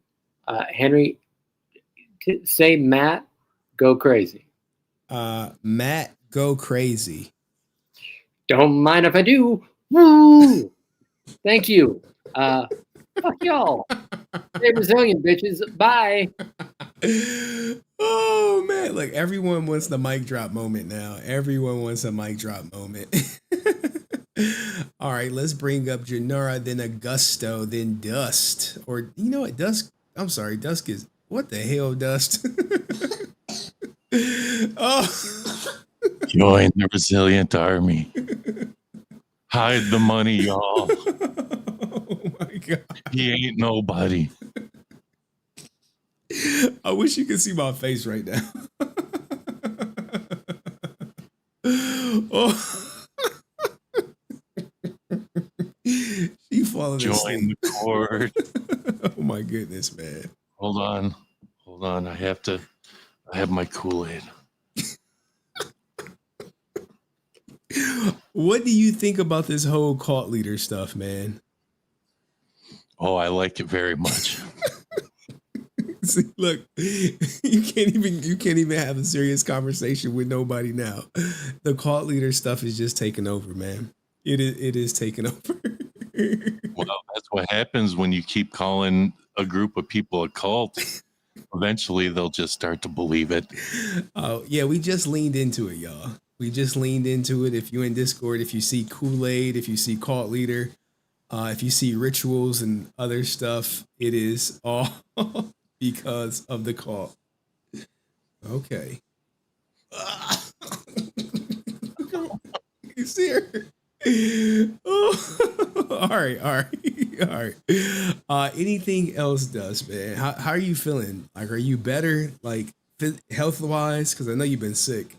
Henry, say Matt, go crazy. Matt, go crazy. Don't mind if I do. Woo! Thank you. Fuck y'all. Stay resilient, bitches. Bye. Oh man, like everyone wants the mic drop moment now. Everyone wants a mic drop moment. All right, let's bring up Janora, then Augusto, then Dust. Or you know what, Dusk? I'm sorry, Dusk is what the hell, Dust? Oh, join the resilient army. Hide the money, y'all. Oh my God. He ain't nobody. I wish you could see my face right now. Oh. She falling asleep. Join the cord. Oh my goodness, man. Hold on. I have my Kool-Aid. What do you think about this whole cult leader stuff, man? Oh, I like it very much. See, look, you can't even have a serious conversation with nobody now. The cult leader stuff is just taking over, man. It is taking over. Well, that's what happens when you keep calling a group of people a cult. Eventually, they'll just start to believe it. Oh, yeah, we just leaned into it, y'all. We just leaned into it. If you're in Discord, if you see Kool-Aid, if you see cult leader, if you see rituals and other stuff, it is all because of the cult. Okay. You see her? Oh. All right. Anything else, Dust, man? How are you feeling? Like, are you better, like health wise? Because I know you've been sick.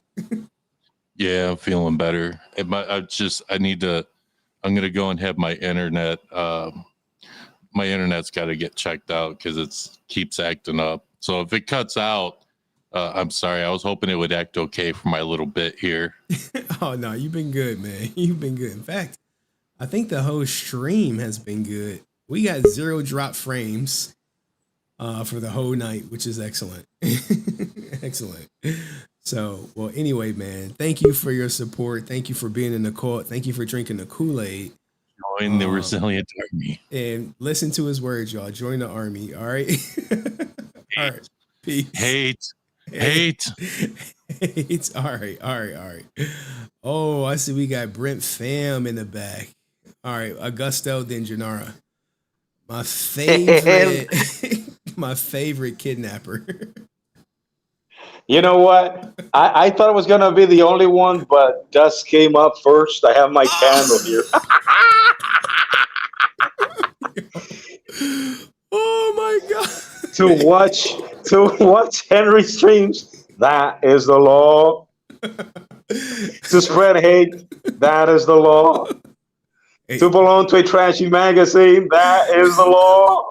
Yeah, I'm feeling better. I'm gonna go and have my internet. My internet's got to get checked out because it keeps acting up. So if it cuts out, I'm sorry. I was hoping it would act okay for my little bit here. Oh no, you've been good, man. You've been good. In fact, I think the whole stream has been good. We got 0 drop frames for the whole night, which is excellent. Excellent. So, well, anyway, man, thank you for your support. Thank you for being in the cult. Thank you for drinking the Kool-Aid. Join the resilient army. And listen to his words, y'all. Join the army. All right. All right. Peace. Hate. All right. Oh, I see we got Brent Pham in the back. All right. Augusto, then Janara. My favorite kidnapper. You know what? I thought I was going to be the only one, but Dust came up first. I have my candle here. Oh my God. To watch Henry streams, that is the law. To spread hate, that is the law. Hey. To belong to a trashy magazine, that is the law.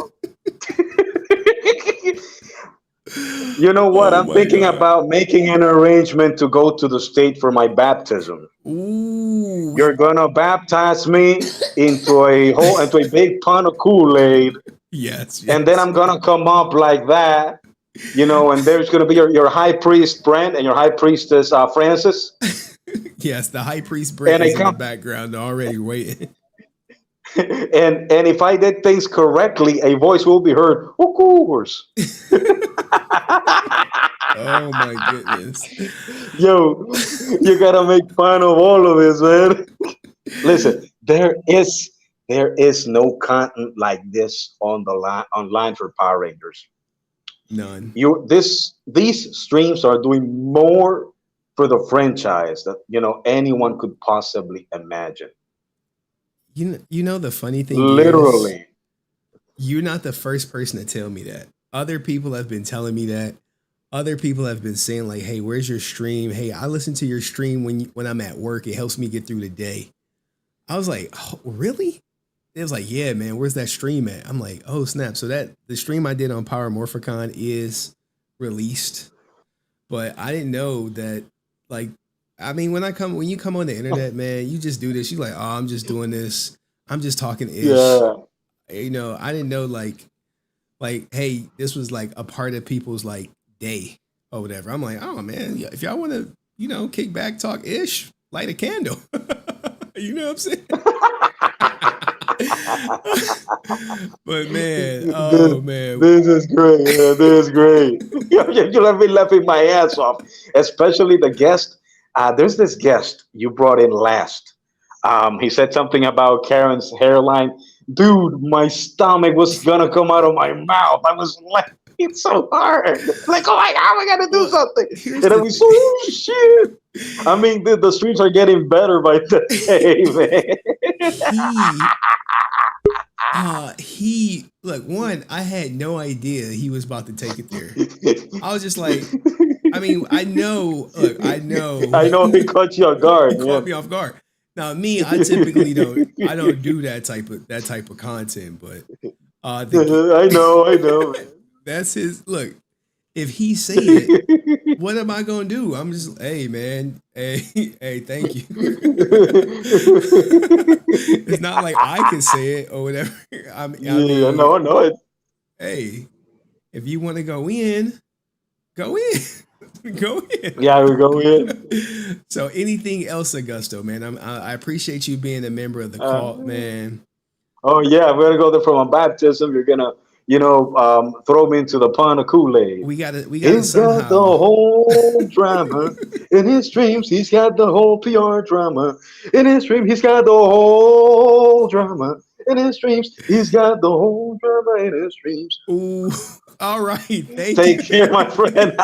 You know what? I'm thinking about making an arrangement to go to the state for my baptism. Ooh. You're gonna baptize me into a big pond of Kool-Aid. Yes. And then I'm gonna come up like that, and there's gonna be your high priest Brent and your high priestess Francis. Yes, the high priest Brent is in the background already waiting. And if I did things correctly, a voice will be heard. Of course. Oh my goodness. Yo, you gotta make fun of all of this, man. Listen, there is no content like this online for Power Rangers. None. These streams are doing more for the franchise that anyone could possibly imagine. You know the funny thing is, Literally. you're not the first person to tell me that. Other people have been telling me that. Other people have been saying like, "Hey, where's your stream? Hey, I listen to your stream when I'm at work. It helps me get through the day." I was like, "Oh, really?" It was like, "Yeah, man. Where's that stream at?" I'm like, "Oh, snap!" So that the stream I did on Power Morphicon is released, but I didn't know that. Like, I mean, when you come on the internet, man, you just do this. You like, "Oh, I'm just doing this. I'm just talking ish." Yeah. I didn't know hey, this was like a part of people's like day or whatever. I'm like, oh man, yeah, if y'all want to, kick back, talk ish, light a candle. You know what I'm saying? But man, oh man, This is great. Yeah, this is great. You let me laughing my ass off, especially the guest. There's this guest you brought in last. He said something about Karen's hairline. Dude, my stomach was gonna come out of my mouth. I was laughing so hard. Like, oh my god, we gotta do something. And then we saw, oh shit. I mean, the streams are getting better by the day, man. he look, one, I had no idea he was about to take it there. I was just like, I mean, I know I know he caught you off guard. He caught me off guard. Now, me, I typically don't do that type of content, but I know. That's his look. If he say it, what am I gonna do? I'm just, hey man, hey, thank you. It's not like I can say it or whatever. I mean, no, it. Hey, if you want to go in, go in. Go in. Yeah, we go in. So, anything else, Augusto, man? I appreciate you being a member of the cult, man. Oh yeah, we're gonna go there from a baptism. You're gonna, throw me into the pond of Kool-Aid. We gotta. He's got the whole drama in his dreams. He's got the whole PR drama in his dream. He's got the whole drama in his dreams. He's got the whole drama in his dreams. Ooh. All right. Take care, my friend.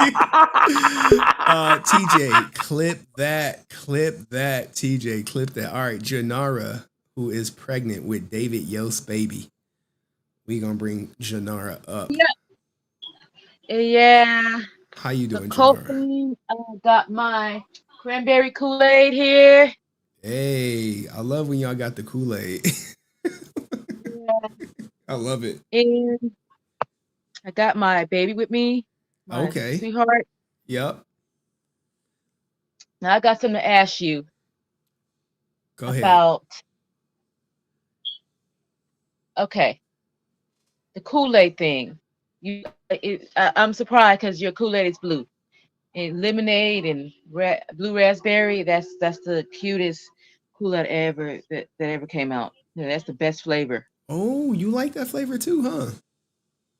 TJ, clip that. TJ, clip that. All right. Janara, who is pregnant with David Yost's baby. We gonna bring Janara up. Yeah. How you doing, Janara? I got my cranberry Kool-Aid here. Hey, I love when y'all got the Kool-Aid. Yeah. I love it. And I got my baby with me. My sweetheart. Yep. Now I got something to ask you. Go ahead. Okay. The Kool-Aid thing. I'm surprised because your Kool-Aid is blue. And lemonade and blue raspberry, that's the cutest Kool-Aid that ever came out. Yeah, that's the best flavor. Oh, you like that flavor too, huh?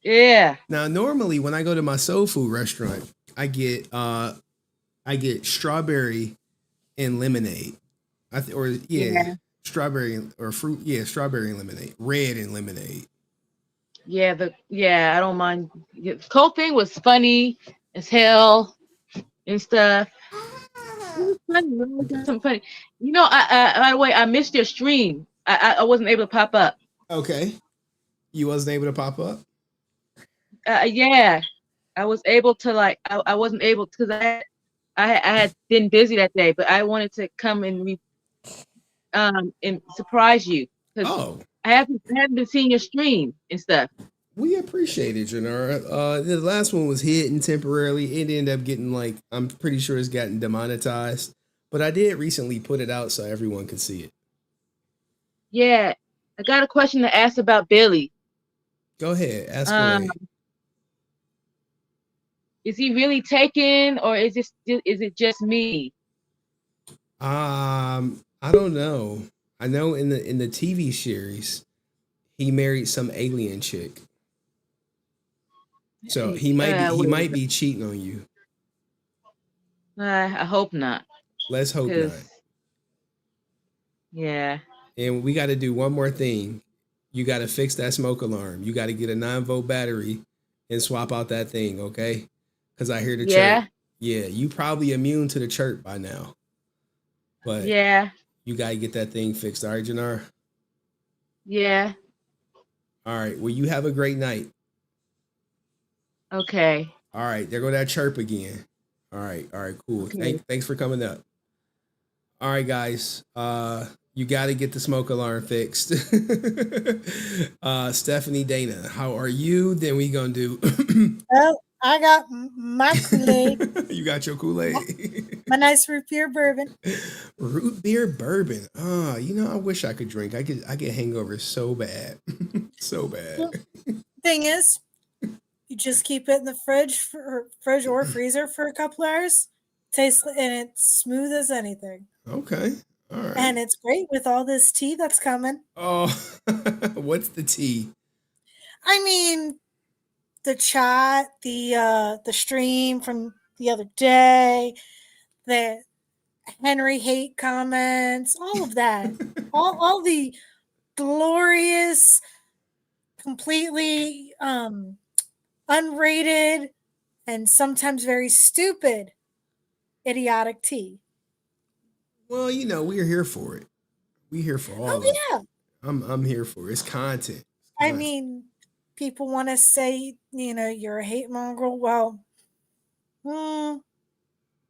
Yeah. Now, normally when I go to my soul food restaurant, I get strawberry and lemonade. Strawberry or fruit. Yeah, strawberry and lemonade. Red and lemonade. Yeah, I don't mind. The whole thing was funny as hell and stuff. It was funny. Something funny. By the way, I missed your stream. I wasn't able to pop up. Okay. You wasn't able to pop up? Yeah, I was able to I wasn't able because I had been busy that day, but I wanted to come and surprise you because I haven't been seeing your stream and stuff. We appreciate it, Janara. The last one was hidden temporarily. It ended up getting I'm pretty sure it's gotten demonetized, but I did recently put it out so everyone could see it. Yeah, I got a question to ask about Billy. Go ahead, ask away. Is he really taken, or is it just me? I don't know. I know in the TV series, he married some alien chick. So he might be cheating on you. I hope not. Let's hope not. Yeah. And we got to do one more thing. You got to fix that smoke alarm. You got to get a 9-volt battery and swap out that thing, okay? Because I hear the chirp. Yeah, you probably immune to the chirp by now. But Yeah. you gotta get that thing fixed. All right, Jannar? Yeah. All right. Well, you have a great night. Okay. All right, there go that chirp again. All right, cool. Okay. Thanks for coming up. All right, guys. You got to get the smoke alarm fixed. Stephanie Dana, how are you? Then we gonna do. Well, I got my Kool-Aid. You got your Kool-Aid. My nice root beer bourbon. Root beer bourbon. You know, I wish I could drink. I get hangovers so bad, so bad. Well, thing is, you just keep it in the fridge or freezer for a couple hours. Tastes and it's smooth as anything. Okay. All right. And it's great with all this tea that's coming. Oh, what's the tea? I mean, the chat, the stream from the other day, the Henry hate comments, all of that, all the glorious, completely unrated, and sometimes very stupid, idiotic tea. Well, you know, we're here for it. We're here for all of it. Yeah. I'm here for it. It's content. I mean, people want to say, you're a hate mongrel. Well,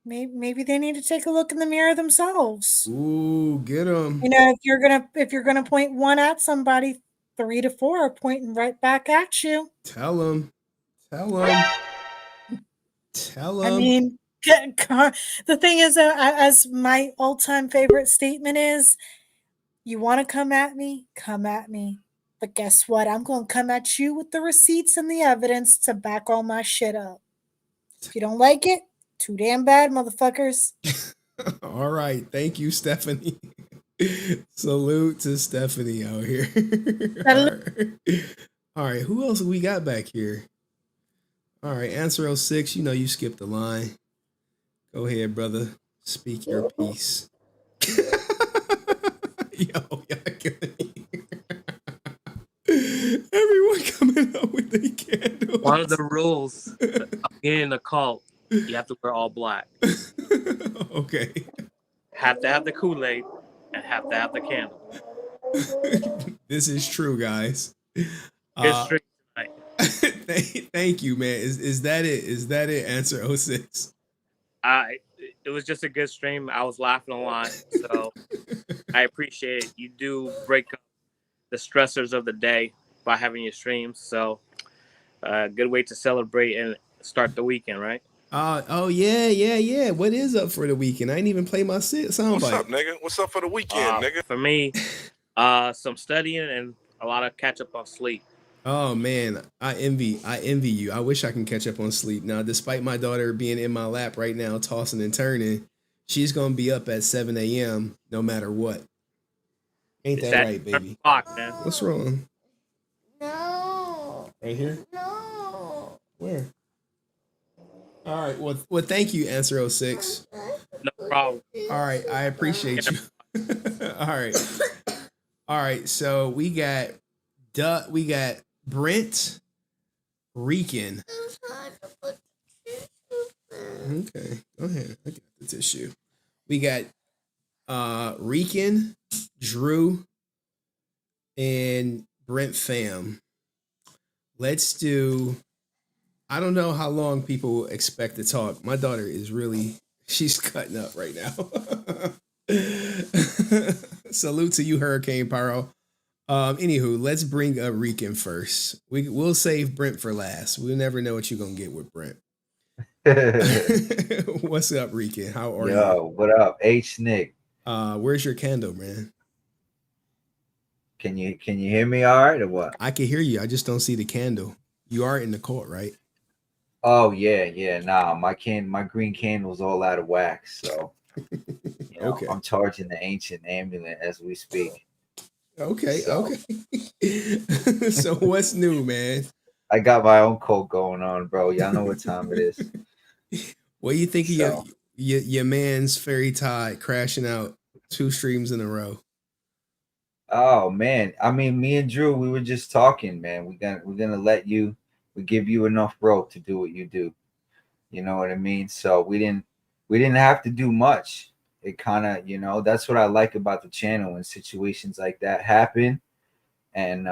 maybe they need to take a look in the mirror themselves. Ooh, get them. If you're gonna point one at somebody, 3 to 4 are pointing right back at you. Tell them. I mean, the thing is, as my all-time favorite statement is, you want to come at me? Come at me. But guess what? I'm going to come at you with the receipts and the evidence to back all my shit up. If you don't like it, too damn bad, motherfuckers. All right. Thank you, Stephanie. Salute to Stephanie out here. All right. Who else we got back here? All right. Answer 06. You know you skipped the line. Go ahead, brother. Speak your piece. Yo, everyone coming up with a candle. One of the rules of being a cult, you have to wear all black. Okay. Have to have the Kool-Aid and have to have the candle. This is true, guys. Good stream tonight. Thank you, man. Is that it? Is that it? Answer 06. It was just a good stream. I was laughing a lot, so I appreciate it. You do break up the stressors of the day by having your streams, so good way to celebrate and start the weekend, right? Oh yeah. What is up for the weekend? I didn't even play my soundbite. What's up, nigga? What's up for the weekend, nigga? For me, some studying and a lot of catch up on sleep. Oh man, I envy you. I wish I can catch up on sleep. Now, despite my daughter being in my lap right now, tossing and turning, she's gonna be up at 7 a.m. no matter what. Ain't that right, baby? Man. What's wrong? No. Right here? No. Where? All right. Well, thank you, Answer 06. No problem. All right, I appreciate you. All right. So we got Brent, Rican. Okay, go ahead. I got the tissue. We got Rican, Drew, and Brent Pham. Let's do. I don't know how long people expect to talk. My daughter is she's cutting up right now. Salute to you, Hurricane Pyro. Anywho, let's bring up Rican first. We'll save Brent for last. We'll never know what you're gonna get with Brent. What's up, Rican? How are you? Yo, what up? H Nick. Where's your candle, man? Can you hear me all right or what? I can hear you. I just don't see the candle. You are in the court, right? Oh yeah. Nah, my green candle's all out of wax, so okay. I'm charging the ancient amulet as we speak. Okay. So what's new, man? I got my own cult going on, bro. Y'all know what time it is. What do you think of your man's Fairy Tide crashing out 2 streams in a row? Oh man, I mean, me and Drew, we were just talking, man. We're gonna let you. We give you enough rope to do what you do. You know what I mean? So we didn't have to do much. It kind of, you know, that's what I like about the channel when situations like that happen and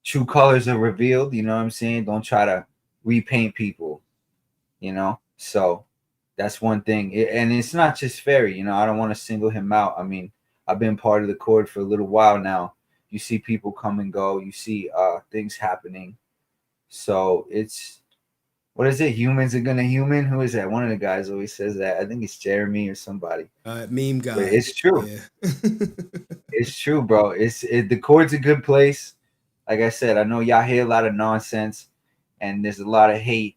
true colors are revealed. You know what I'm saying? Don't try to repaint people, you know? So that's one thing. And it's not just Ferry, you know, I don't want to single him out. I mean, I've been part of the Cord for a little while now. You see people come and go, you see things happening. So it's, what is it? Humans are gonna human. Who is that? One of the guys always says that. I think it's Jeremy or somebody. Meme guy. But it's true. Yeah. It's true, bro. The Cord's a good place. Like I said, I know y'all hear a lot of nonsense and there's a lot of hate,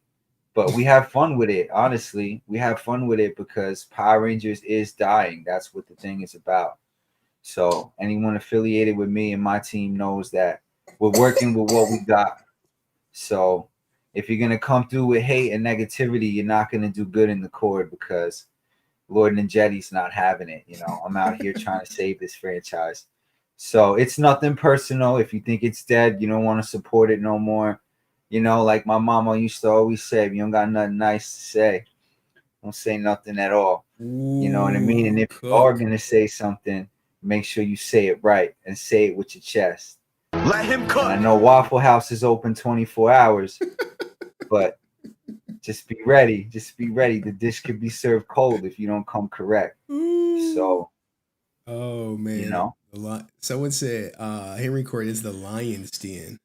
but we have fun with it. Honestly, we have fun with it because Power Rangers is dying. That's what the thing is about. So anyone affiliated with me and my team knows that we're working with what we got. So if you're gonna come through with hate and negativity, you're not gonna do good in the Cord because Lord and Jetty's not having it. You know, I'm out here trying to save this franchise. So it's nothing personal. If you think it's dead, you don't want to support it no more. You know, like my mama used to always say, if you don't got nothing nice to say, don't say nothing at all. You know what I mean? And if you are gonna say something, make sure you say it right and say it with your chest. Let him cook. And I know Waffle House is open 24 hours, but just be ready. Just be ready. The dish could be served cold if you don't come correct. So, oh man, you know, someone said Henry Court is the lion's den.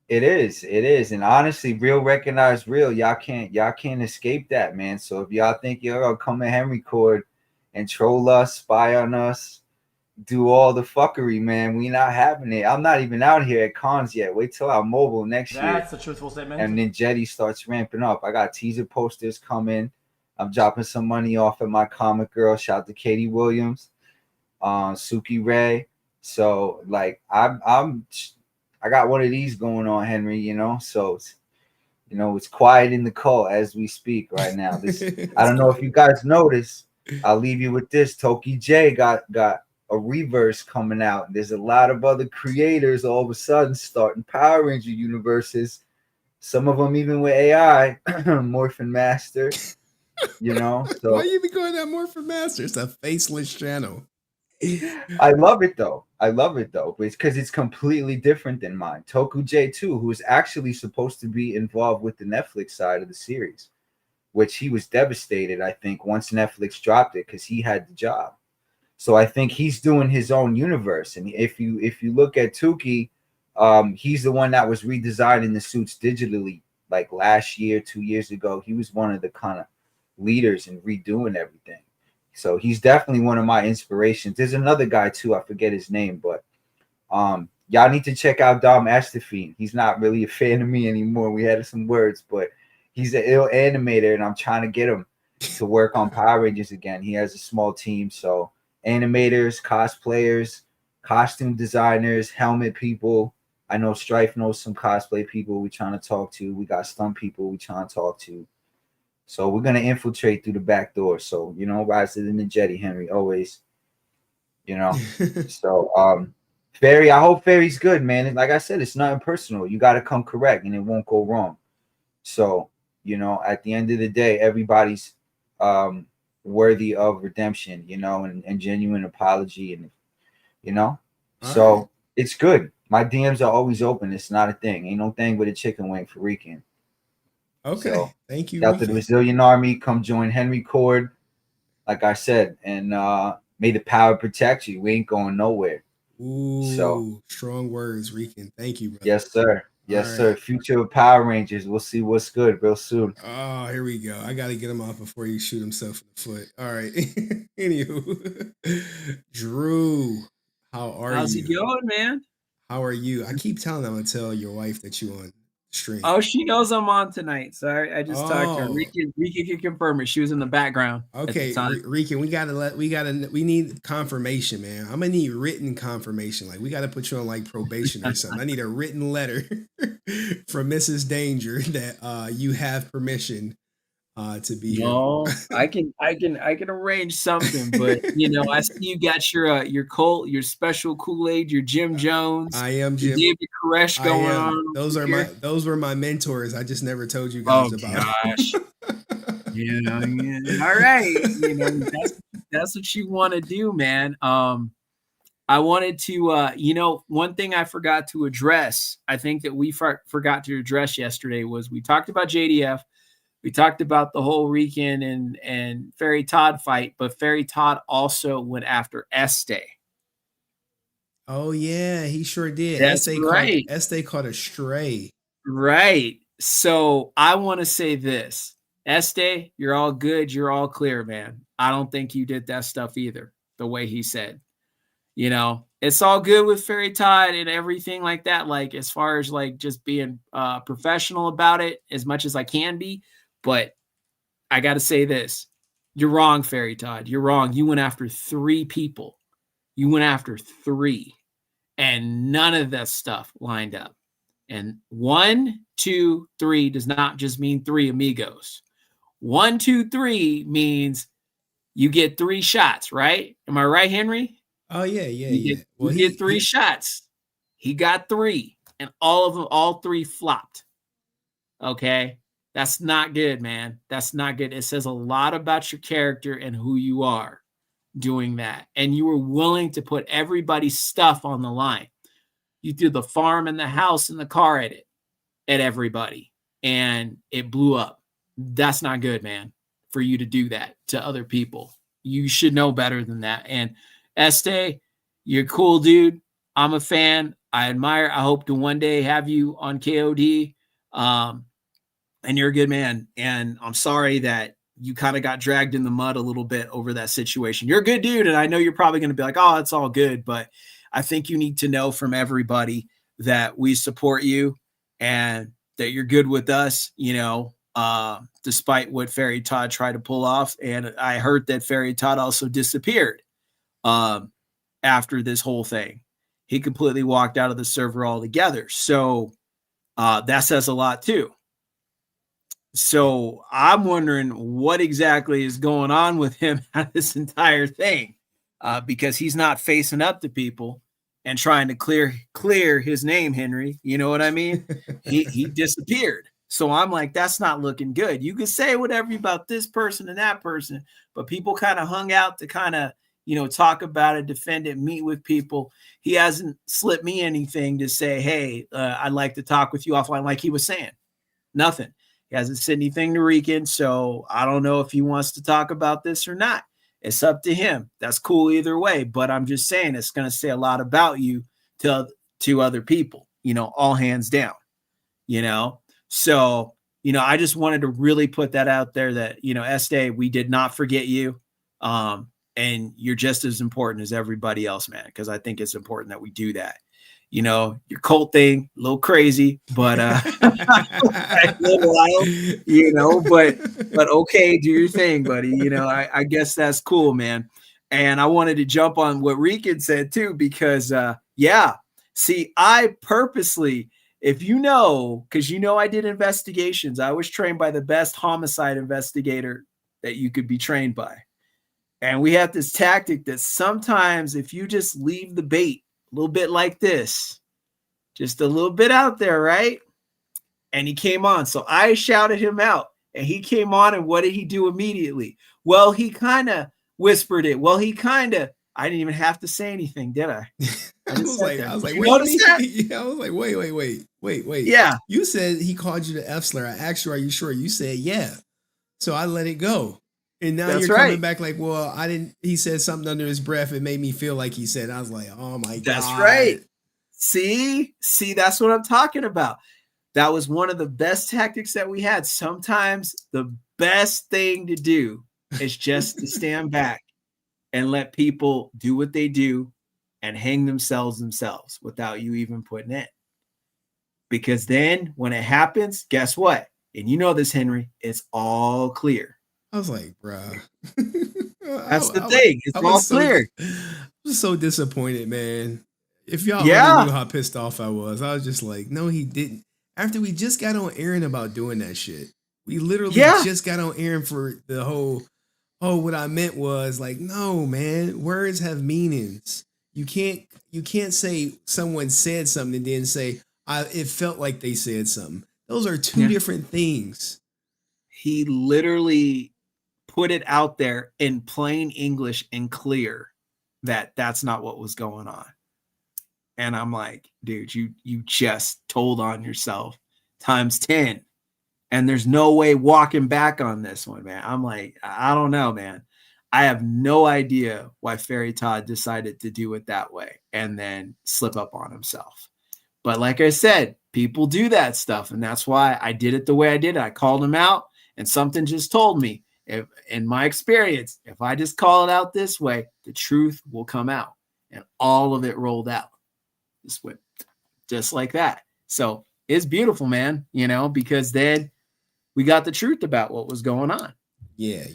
it is, and honestly, real recognize real. Y'all can't escape that, man. So if y'all think y'all gonna come to Henry Court and troll us, spy on us, do all the fuckery, man, we not having it. I'm not even out here at cons yet. Wait till I'm mobile next year. That's a truthful statement. And then Jetty starts ramping up. I got teaser posters coming. I'm dropping some money off at my comic girl. Shout out to Katie Williams, Suki Ray. So like I got one of these going on, Henry. You know, so it's quiet in the cult as we speak right now. This I don't know if you guys noticed. I'll leave you with this. Toki J got a reverse coming out. There's a lot of other creators all of a sudden starting Power Ranger universes. Some of them even with AI, Morphin Master. You know, so why you be calling that Morphin Master? It's a faceless channel. I love it though. But it's because it's completely different than mine. Toku J too, who is actually supposed to be involved with the Netflix side of the series, which he was devastated, I think, once Netflix dropped it because he had the job. So I think he's doing his own universe. And if you look at Tuki, he's the one that was redesigning the suits digitally like last year, 2 years ago. He was one of the kind of leaders in redoing everything. So he's definitely one of my inspirations. There's another guy too, I forget his name, but y'all need to check out Dom Astafine. He's not really a fan of me anymore. We had some words, but he's an ill animator, and I'm trying to get him to work on Power Rangers again. He has a small team, so animators, cosplayers, costume designers, helmet people. I know Strife knows some cosplay people we're trying to talk to. We got stunt people we're trying to talk to. So we're gonna infiltrate through the back door. So, you know, rise to the jetty, Henry, always. You know. So Ferry, I hope Ferry's good, man. And like I said, it's nothing personal. You gotta come correct and it won't go wrong. So, you know, at the end of the day, everybody's worthy of redemption, you know, and genuine apology, and you know, so it's good. My DMs are always open. It's not a thing. Ain't no thing with a chicken wing for Rican. Okay, so, thank you. Out to the Resilient Army, come join Henry Cord, like I said, and may the power protect you. We ain't going nowhere. Ooh, so strong words, Rican. Thank you, brother. Yes, sir. Yes, sir. Future of Power Rangers. We'll see what's good real soon. Oh, here we go. I got to get him off before he shoot himself in the foot. All right. Anywho, Drew, How's it going, man? How are you? I keep telling them to tell your wife that you on stream. Oh, she knows I'm on tonight. So I just talked to her. Rican can confirm it. She was in the background. Okay, Rican, we need confirmation, man. I'm gonna need written confirmation. Like we got to put you on like probation or something. I need a written letter from Mrs. Danger that you have permission to be here. No, I can arrange something, but I see you got your Colt, your special Kool-Aid, your Jim Jones. I am your Jim. David Koresh going on. Those were my mentors. I just never told you guys about. Gosh. All right. That's what you want to do, man. I wanted to, one thing I forgot to address, I think that we forgot to address yesterday was we talked about JDF. We talked about the whole Rican and Fairy Todd fight, but Fairy Todd also went after Este. Oh, yeah, he sure did. That's right. Este caught a stray. Right. So I want to say this. Este, you're all good. You're all clear, man. I don't think you did that stuff either, the way he said. It's all good with Fairy Todd and everything like that. Like, as far as like just being professional about it as much as I can be. But I got to say this. You're wrong, Fairy Todd. You're wrong. You went after 3 people. You went after 3. And none of that stuff lined up. And 1, 2, 3 does not just mean 3 amigos. 1, 2, 3 means you get 3 shots, right? Am I right, Henry? Oh, yeah. You get 3 shots. He got 3. And all 3 flopped. Okay? That's not good, man. That's not good. It says a lot about your character and who you are doing that. And you were willing to put everybody's stuff on the line. You threw the farm and the house and the car at everybody. And it blew up. That's not good, man, for you to do that to other people. You should know better than that. And Este, you're cool, dude. I'm a fan. I admire. I hope to one day have you on KOD. And you're a good man. And I'm sorry that you kind of got dragged in the mud a little bit over that situation. You're a good dude. And I know you're probably going to be like, oh, it's all good. But I think you need to know from everybody that we support you and that you're good with us, despite what Fairy Todd tried to pull off. And I heard that Fairy Todd also disappeared after this whole thing. He completely walked out of the server altogether. So that says a lot too. So I'm wondering what exactly is going on with him at this entire thing, because he's not facing up to people and trying to clear his name, Henry. You know what I mean? he disappeared. So I'm like, that's not looking good. You could say whatever about this person and that person, but people kind of hung out to kind of, talk about it, defend it, meet with people. He hasn't slipped me anything to say, hey, I'd like to talk with you offline, like he was saying. Nothing. He hasn't said anything to Rican, so I don't know if he wants to talk about this or not. It's up to him. That's cool either way, but I'm just saying it's going to say a lot about you to other people, all hands down, So, I just wanted to really put that out there that, Este, we did not forget you. And you're just as important as everybody else, man, because I think it's important that we do that. Your cult thing, a little crazy, but a little wild, but okay, do your thing, buddy. I guess that's cool, man. And I wanted to jump on what Rican said too, because see, I purposely, if because I did investigations. I was trained by the best homicide investigator that you could be trained by. And we have this tactic that sometimes if you just leave the bait a little bit like this, just a little bit out there, right? And he came on. So I shouted him out and he came on, and what did he do immediately? Well, he kind of whispered it. Well, I didn't even have to say anything, did I? I was like, wait. Yeah. You said he called you the F slur. I asked you, are you sure? You said, yeah. So I let it go. And now you're coming back like, well, I didn't. He said something under his breath. It made me feel like he said. I was like, oh my God. That's right. See, that's what I'm talking about. That was one of the best tactics that we had. Sometimes the best thing to do is just to stand back and let people do what they do and hang themselves without you even putting it. Because then when it happens, guess what? And you know this, Henry, it's all clear. I was like, bro. That's the thing. It's all clear. I was so disappointed, man. If y'all only knew how pissed off I was just like, no, he didn't. After we just got on Aaron about doing that shit, We literally just got on Aaron for the whole, what I meant was like, no, man, words have meanings. You can't say someone said something and then say, it felt like they said something. Those are two different things. He literally put it out there in plain English and clear that that's not what was going on. And I'm like, dude, you just told on yourself times 10. And there's no way walking back on this one, man. I'm like, I don't know, man. I have no idea why Fairy Todd decided to do it that way and then slip up on himself. But like I said, people do that stuff. And that's why I did it the way I did it. I called him out and something just told me, in my experience, if I just call it out this way, the truth will come out. And all of it rolled out. Just went just like that. So it's beautiful, man, because then we got the truth about what was going on. Yeah.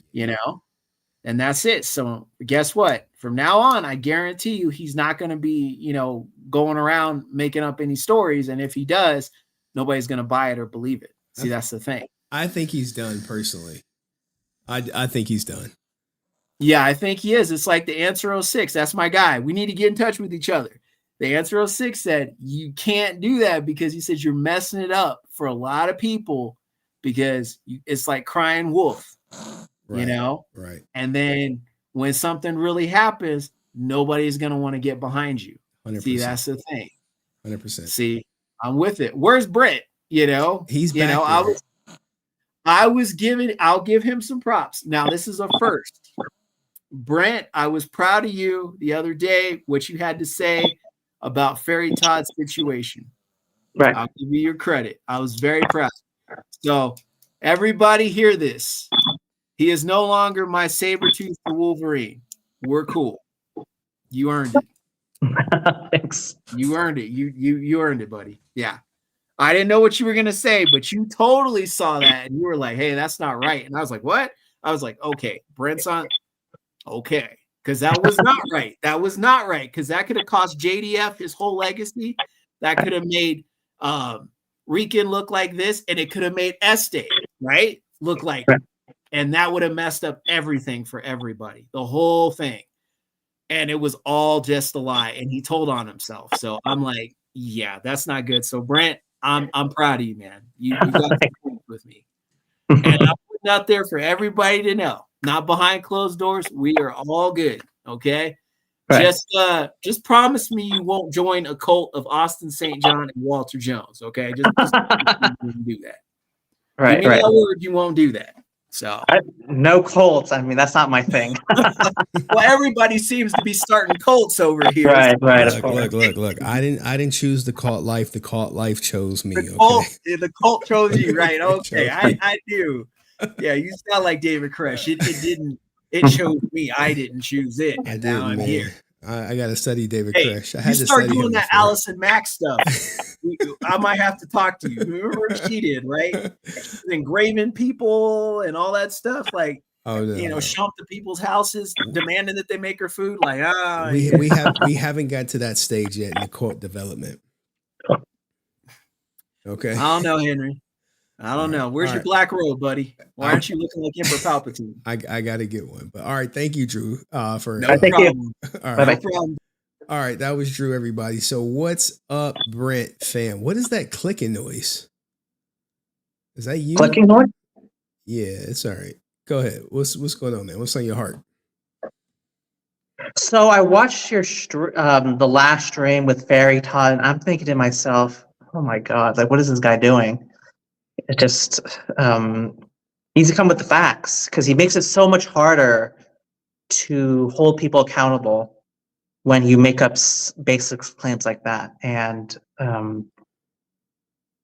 And that's it. So guess what? From now on, I guarantee you he's not going to be, going around making up any stories. And if he does, nobody's going to buy it or believe it. See, that's the thing. I think he's done personally. I think he's done. Yeah, I think he is. It's like the Answer 06. That's my guy. We need to get in touch with each other. The Answer 06 said, you can't do that because he said you're messing it up for a lot of people because it's like crying wolf, Right. And then when something really happens, nobody's going to want to get behind you. 100%. See, that's the thing. 100%. See, I'm with it. Where's Brent? He's back there. I'll give him some props. Now, this is a first. Brent, I was proud of you the other day, what you had to say about Fairy Todd's situation. Right. I'll give you your credit. I was very proud. So everybody hear this. He is no longer my saber-toothed Wolverine. We're cool. You earned it. Thanks. You earned it. You earned it, buddy. Yeah. I didn't know what you were going to say, but you totally saw that. And you were like, hey, that's not right. And I was like, what? I was like, okay, Brent's on. Okay. Because that was not right. That was not right. Because that could have cost JDF his whole legacy. That could have made Rican look like this. And it could have made Este, right? Look like. And that would have messed up everything for everybody. The whole thing. And it was all just a lie. And he told on himself. So I'm like, yeah, that's not good. So Brent, I'm proud of you, man. You got the point with me. And I'm putting out there for everybody to know. Not behind closed doors. We are all good. Okay. Right. Just promise me you won't join a cult of Austin St. John and Walter Jones. Okay. Just do that. Right. Give me that word, you won't do that. So no cults. I mean, that's not my thing. Well, everybody seems to be starting cults over here. Right. Look. I didn't choose the cult life. The cult life chose me. The cult chose you, right? Okay, I do. Yeah, you sound like David Koresh. It chose me. I didn't choose it. I did, now I'm man. here. I got to study David Koresh. I had you to start study doing him that before. Allison Mack stuff. I might have to talk to you. Remember what she did, right? Engraving people and all that stuff. Like, shump to people's houses, demanding that they make her food. Like, we haven't got to that stage yet in the cult development. Okay. I don't know, Henry. I don't know. Where's your black robe, buddy? Why aren't you looking like Emperor Palpatine? I got to get one. But all right, thank you, Drew. For no problem. All right. No problem. All right, that was Drew, everybody. So what's up, Brent Pham? What is that clicking noise? Is that you? Clicking noise? Yeah, it's all right. Go ahead. What's going on, man? What's on your heart? So I watched your the last stream with Fairy Todd, and I'm thinking to myself, oh my God, like what is this guy doing? It just needs to come with the facts because he makes it so much harder to hold people accountable when you make up basic claims like that. And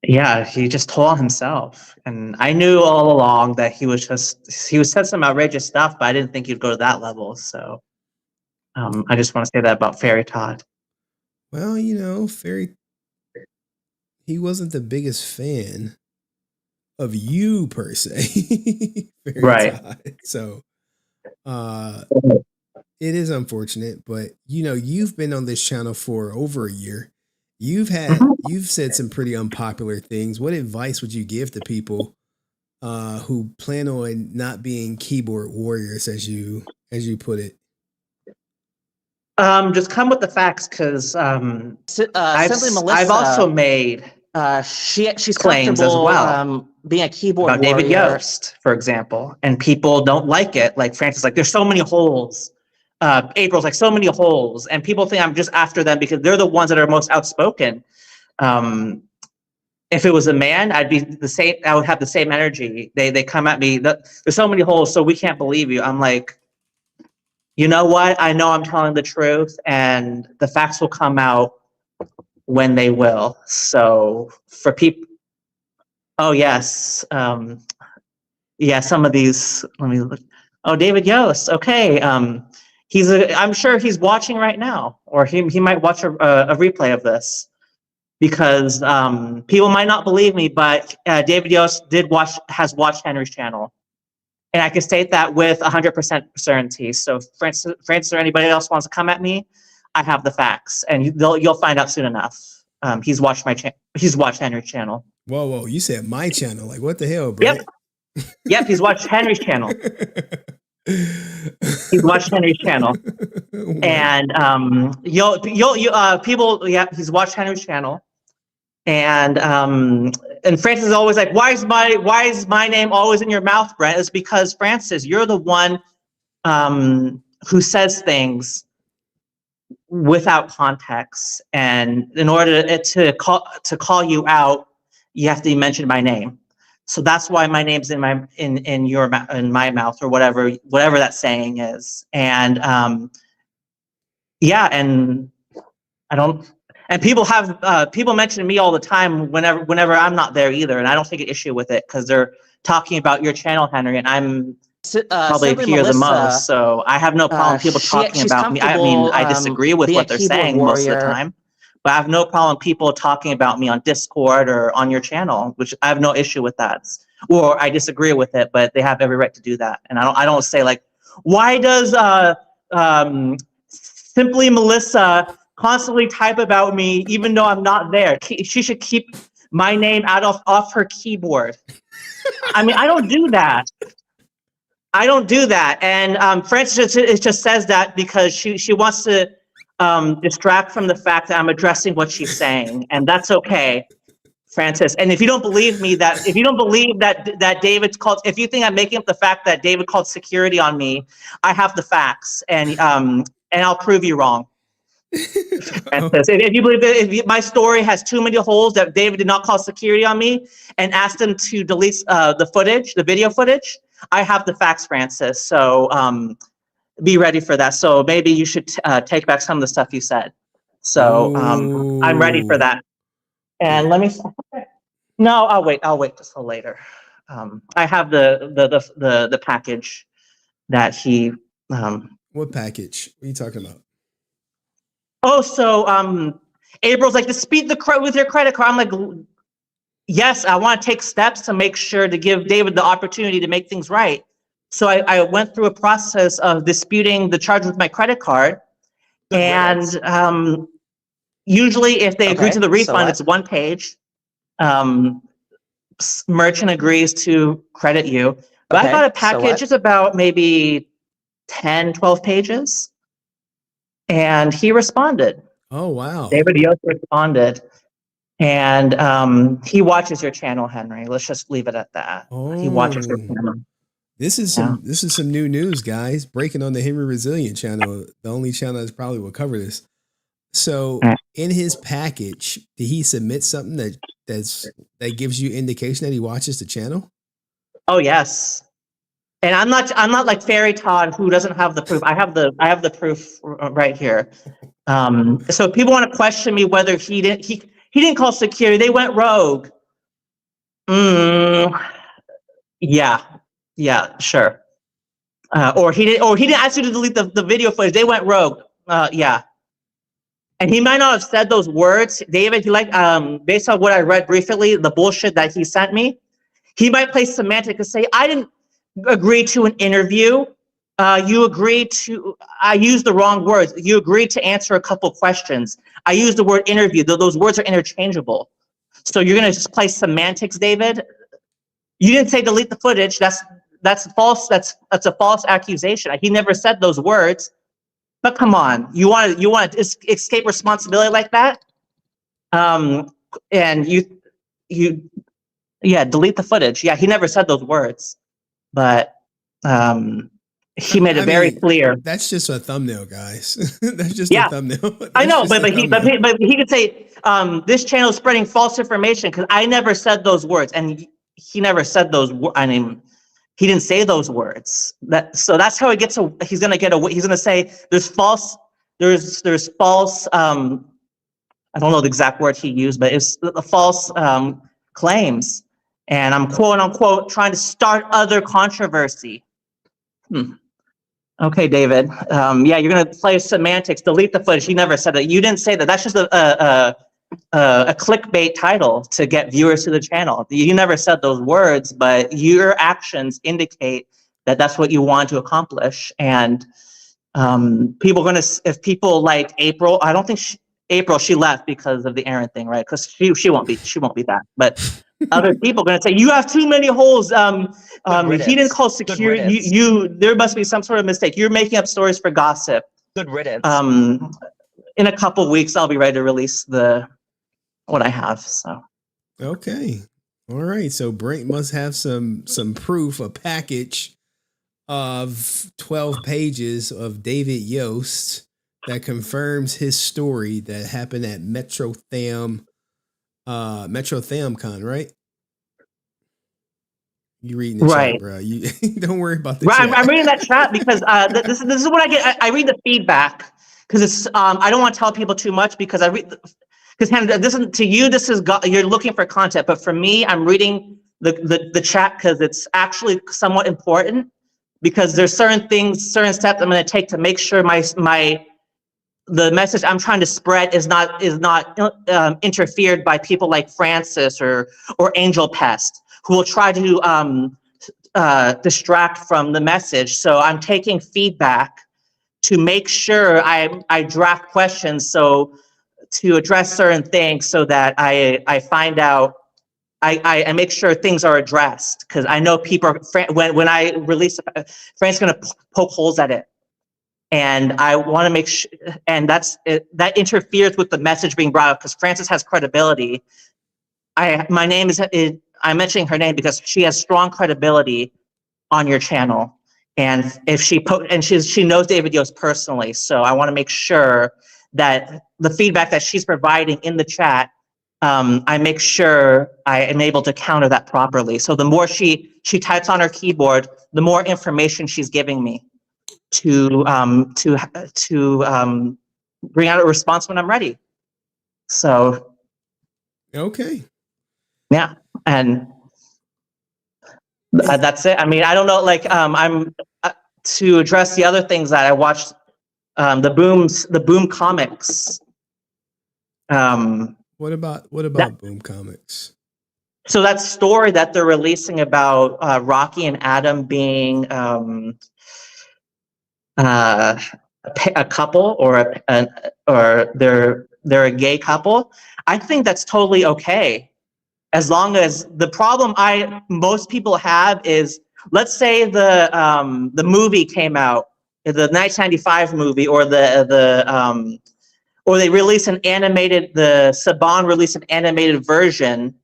he just told on himself. And I knew all along that he was said some outrageous stuff, but I didn't think he'd go to that level. So I just want to say that about Fairy Todd. Well, he wasn't the biggest fan of you per se. Right. Todd. So it is unfortunate, but you've been on this channel for over a year. You've said some pretty unpopular things. What advice would you give to people who plan on not being keyboard warriors, as you put it? Just come with the facts, because Simply Melissa. I've also made she's claims as comfortable well being a keyboard about warrior. David Yost, for example, and people don't like it. Like Francis, like there's so many holes. April's like so many holes, and people think I'm just after them because they're the ones that are most outspoken. If it was a man, I'd be the same. I would have the same energy. They come at me. There's so many holes, so we can't believe you. I'm like, you know what? I know I'm telling the truth, and the facts will come out when they will. So for people, oh yes, yeah. Some of these. Let me look. Oh, David Yost. Okay. I'm sure he's watching right now, or he might watch a replay of this. Because people might not believe me, but David Yost has watched Henry's channel, and I can state that with 100% certainty. So, if Francis or anybody else wants to come at me, I have the facts, and you'll find out soon enough. He's watched he's watched Henry's channel. Whoa! You said my channel? Like what the hell, bro? Yep. He's watched Henry's channel. He's watched Henry's channel, and people. Yeah, he's watched Henry's channel. And Francis is always like, why is my name always in your mouth, Brent? It's because, Francis, you're the one who says things without context, and in order to call you out, you have to mention my name. So that's why my name's in my mouth, or whatever that saying is. And yeah, and I don't. And people mention me all the time whenever I'm not there either, and I don't take an issue with it because they're talking about your channel, Henry, and I'm probably here the most, so I have no problem people talking about me. I mean, I disagree with what they're saying most of the time, but I have no problem people talking about me on Discord or on your channel, which I have no issue with that. Or I disagree with it, but they have every right to do that, and I don't say like, why does Simply Melissa constantly type about me even though I'm not there? She should keep my name off her keyboard. I mean, I don't do that. And Francis just says that because she wants to distract from the fact that I'm addressing what she's saying, and that's okay, Francis. And if you don't believe me, that David's called, if you think I'm making up the fact that David called security on me, I have the facts, and I'll prove you wrong. If you believe that if my story has too many holes that David did not call security on me and asked them to delete the video footage, I have the facts, Francis. So be ready for that. So maybe you should take back some of the stuff you said. So I'm ready for that. And let me. No, I'll wait till later. I have the package that he. What package? What are you talking about? Oh, so April's like, dispute with your credit card. I'm like, yes, I want to take steps to make sure to give David the opportunity to make things right. So I went through a process of disputing the charge with my credit card. And usually if they agree to the refund, it's one page. Merchant agrees to credit you. But I got a package, it's about maybe 10, 12 pages. And he responded. Oh, wow. David Yost responded. And he watches your channel, Henry. Let's just leave it at that. He watches your channel. This is some new news, guys. Breaking on the Henry Resilient channel, the only channel that probably will cover this. So in his package, did he submit something that gives you indication that he watches the channel? Oh, yes. And I'm not like Fairy Todd who doesn't have the proof. I have the proof right here. So if people want to question me whether he didn't call security, they went rogue. Yeah, sure. Or he didn't ask you to delete the video footage. They went rogue. Yeah. And he might not have said those words, David. Based on what I read briefly, the bullshit that he sent me, he might play semantic and say, I didn't agree to an interview. You agreed to, I used the wrong words. You agreed to answer a couple questions. I used the word interview, though those words are interchangeable. So you're going to just play semantics, David? You didn't say delete the footage. That's false. That's a false accusation. He never said those words. But come on, you want to escape responsibility like that? And delete the footage. Yeah, he never said those words, but he made it very clear. That's just a thumbnail, guys. That's just Yeah. a thumbnail. I know, That's but just a he could say this channel is spreading false information because I never said those words, and he never said those. I mean, he didn't say those words. So that's how he gets. He's gonna get away. He's gonna say there's false. There's false. I don't know the exact word he used, but it's the false claims, and I'm quote unquote trying to start other controversy. Okay, David. Yeah, you're gonna play semantics. Delete the footage. He never said that. You didn't say that. That's just a clickbait title to get viewers to the channel. You never said those words, but your actions indicate that that's what you want to accomplish. And people are gonna, if people like April, I don't think April, she left because of the Aaron thing, right? Because she won't be back. But other people are gonna say you have too many holes. He didn't call security. There must be some sort of mistake. You're making up stories for gossip. Good riddance. In a couple weeks, I'll be ready to release what I have. So. Okay. All right. So Brent must have some proof, a package of 12 pages of David Yost that confirms his story that happened at Metro Tham Con, right? You reading the chat, bro. You don't worry about the chat. I'm reading that chat because this is what I get. I read the feedback because it's I don't want to tell people too much because I read because this is to you. This is you're looking for content, but for me, I'm reading the chat because it's actually somewhat important because there's certain steps I'm going to take to make sure the message I'm trying to spread is not interfered by people like Francis or Angel Pest, who will try to distract from the message. So I'm taking feedback to make sure I draft questions to address certain things so that I find out, I make sure things are addressed because I know people when I release Frank's going to poke holes at it. And I want to make sure, and that interferes with the message being brought up because Frances has credibility. My name is, I'm mentioning her name because she has strong credibility on your channel. And if she knows David Yost personally. So I want to make sure that the feedback that she's providing in the chat, I make sure I am able to counter that properly. So the more she types on her keyboard, the more information she's giving me to bring out a response when I'm ready. So. Okay. Yeah, and that's it. I mean, I don't know. Like, I'm to address the other things that I watched. The Boom comics. What about Boom comics? So that story that they're releasing about Rocky and Adam being a couple or they're a gay couple. I think that's totally okay, as long as the problem most people have is, let's say the movie came out, the 1995 movie, or or they release the Saban released an animated version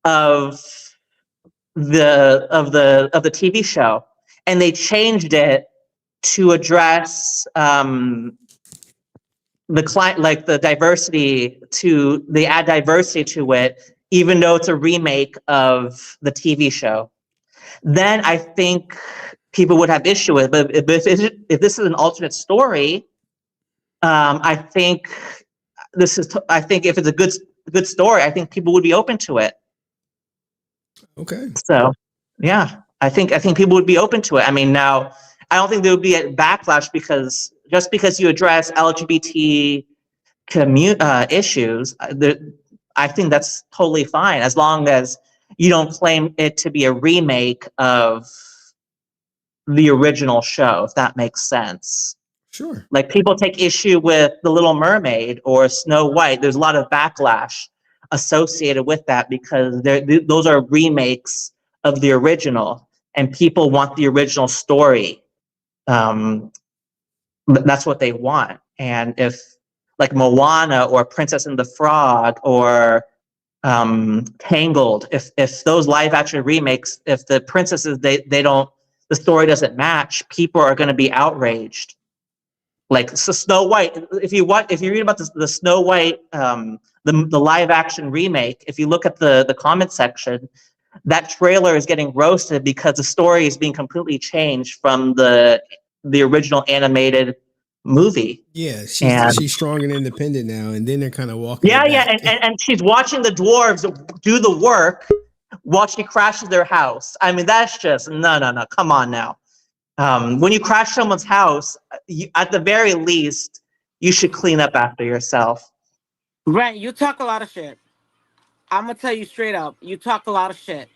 of the TV show, and they changed it to address the diversity they add diversity to it, even though it's a remake of the TV show. Then I think people would have issue with it. But if this is an alternate story, I think if it's a good story, I think people would be open to it. Okay. So yeah, I think people would be open to it. I mean, now I don't think there would be a backlash because you address LGBT issues, I think that's totally fine, as long as you don't claim it to be a remake of the original show, if that makes sense. Sure. Like, people take issue with The Little Mermaid or Snow White. There's a lot of backlash associated with that because those are remakes of the original, and people want the original story. That's what they want. And if like Moana or Princess and the Frog or Tangled, if those live action remakes, if the princesses they don't, the story doesn't match, people are going to be outraged. Like so Snow White, if you read about the Snow White, the live action remake, if you look at the comment section, that trailer is getting roasted because the story is being completely changed from the original animated movie. Yeah, she's strong and independent now, and then they're kind of walking. Yeah, and she's watching the dwarves do the work while she crashes their house. I mean, that's just no. Come on now. When you crash someone's house, at the very least, you should clean up after yourself. Brent, you talk a lot of shit. I'm gonna tell you straight up, you talk a lot of shit.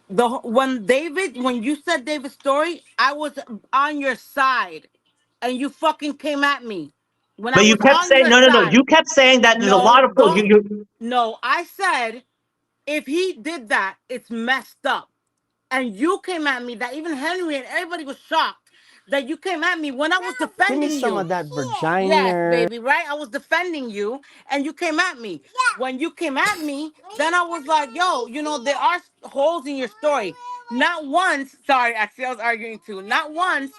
When you said David's story, I was on your side, and you fucking came at me. But you kept saying no. You kept saying that there's a lot of No, I said if he did that, it's messed up. And you came at me that even Henry and everybody was shocked that you came at me when I was defending you. Give me some of that vagina. Yes, baby, right? I was defending you and you came at me. When you came at me, then I was like, yo, there are holes in your story. Not once, sorry, actually I was arguing too. Not once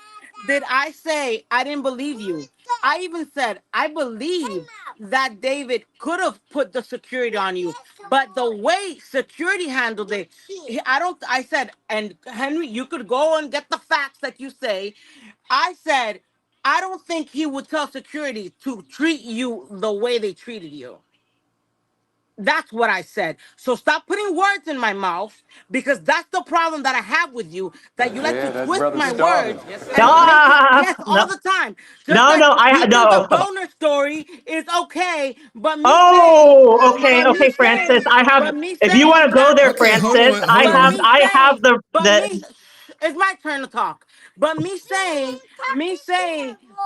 did I say I didn't believe you. I even said I believe that David could have put the security on you, but the way security handled it, I said, and Henry, you could go and get the facts that you say. I said, I don't think he would tell security to treat you the way they treated you. That's what I said. So stop putting words in my mouth, because that's the problem that I have with you, that you like to twist my words. Yes, all the time. The boner story is okay, but me okay, Francis. If you want to go there, Francis, I have the. It's my turn to talk. But me saying,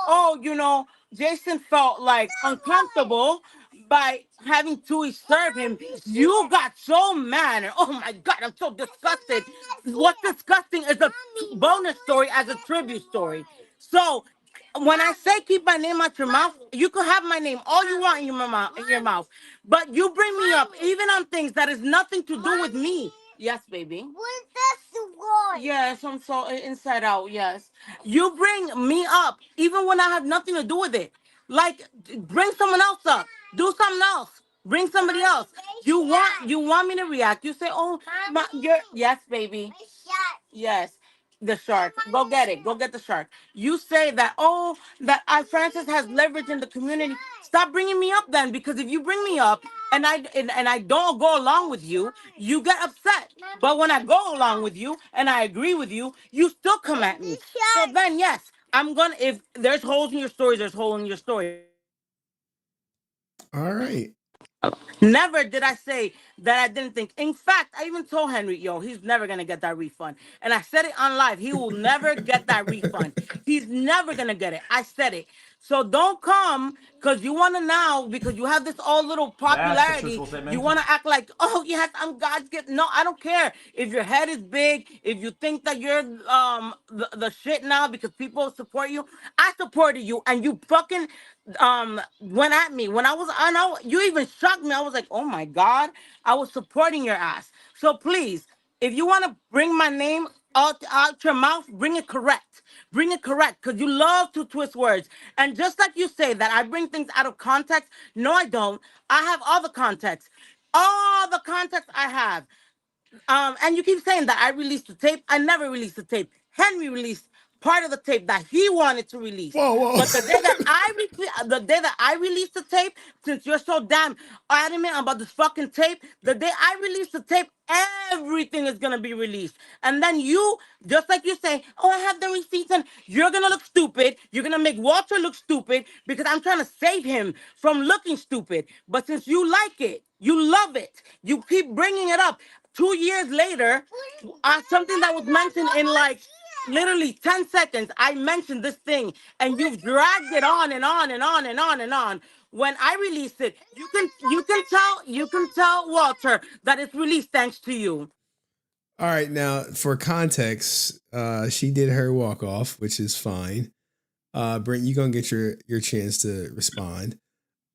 oh, Jason felt like uncomfortable by having Tui serve him. You got so mad. And, oh my God, I'm so disgusted. What's disgusting is a bonus story as a tribute story. So when I say keep my name out your mouth, you can have my name all you want in your mouth. But you bring me up even on things that has nothing to do with me. Yes, baby. What's that? Yes, I'm so inside out. Yes. You bring me up even when I have nothing to do with it. Like, bring someone else up. Do something else. Bring somebody else. You want me to react. You say, oh, yes, baby. Yes. The shark. Go get it. Go get the shark. You say that, Francis has leverage in the community. Stop bringing me up then, because if you bring me up and I don't go along with you, you get upset. But when I go along with you and I agree with you, you still come at me. So then, yes, if there's holes in your story, there's holes in your story. All right. Never did I say that I didn't think. In fact, I even told Henry, yo, he's never going to get that refund. And I said it on live. He will never get that refund. He's never going to get it. I said it. So don't come because you want to now, because you have this all little popularity. You want to act like, oh, yes, I'm God's gift. No, I don't care. If your head is big, if you think that you're the shit now because people support you, I supported you and you fucking went at me. When I know you even shocked me. I was like, oh my God, I was supporting your ass. So please, if you want to bring my name out your mouth, bring it correct. Bring it correct, because you love to twist words. And just like you say that I bring things out of context, no, I don't. I have all the context. All the context I have. And you keep saying that I released the tape. I never released the tape. Henry released part of the tape that he wanted to release. Whoa. But the day that I released the tape, since you're so damn adamant about this fucking tape, the day I release the tape, everything is gonna be released. And then you, just like you say, oh, I have the receipts, and you're gonna look stupid. You're gonna make Walter look stupid because I'm trying to save him from looking stupid. But since you like it, you love it, you keep bringing it up. 2 years later, something that was mentioned in like literally 10 seconds, I mentioned this thing, and you've dragged it on and on and on and on and on. When I released it, you can tell Walter that it's released thanks to you. All right, now for context, she did her walk off, which is fine. Brent, you're gonna get your chance to respond.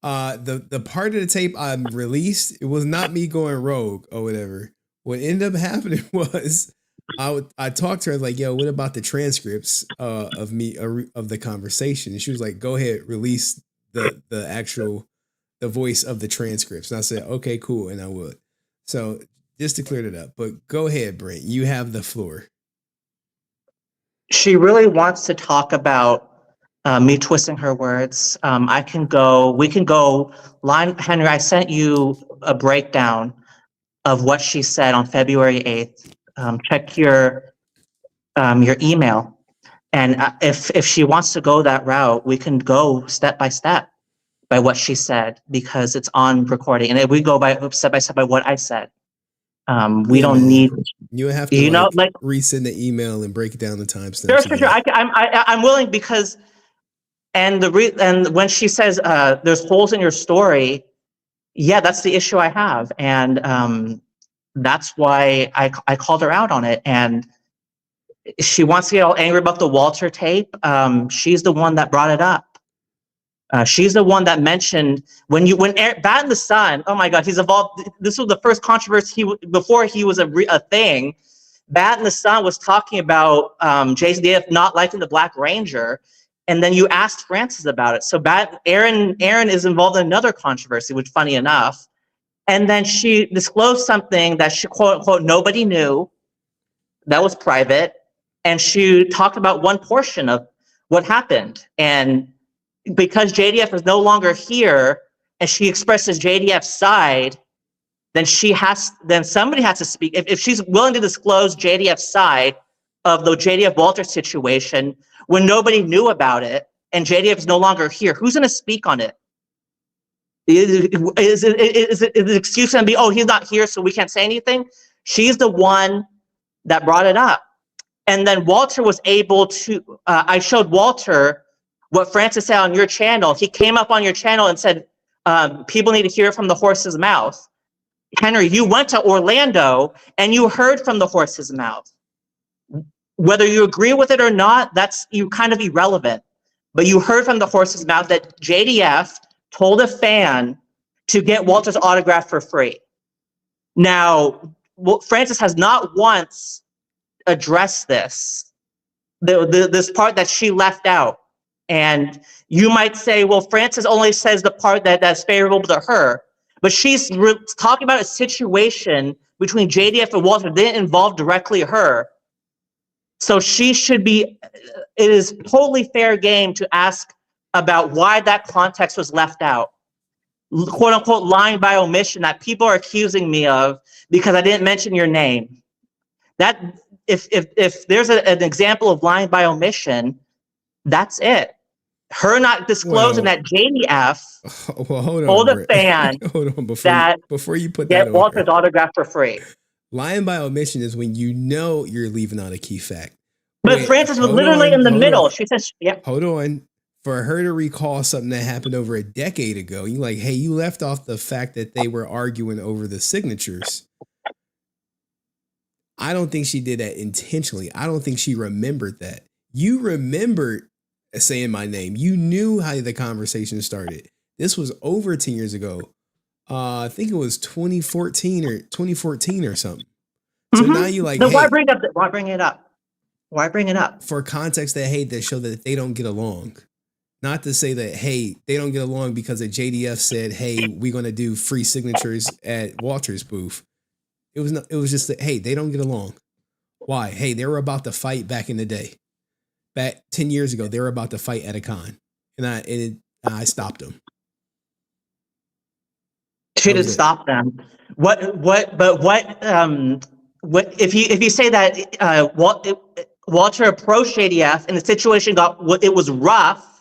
The part of the tape I released, it was not me going rogue or whatever. What ended up happening was I talked to her, I was like, yo, what about the transcripts of the conversation? And she was like, go ahead, release the voice of the transcripts. And I said, okay, cool, and I would. So just to clear it up, but go ahead, Brent, you have the floor. She really wants to talk about me twisting her words. We can go line. Henry, I sent you a breakdown of what she said on February 8th. Check your email. And if she wants to go that route, we can go step by step by what she said, because it's on recording. And if we go by step by step by what I said, we don't need. You have to resend the email and break it down the timestamps. Sure. I'm willing, because and when she says there's holes in your story, yeah, that's the issue I have, and that's why I called her out on it. And she wants to get all angry about the Walter tape. She's the one that brought it up. She's the one that mentioned when Bat in the Sun. Oh my God, he's evolved. This was the first controversy before he was a thing. Bat in the Sun was talking about JDF not liking the Black Ranger, and then you asked Francis about it. So Aaron is involved in another controversy, which funny enough, and then she disclosed something that she quote unquote nobody knew, that was private, and she talked about one portion of what happened. And because JDF is no longer here and she expresses JDF's side, then somebody has to speak. If she's willing to disclose JDF's side of the JDF Walter situation when nobody knew about it and JDF is no longer here, who's going to speak on it? Is the excuse going to be, oh, he's not here, so we can't say anything? She's the one that brought it up. And then Walter was able to, I showed Walter what Francis said on your channel. He came up on your channel and said, people need to hear it from the horse's mouth. Henry, you went to Orlando and you heard from the horse's mouth. Whether you agree with it or not, that's kind of irrelevant. But you heard from the horse's mouth that JDF told a fan to get Walter's autograph for free. Now, Francis has not once addressed this part that she left out. And you might say, well, Francis only says the part that's favorable to her. But she's talking about a situation between JDF and Walter that didn't involve directly her. So she should be, it is totally fair game to ask about why that context was left out. Quote unquote lying by omission that people are accusing me of because I didn't mention your name. That if there's an example of lying by omission, that's it. Her not disclosing that JDF told a fan before you put get that Walter's autograph for free. Lying by omission is when you know you're leaving out a key fact. But Francis was literally in the middle. She says, "Yep." Hold on. For her to recall something that happened over a decade ago, you're like, hey, you left off the fact that they were arguing over the signatures. I don't think she did that intentionally. I don't think she remembered that. You remembered saying my name. You knew how the conversation started. This was over 10 years ago. I think it was 2014 or something. So now you like, but hey, why bring it up? Why bring it up? For context that show that they don't get along. Not to say that, hey, they don't get along because the JDF said, hey, we're going to do free signatures at Walter's booth. It was just that, hey, they don't get along. Why? Hey, they were about to fight back in the day. Back 10 years ago, they were about to fight at a con. And I stopped them. She didn't stop them. What if you say that Walter approached JDF and the situation it was rough,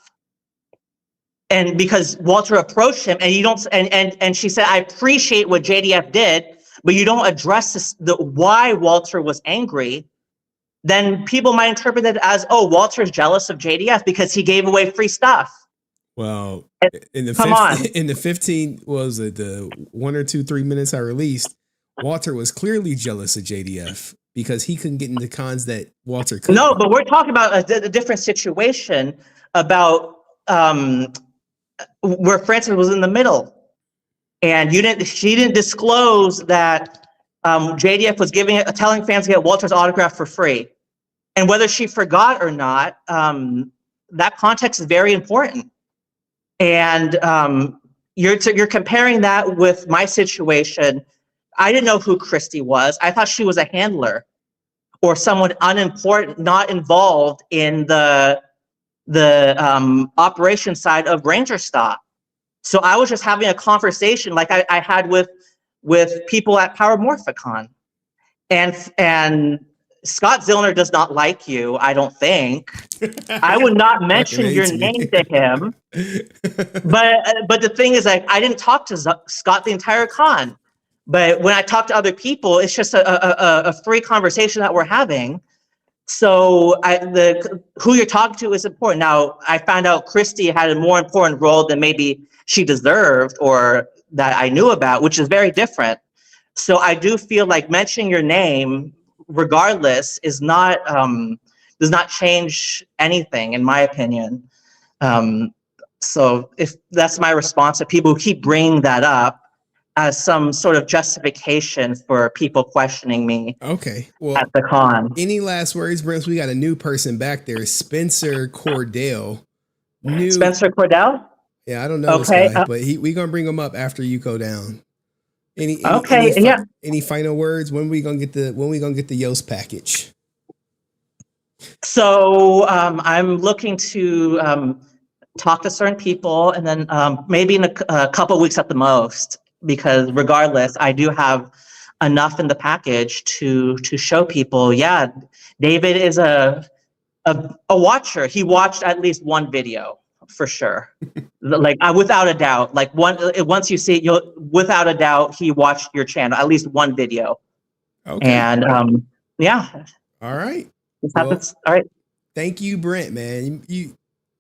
and because Walter approached him and you don't and she said, I appreciate what JDF did, but you don't address why Walter was angry, then people might interpret it as, oh, Walter's jealous of JDF because he gave away free stuff. Well, in the Come on. in the 15, was it the 1 or 2, 3 minutes I released, Walter was clearly jealous of JDF because he couldn't get into cons that Walter could. No, but we're talking about a different situation about where Francis was in the middle, and she didn't disclose that JDF was telling fans to get Walter's autograph for free, and whether she forgot or not, that context is very important. And you're comparing that with my situation. I didn't know who Christy was. I thought she was a handler or someone unimportant, not involved in the operation side of Ranger Stop. So I was just having a conversation like I had with people at Power Morphicon. And Scott Zillner does not like you, I don't think. I would not mention your name to him. But the thing is, like, I didn't talk to Scott the entire con. But when I talk to other people, it's just a free conversation that we're having. So who you're talking to is important. Now, I found out Christy had a more important role than maybe she deserved or that I knew about, which is very different. So I do feel like mentioning your name, regardless, is not does not change anything, in my opinion. So if that's my response to people who keep bringing that up as some sort of justification for people questioning me. Okay, well, at the con. Any last words, Brent? We got a new person back there, Spencer Cordell. Spencer Cordell? Yeah, I don't know this guy, but we gonna bring him up after you go down. Any final words? When we gonna get the Yoast package? So I'm looking to talk to certain people, and then maybe in a couple of weeks at the most. Because regardless, I do have enough in the package to show people. Yeah, David is a watcher. He watched at least one video for sure, like without a doubt. Like once you see it, you'll without a doubt he watched your channel at least one video. Okay. And yeah. All right. All right. Thank you, Brent. Man, you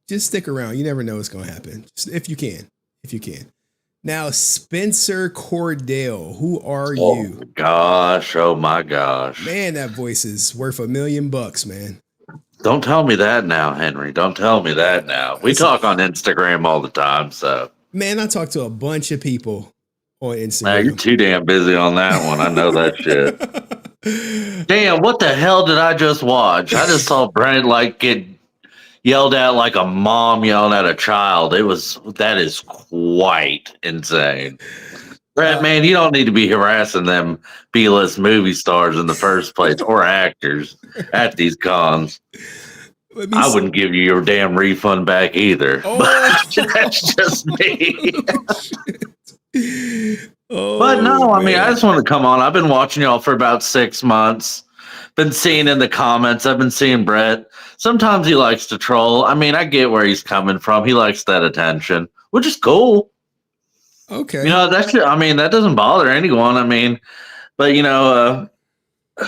just stick around. You never know what's gonna happen. Just if you can. Now, Spencer Cordell, who are you? Oh my gosh. Man, that voice is worth $1 million, man. Don't tell me that now, Henry. Don't tell me that now. We talk on Instagram all the time, so. Man, I talk to a bunch of people on Instagram. Nah, you're too damn busy on that one. I know that shit. Damn, what the hell did I just watch? I just saw Brent get yelled at like a mom yelling at a child. That is quite insane. Brett, man, you don't need to be harassing them B-list movie stars in the first place or actors at these cons. I wouldn't give you your damn refund back either. Oh. But that's just me. But no, I mean, I just want to come on. I've been watching y'all for about 6 months. Been seeing in the comments. I've been seeing Brett. Sometimes he likes to troll. I mean, I get where he's coming from. He likes that attention, which is cool. Okay. You know, that doesn't bother anyone. I mean, but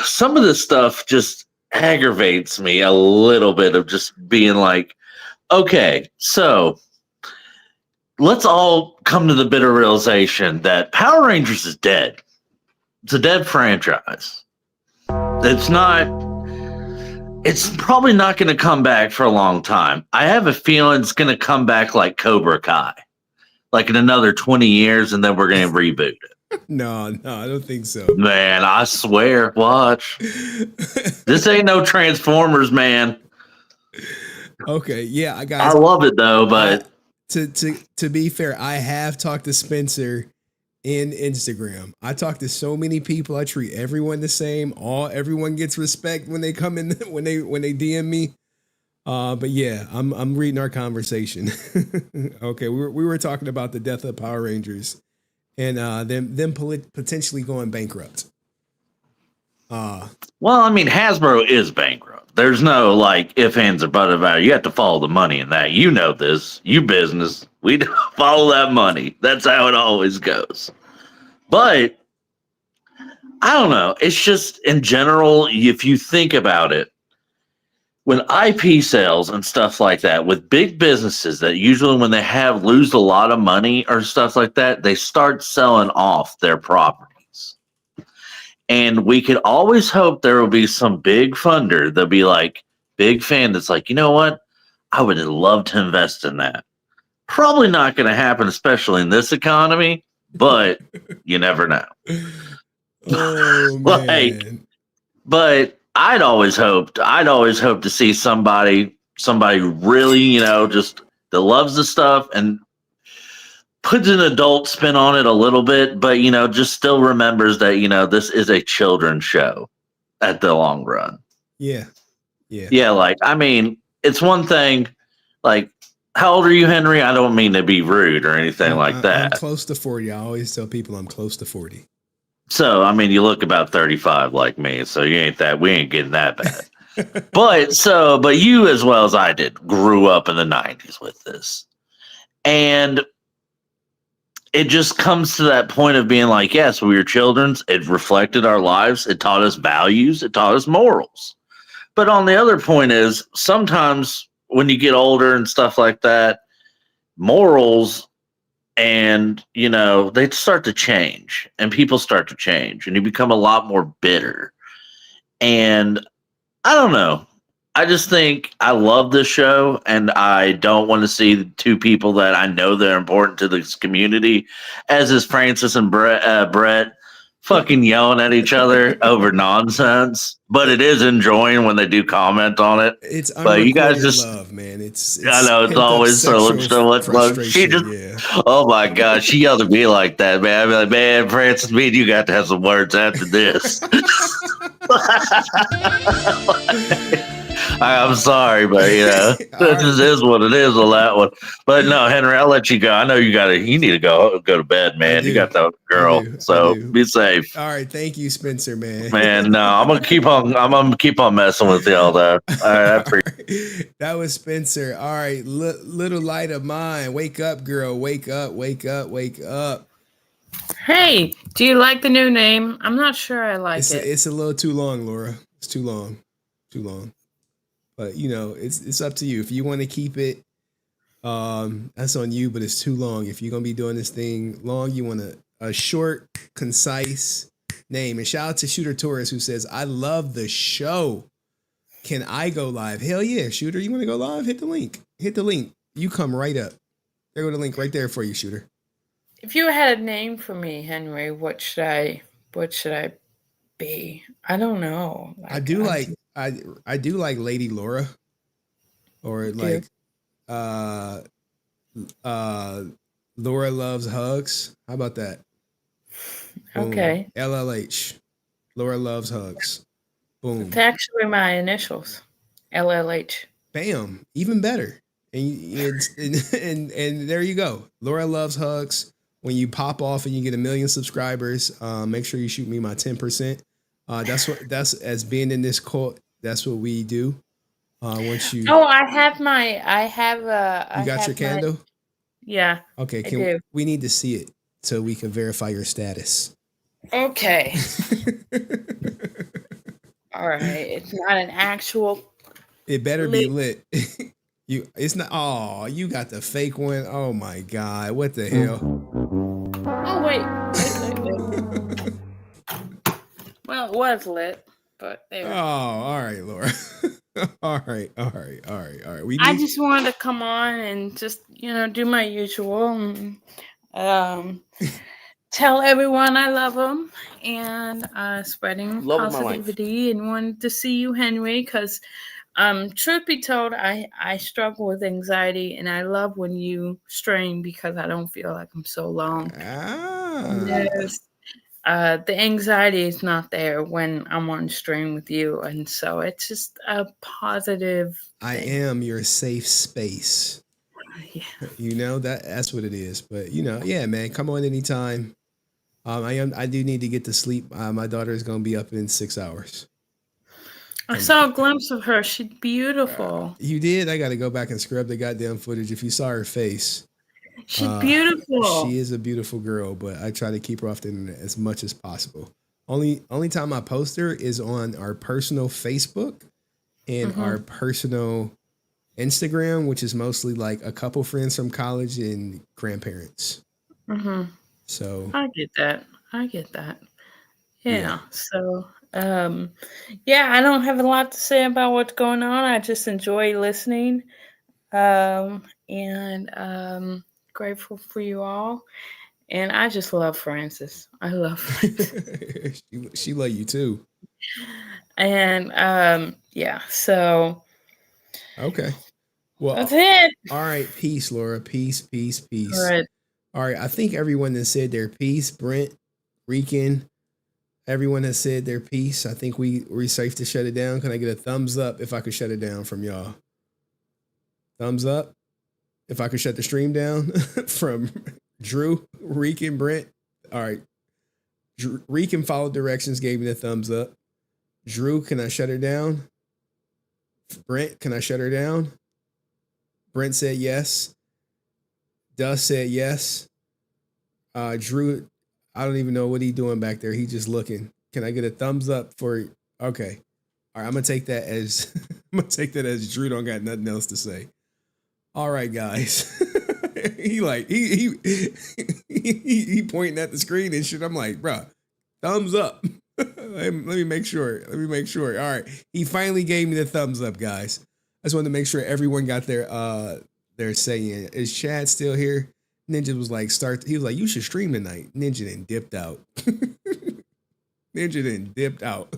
some of this stuff just aggravates me a little bit of just being like, okay, so let's all come to the bitter realization that Power Rangers is dead. It's a dead franchise. It's probably not going to come back for a long time. I have a feeling it's going to come back like Cobra Kai, like in another 20 years, and then we're going to reboot it. No, I don't think so. Man, I swear, watch. This ain't no Transformers, man. Okay, yeah, guys. I love it though, but to be fair, I have talked to Spencer in Instagram. I talk to so many people. I treat everyone the same. Everyone gets respect when they come in, when they DM me. But yeah, I'm reading our conversation. Okay, we were talking about the death of Power Rangers and them potentially going bankrupt. Well, I mean, Hasbro is bankrupt. There's no if, ands, or buts about it. You have to follow the money in that. You know this. You business. We follow that money. That's how it always goes. But I don't know. It's just in general, if you think about it, when IP sales and stuff like that, with big businesses that usually when they lose a lot of money or stuff like that, they start selling off their properties. And we could always hope there will be some big funder that'll be like, big fan that's like, you know what? I would love to invest in that. Probably not going to happen, especially in this economy, but you never know. Oh, man. But I'd always hoped to see somebody really, just that loves the stuff and puts an adult spin on it a little bit, but just still remembers that, this is a children's show at the long run. Yeah. Yeah, it's one thing, how old are you, Henry? I don't mean to be rude or anything like that. I'm close to 40. I always tell people I'm close to 40. So, you look about 35 like me, so we ain't getting that bad. but you, as well as I did, grew up in the 90s with this. And it just comes to that point of being like, yes, we were children's. It reflected our lives. It taught us values. It taught us morals. But on the other point is, sometimes when you get older and stuff like that, morals and, they start to change and people start to change and you become a lot more bitter. And I don't know. I just think I love this show and I don't want to see the two people that I know that are important to this community, as is Francis and Brett, fucking yelling at each other over nonsense. But it is enjoying when they do comment on it. It's but you guys just love, man. It's I know it's always so much love. She just oh my god, she yelled at me like that, man. I'd be like, man, Francis, me and you got to have some words after this. I'm sorry, but this is what it is on that one. But no, Henry, I'll let you go. I know you need to go to bed, man. You got that girl, so be safe. All right, thank you, Spencer, man. Man, no, I'm gonna keep on messing with y'all though. All right, that was Spencer. All right, little light of mine. Wake up, girl. Wake up, wake up, wake up. Hey, do you like the new name? I'm not sure I like it. It's a little too long, Laura. It's too long. But it's up to you. If you want to keep it, that's on you. But it's too long. If you're gonna be doing this thing long, you want a short, concise name. And shout out to Shooter Torres, who says, "I love the show. Can I go live?" Hell yeah, Shooter. You want to go live? Hit the link. You come right up. There go the link right there for you, Shooter. If you had a name for me, Henry, what should I be? I don't know. I do like Lady Laura, or Laura Loves Hugs. How about that? Boom. Okay. LLH. Laura Loves Hugs. Boom. It's actually my initials. LLH. Bam. Even better. And there you go. Laura Loves Hugs. When you pop off and you get 1 million subscribers, make sure you shoot me my 10%. That's as being in this cult. That's what we do. Once you. Oh, I have You got your candle? Yeah. Okay. We need to see it so we can verify your status. Okay. All right. It's not an actual. It better be lit. It's not. Oh, you got the fake one. Oh my God! What the hell? Oh wait. Well, it was lit, but there. Oh, all right, Laura. all right. I just wanted to come on and just do my usual, and, tell everyone I love them, and spreading Love positivity, and wanted to see you, Henry, because. Truth be told, I struggle with anxiety, and I love when you stream because I don't feel like I'm so long. The anxiety is not there when I'm on stream with you, and so it's just a positive. I am your safe space. Yeah. That's what it is. But yeah, man, come on anytime. I do need to get to sleep. My daughter is gonna be up in 6 hours. I saw a glimpse of her. She's beautiful. You did? I got to go back and scrub the goddamn footage. If you saw her face. She's beautiful. She is a beautiful girl, but I try to keep her off the internet as much as possible. Only time I post her is on our personal Facebook. and our personal Instagram, which is mostly like a couple friends from college and grandparents. So I get that. Yeah. Yeah. So, yeah, I don't have a lot to say about what's going on. I just enjoy listening. And grateful for you all. And I just love Francis. I love Francis. she love you too. And yeah, so Okay. Well, that's it. All right. Peace, Laura. Peace, peace, peace. All right. All right. I think everyone that said their piece, Brent, Rican, everyone has said their piece. I think we're safe to shut it down. Can I get a thumbs up if I could shut it down from y'all? Thumbs up if I could shut the stream down from Drew, Rican, Brent. All right. Rican followed directions, gave me the thumbs up. Drew, can I shut her down? Brent, can I shut her down? Brent said yes. Dust said yes. Drew, I don't even know what he's doing back there. He's just looking. Can I get a thumbs up for? Okay. All right. I'm gonna take that as Drew don't got nothing else to say. All right, guys. he pointing at the screen and shit. I'm like, bro, thumbs up. Let me make sure. All right. He finally gave me the thumbs up, guys. I just wanted to make sure everyone got their saying. Is Chad still here? Ninja was like, he was like, you should stream tonight. Ninja then dipped out.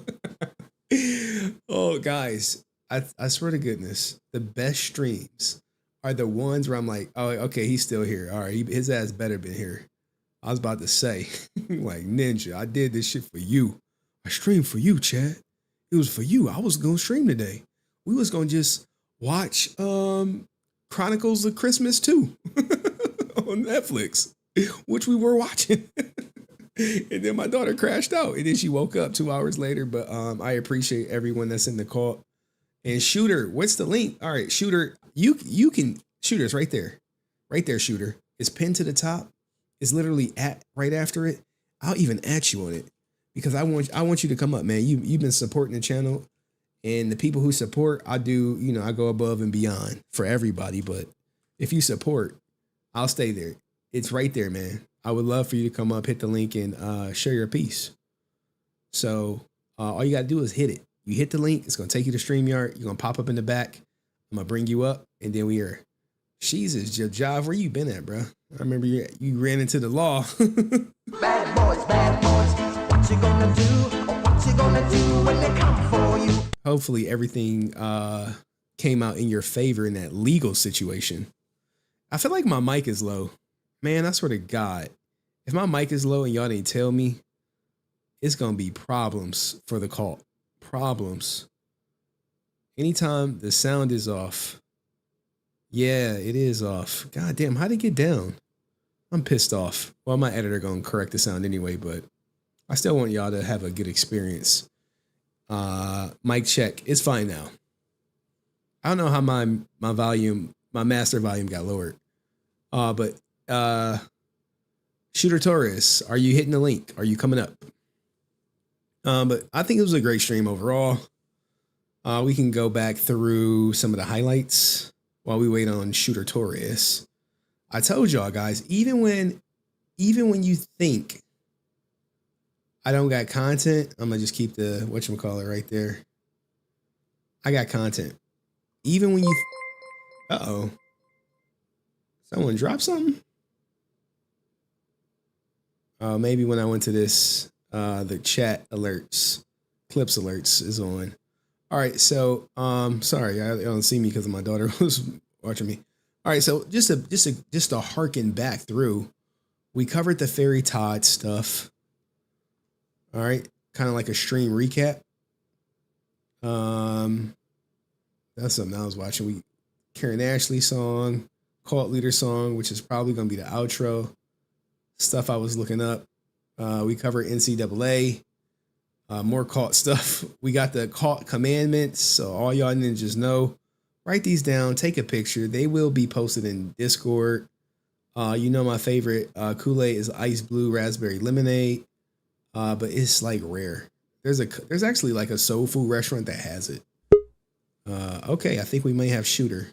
Oh, guys, I swear to goodness, the best streams are the ones where I'm like, oh, okay, he's still here. All right, his ass better been here. I was about to say, like, Ninja, I did this shit for you. I streamed for you, Chad. It was for you. I was going to stream today. We was going to just watch Chronicles of Christmas 2 on Netflix, which we were watching. And then my daughter crashed out. And then she woke up 2 hours later. But I appreciate everyone that's in the call. And Shooter, what's the link? All right, Shooter, you can, Shooter's right there. Right there, Shooter. It's pinned to the top. It's literally right after it. I'll even at you on it because I want you to come up, man. You've been supporting the channel, and the people who support, I go above and beyond for everybody. But if you support, I'll stay there. It's right there, man. I would love for you to come up, hit the link, and share your piece. So all you got to do is hit it. You hit the link. It's going to take you to StreamYard. You're going to pop up in the back. I'm going to bring you up, and then we are. Jesus, Jive, where you been at, bro? I remember you ran into the law. Bad boys, what you gonna do? What you gonna do when they come for you? Hopefully everything came out in your favor in that legal situation. I feel like my mic is low. Man, I swear to God, if my mic is low and y'all didn't tell me, it's going to be problems for the call. Problems. Anytime the sound is off. Yeah, it is off. God damn, how'd it get down? I'm pissed off. Well, my editor going to correct the sound anyway, but I still want y'all to have a good experience. Mic check. It's fine now. I don't know how my volume, my master volume got lowered. But Shooter Torres, are you hitting the link? Are you coming up? But I think it was a great stream overall. We can go back through some of the highlights while we wait on Shooter Torres. I told y'all guys, even when you think I don't got content, I'm gonna just keep the whatchamacallit right there. I got content. Even when you someone dropped something? Maybe when I went to this, the chat alerts, clips alerts is on. All right, so sorry, I don't see me because my daughter was watching me. All right, so just to harken back through, we covered the Fairy Todd stuff. All right, kind of like a stream recap. That's something I was watching. Karen Ashley song, Cult Leader song, which is probably gonna be the outro. Stuff I was looking up. We covered NCAA. More cult stuff. We got the cult commandments. So all y'all ninjas know, write these down, take a picture. They will be posted in Discord. You know my favorite Kool-Aid is ice blue raspberry lemonade. But it's like rare. There's actually like a soul food restaurant that has it. Okay, I think we may have Shooter.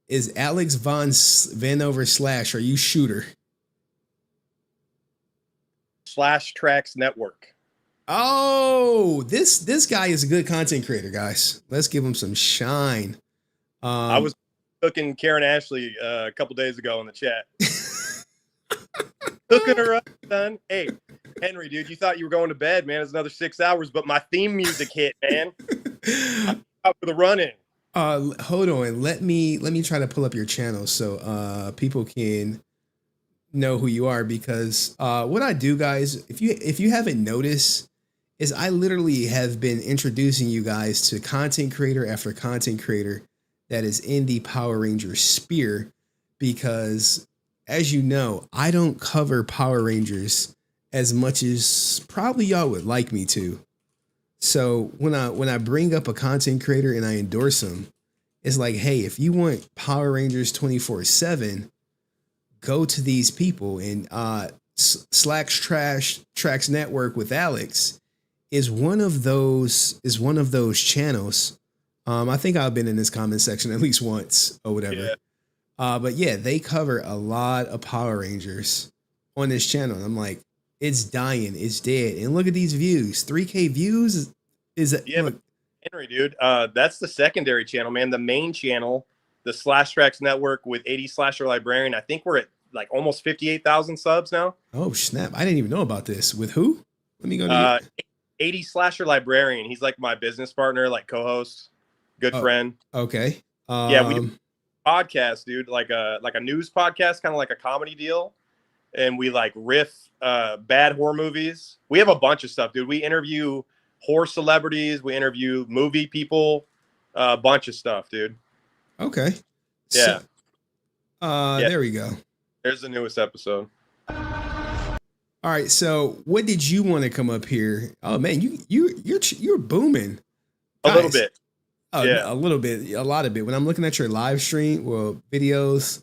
Is Alex Vanover Slash? Are you Shooter? Slash Tracks Network. Oh, this guy is a good content creator, guys. Let's give him some shine. I was cooking Karen Ashley a couple days ago in the chat. Cooking her up, son. Hey, Henry, dude, you thought you were going to bed, man. It's another 6 hours, but my theme music hit, man. I'm out for the run-in. Hold on. Let me try to pull up your channel so people can know who you are, because what I do, guys, if you haven't noticed, is I literally have been introducing you guys to content creator after content creator that is in the Power Ranger sphere, because as you know, I don't cover Power Rangers as much as probably y'all would like me to. So when I bring up a content creator and I endorse them, it's like, hey, if you want Power Rangers 24/7, go to these people. And Slack's Tracks Network with Alex is one of those channels. I think I've been in this comment section at least once or whatever. Yeah. But yeah, they cover a lot of Power Rangers on this channel. And I'm like, it's dying, it's dead. And look at these views. 3K views is look, Henry, dude, that's the secondary channel, man. The main channel, the Slash Tracks Network with 80 Slasher Librarian. I think we're at like almost 58,000 subs now. Oh snap! I didn't even know about this. With who? Let me go to 80 Slasher Librarian. He's like my business partner, like co-host, good friend. Okay. Yeah, we do a podcast, dude, like a news podcast, kind of like a comedy deal, and we like riff bad horror movies. We have a bunch of stuff, dude. We interview horror celebrities, we interview movie people, a bunch of stuff, dude. Okay. Yeah. There we go. There's the newest episode. All right, so what did you want to come up here? Oh man, you're booming. A little bit. Yeah, a little bit, a lot of it. When I'm looking at your live stream, well, videos,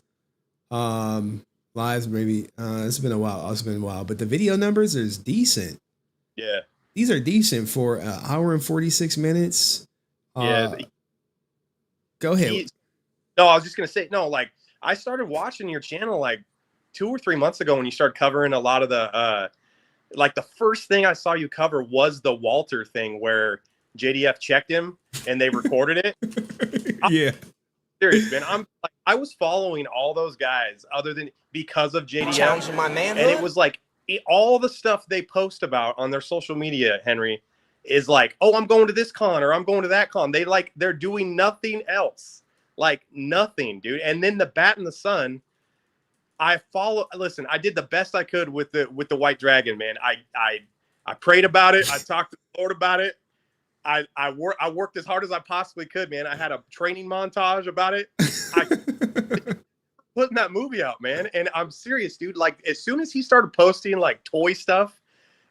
lives, maybe it's been a while, but the video numbers is decent. Yeah, these are decent for an hour and 46 minutes. Yeah. Go ahead. No, I was just gonna say, no, like I started watching your channel like 2 or 3 months ago when you started covering a lot of the like the first thing I saw you cover was the Walter thing where JDF checked him and they recorded it. Yeah. Serious, man. I was following all those guys other than because of JDF. Challenging my manhood? And it was like all the stuff they post about on their social media, Henry, is like, oh, I'm going to this con or I'm going to that con. They're doing nothing else. Like nothing, dude. And then the Bat in the Sun, listen, I did the best I could with the White Dragon, man. I prayed about it. I talked to the Lord about it. I worked as hard as I possibly could, man. I had a training montage about it. I putting that movie out, man. And I'm serious, dude. Like as soon as he started posting like toy stuff,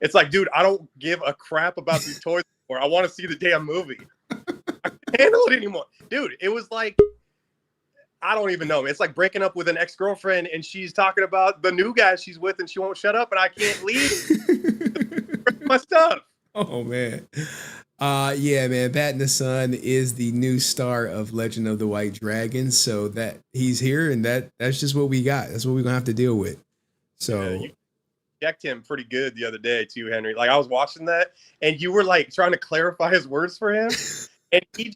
it's like, dude, I don't give a crap about these toys anymore. I want to see the damn movie. I can't handle it anymore. Dude, it was like, I don't even know. It's like breaking up with an ex-girlfriend and she's talking about the new guy she's with and she won't shut up and I can't leave my stuff. Oh man. Yeah, man. Bat in the Sun is the new star of Legend of the White Dragon. So that he's here and that's just what we got. That's what we're gonna have to deal with. So you checked him pretty good the other day too, Henry. Like I was watching that and you were like trying to clarify his words for him. And he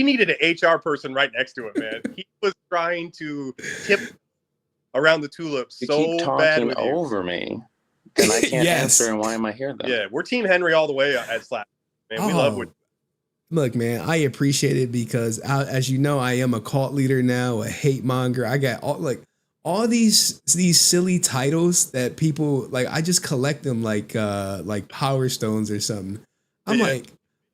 needed an HR person right next to him, man. He was trying to tip around the tulips You so keep bad talking with you. over me. And I can't Yes. answer, and why am I here then? Yeah, we're Team Henry all the way at Slap. Man, we love what. Look, man, I appreciate it because as you know, I am a cult leader now, a hate monger. I got all these silly titles that people like. I just collect them like Power Stones or something. I'm like,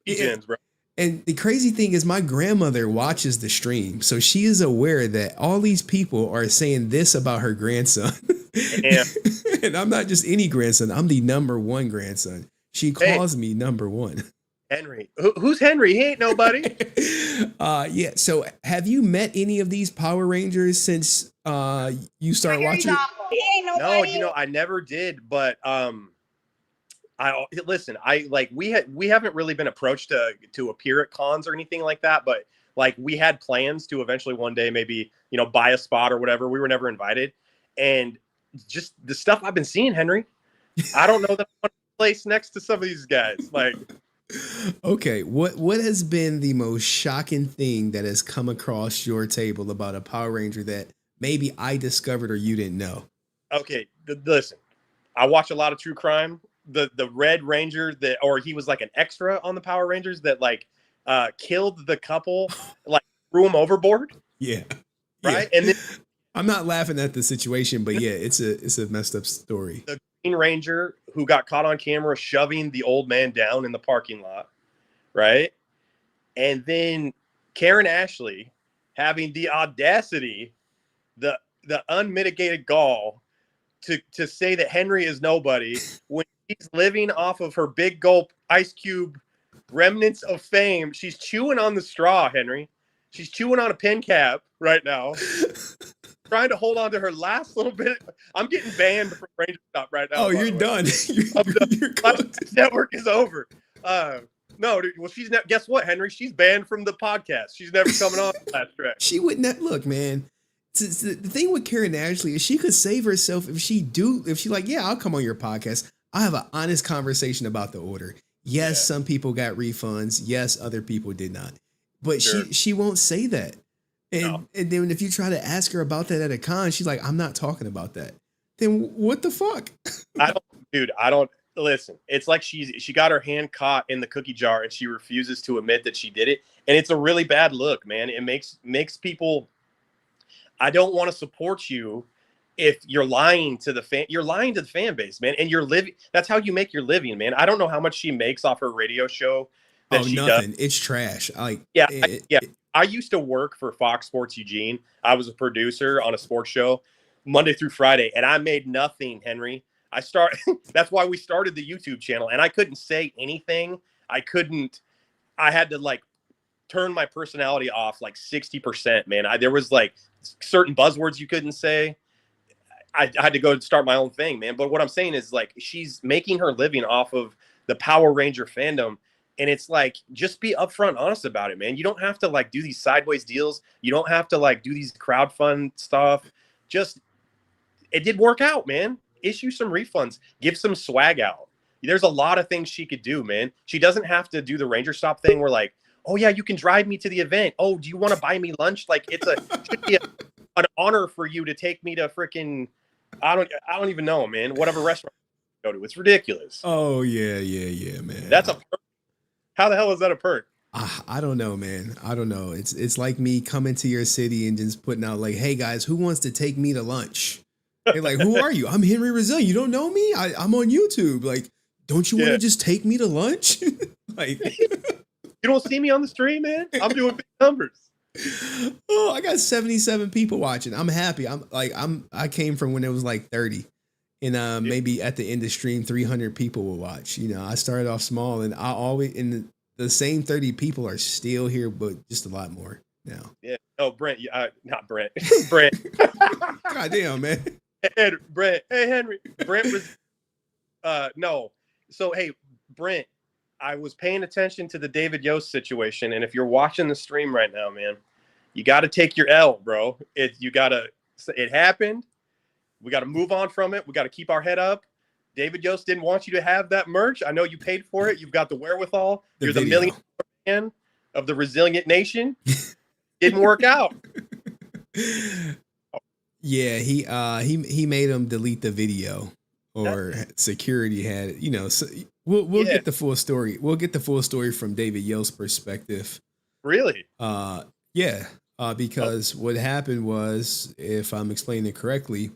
Gems, bro. and the crazy thing is my grandmother watches the stream, so she is aware that all these people are saying this about her grandson. Yeah. And I'm not just any grandson. I'm the number one grandson. She calls me number one. Henry. Who's Henry? He ain't nobody. Yeah. So have you met any of these Power Rangers since you started watching it? No, I never did. But Listen. We haven't really been approached to appear at cons or anything like that, but like we had plans to eventually one day maybe buy a spot or whatever. We were never invited, and just the stuff I've been seeing, Henry, I don't know that I want to place next to some of these guys. Like, okay, what has been the most shocking thing that has come across your table about a Power Ranger that maybe I discovered or you didn't know? Okay, listen, I watch a lot of true crime. The Red Ranger or he was like an extra on the Power Rangers that killed the couple, like threw him overboard. Yeah, right. Yeah. And then I'm not laughing at the situation, but yeah, it's a messed up story. The Green Ranger who got caught on camera shoving the old man down in the parking lot, right? And then Karen Ashley having the audacity, the unmitigated gall to say that Henry is nobody when she's living off of her big gulp ice cube remnants of fame. She's chewing on the straw, Henry. She's chewing on a pin cap right now. Trying to hold on to her last little bit. I'm getting banned from Ranger Stop right now. Oh, you're done. You're This network is over. No, dude, well, guess what, Henry? She's banned from the podcast. She's never coming on that track. She would not look, man. The thing with Karen Ashley is she could save herself if she like, yeah, I'll come on your podcast. I'll have an honest conversation about the order. Yes, some people got refunds. Yes, other people did not. But she won't say that. And then if you try to ask her about that at a con, she's like, I'm not talking about that. Then what the fuck? I don't listen. It's like she got her hand caught in the cookie jar and she refuses to admit that she did it. And it's a really bad look, man. It makes people. I don't want to support you if you're lying to the fan base, man. And you're living. That's how you make your living, man. I don't know how much she makes off her radio show. Nothing. Does. It's trash. I used to work for Fox Sports Eugene. I was a producer on a sports show Monday through Friday, and I made nothing, Henry. That's why we started the YouTube channel, and I couldn't say anything. I had to turn my personality off 60%, man. There was certain buzzwords you couldn't say. I had to go start my own thing, man. But what I'm saying is she's making her living off of the Power Ranger fandom. And it's just be upfront, honest about it, man. You don't have to do these sideways deals. You don't have to do these crowdfund stuff. It did work out, man. Issue some refunds, give some swag out. There's a lot of things she could do, man. She doesn't have to do the Ranger Stop thing where oh yeah, you can drive me to the event. Oh, do you want to buy me lunch? It should be an honor for you to take me to freaking, I don't even know, man. Whatever restaurant you go to. It's ridiculous. Oh yeah, man. That's a perk. How the hell is that a perk? I don't know, man. I don't know. It's like me coming to your city and just putting out hey guys, who wants to take me to lunch? They're like, who are you? I'm HenryResilient. You don't know me? I'm on YouTube. Don't you want to just take me to lunch? You don't see me on the stream, man? I'm doing big numbers. Oh, I got 77 people watching. I'm happy. I came from when it was 30. And maybe at the end of stream, 300 people will watch. I started off small, and I always the same 30 people are still here, but just a lot more now. Yeah. Oh, Brent. Not Brent. Brent. Goddamn, man. Hey, Brent. Hey, Henry. Brent was. No. So hey, Brent. I was paying attention to the David Yost situation, and if you're watching the stream right now, man, you got to take your L, bro. It happened. We got to move on from it. We got to keep our head up. David Yost didn't want you to have that merch. I know you paid for it. You've got the wherewithal. You're the $1 million man of the resilient nation. Didn't work out. Yeah, he made him delete the video, or security had it. So we'll get the full story. We'll get the full story from David Yost's perspective. Really? Yeah. Because what happened was, if I'm explaining it correctly,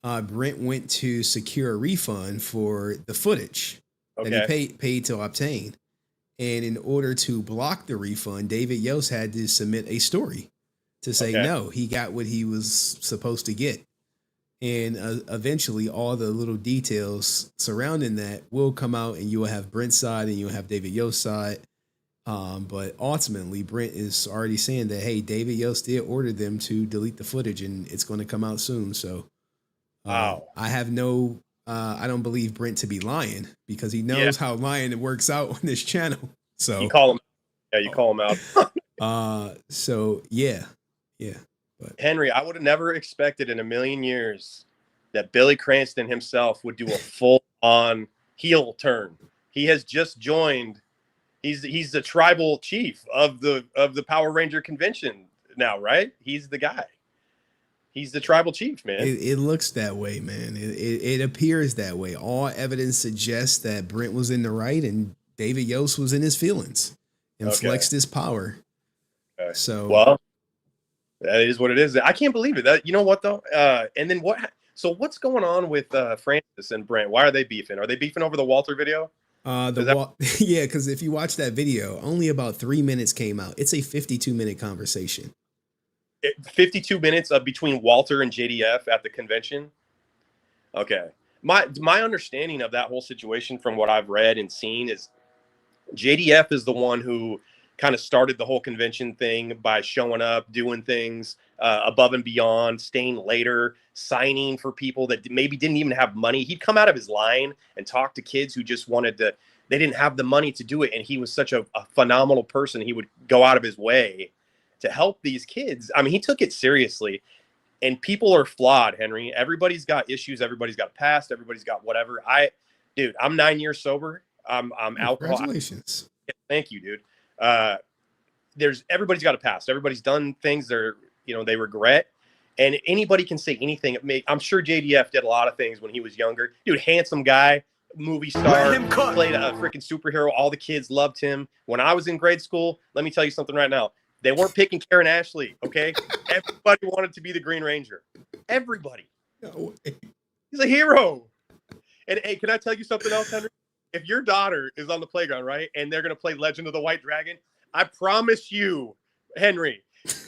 Brent went to secure a refund for the footage that he paid to obtain. And in order to block the refund, David Yost had to submit a story to say, no, he got what he was supposed to get. And eventually all the little details surrounding that will come out, and you will have Brent's side and you'll have David Yost's side. But ultimately, Brent is already saying that, hey, David Yost did order them to delete the footage, and it's going to come out soon. So I have no I don't believe Brent to be lying because he knows how lying works out on this channel. So you call him. Yeah, you call him out. So yeah. But Henry, I would have never expected in a million years that Billy Cranston himself would do a full-on heel turn. He has just joined. He's the tribal chief of the Power Ranger convention now, right? He's the guy. He's the tribal chief, man. it looks that way, man. It appears that way. All evidence suggests that Brent was in the right and David Yost was in his feelings and flexed his power. Okay. So well, that is what it is. I can't believe it. That, you know what though? And then what? So what's going on with Francis and Brent? Why are they beefing? Are they beefing over the Walter video? Yeah, because if you watch that video, only about 3 minutes came out. It's a 52-minute conversation. 52 minutes of between Walter and JDF at the convention. Okay. My understanding of that whole situation from what I've read and seen is JDF is the one who kind of started the whole convention thing by showing up, doing things above and beyond, staying later, signing for people that maybe didn't even have money. He'd come out of his line and talk to kids who just wanted to, they didn't have the money to do it. And he was such a phenomenal person. He would go out of his way to help these kids. I mean, he took it seriously. And people are flawed, Henry. Everybody's got issues. Everybody's got a past. Everybody's got whatever. Dude, I'm 9 years sober. I'm alcohol. Congratulations. Thank you, dude. Everybody's got a past. Everybody's done things they regret. And anybody can say anything. I'm sure JDF did a lot of things when he was younger. Dude, handsome guy, movie star, played a freaking superhero. All the kids loved him. When I was in grade school, let me tell you something right now. They weren't picking Karen Ashley, okay? Everybody wanted to be the Green Ranger. Everybody. No way. He's a hero. And hey, can I tell you something else, Henry? If your daughter is on the playground, right, and they're going to play Legend of the White Dragon, I promise you, Henry,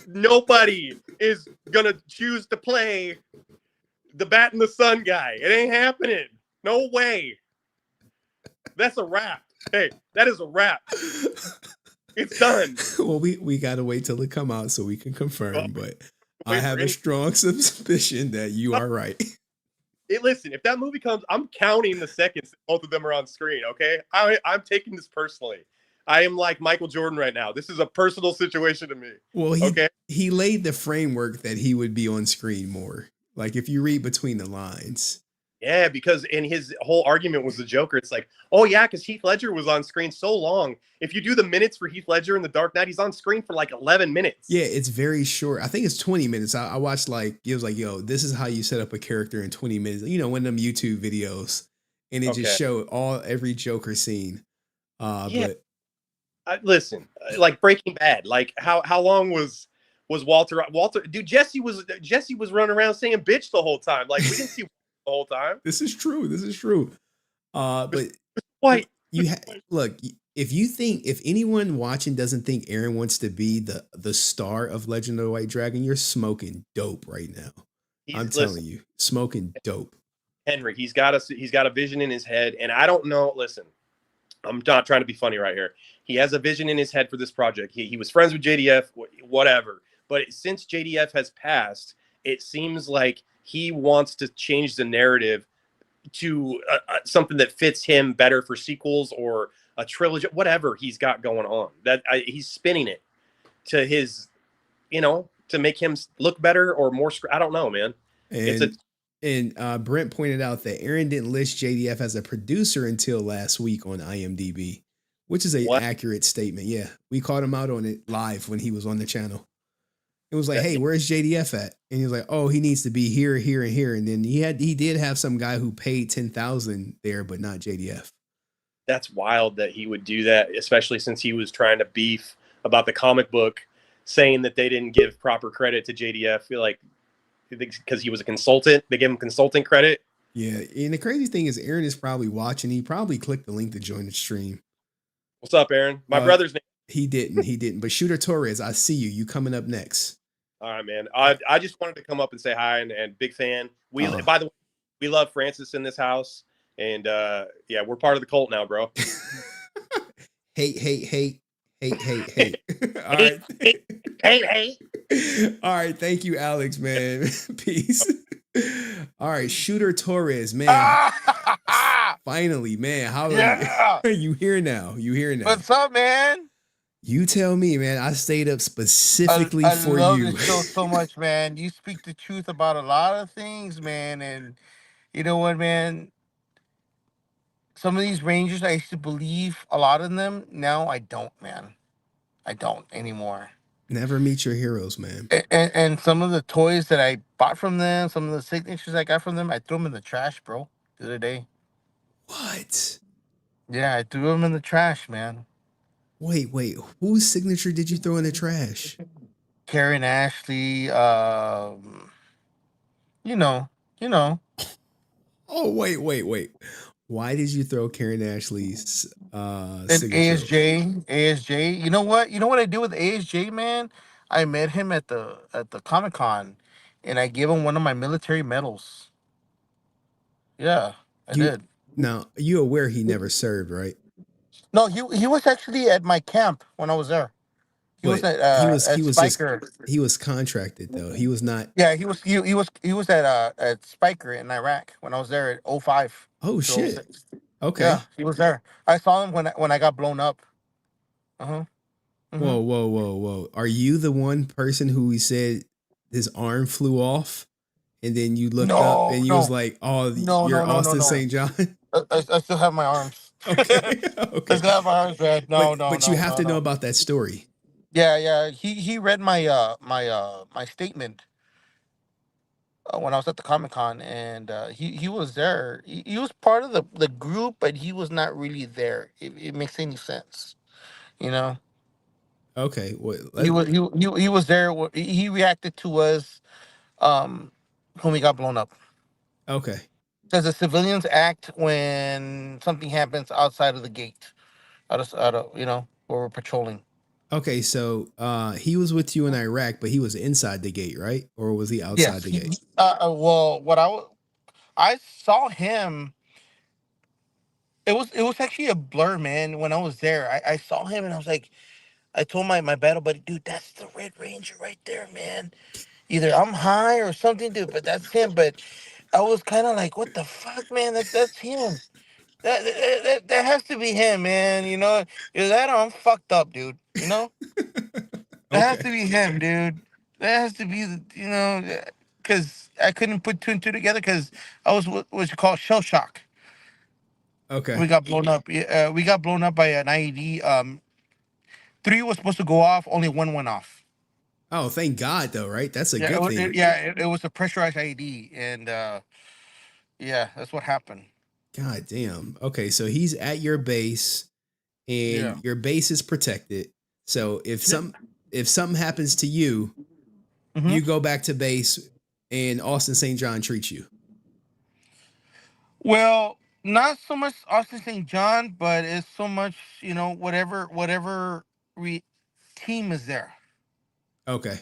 nobody is going to choose to play the Bat in the Sun guy. It ain't happening. No way. That's a wrap. Hey, that is a wrap. It's done. Well, we got to wait till it come out so we can confirm, but I have a strong suspicion that you are right. Hey, listen, if that movie comes, I'm counting the seconds that both of them are on screen, okay? I'm taking this personally. I am like Michael Jordan right now. This is a personal situation to me. Well, he laid the framework that he would be on screen more. Like if you read between the lines. Yeah, because in his whole argument was the Joker. It's like, oh yeah, because Heath Ledger was on screen so long. If you do the minutes for Heath Ledger in The Dark Knight, he's on screen for like 11 minutes. Yeah, it's very short. I think it's 20 minutes. I watched it was like, yo, this is how you set up a character in 20 minutes. You know, one of them YouTube videos. And it just showed every Joker scene. But listen, like Breaking Bad, like how long was Walter, dude, Jesse was running around saying bitch the whole time. Like we didn't see the whole time. This is true. But why look, if anyone watching doesn't think Aaron wants to be the star of Legend of the White Dragon, you're smoking dope right now. I'm telling you, smoking dope. Henry, he's got a vision in his head, and I don't know. Listen, I'm not trying to be funny right here. He has a vision in his head for this project. He was friends with JDF, whatever. But since JDF has passed, it seems like he wants to change the narrative to something that fits him better for sequels or a trilogy, whatever he's got going on. He's spinning it to his, to make him look better or more. I don't know, man. And Brent pointed out that Aaron didn't list JDF as a producer until last week on IMDb, which is an accurate statement. Yeah, we called him out on it live when he was on the channel. It was like, hey, where's JDF at? And he was like, oh, he needs to be here, here, and here. And then he did have some guy who paid $10,000 there, but not JDF. That's wild that he would do that, especially since he was trying to beef about the comic book, saying that they didn't give proper credit to JDF. I feel like because he was a consultant, they gave him consultant credit. Yeah, and the crazy thing is Aaron is probably watching. He probably clicked the link to join the stream. What's up, Aaron? My brother's name. He didn't. But Shooter Torres, I see you. You coming up next. All right, man. I just wanted to come up and say hi and big fan. By the way, we love Francis in this house. And yeah, we're part of the cult now, bro. Hate. All right. Hate. All right. Thank you, Alex, man. Peace. All right, Shooter Torres, man. Finally, man. How Yeah. are you here now? You here now? What's up, man? You tell me, man. I stayed up specifically I for love you. this show so much, man. You speak the truth about a lot of things, man. And you know what, man? Some of these Rangers, I used to believe a lot in them. Now I don't, man. I don't anymore. Never meet your heroes, man. And some of the toys that I bought from them, some of the signatures I got from them, I threw them in the trash, bro, the other day. What? Yeah, I threw them in the trash, man. Wait. Whose signature did you throw in the trash? Karen Ashley, you know. Oh, wait. Why did you throw Karen Ashley's And signature? ASJ. You know what? You know what I did with ASJ, man? I met him at the Comic-Con and I gave him one of my military medals. Yeah, I did. Now, you aware he never served, right? No, he was actually at my camp when I was there. He was But at he was just Spiker. he was contracted though. He was not. Yeah, he was at Spiker in Iraq when I was there at 05. Oh to shit. 06. Okay. Yeah, he was there. I saw him when I got blown up. Uh-huh. Whoa. Are you the one person who he said his arm flew off and then you looked up and you was like, oh, you're Austin St. John? I still have my arms. Okay. I still have my arms, man. But you have to know about that story. Yeah. He read my my statement when I was at the Comic-Con, and he was there. He was part of the group, but he was not really there. It makes any sense, you know. Okay. He was there. He reacted to us when we got blown up. Okay. Because the civilians act when something happens outside of the gate, out of where we're patrolling. Okay, so he was with you in Iraq, but he was inside the gate, right? Or was he outside the gate? Well, I saw him. It was actually a blur, man. When I was there, I saw him and I was like, I told my battle buddy, dude, that's the Red Ranger right there, man. Either I'm high or something, dude, but that's him. But I was kind of like, what the fuck, man? That's him. That has to be him, man. You know, either that or I'm fucked up, dude. You know, that has to be him, dude. That has to be, because I couldn't put two and two together because I was what you call shell shock. Okay. We got blown up. We got blown up by an IED. 3 was supposed to go off. Only 1 went off. Oh, thank God, though, right? That's a Yeah, good thing. it was a pressurized IED, and yeah, that's what happened. God damn. Okay, so he's at your base, and your base is protected. So if something happens to you, you go back to base, and Austin St. John treats you. Well, not so much Austin St. John, but it's so much whatever team is there. Okay.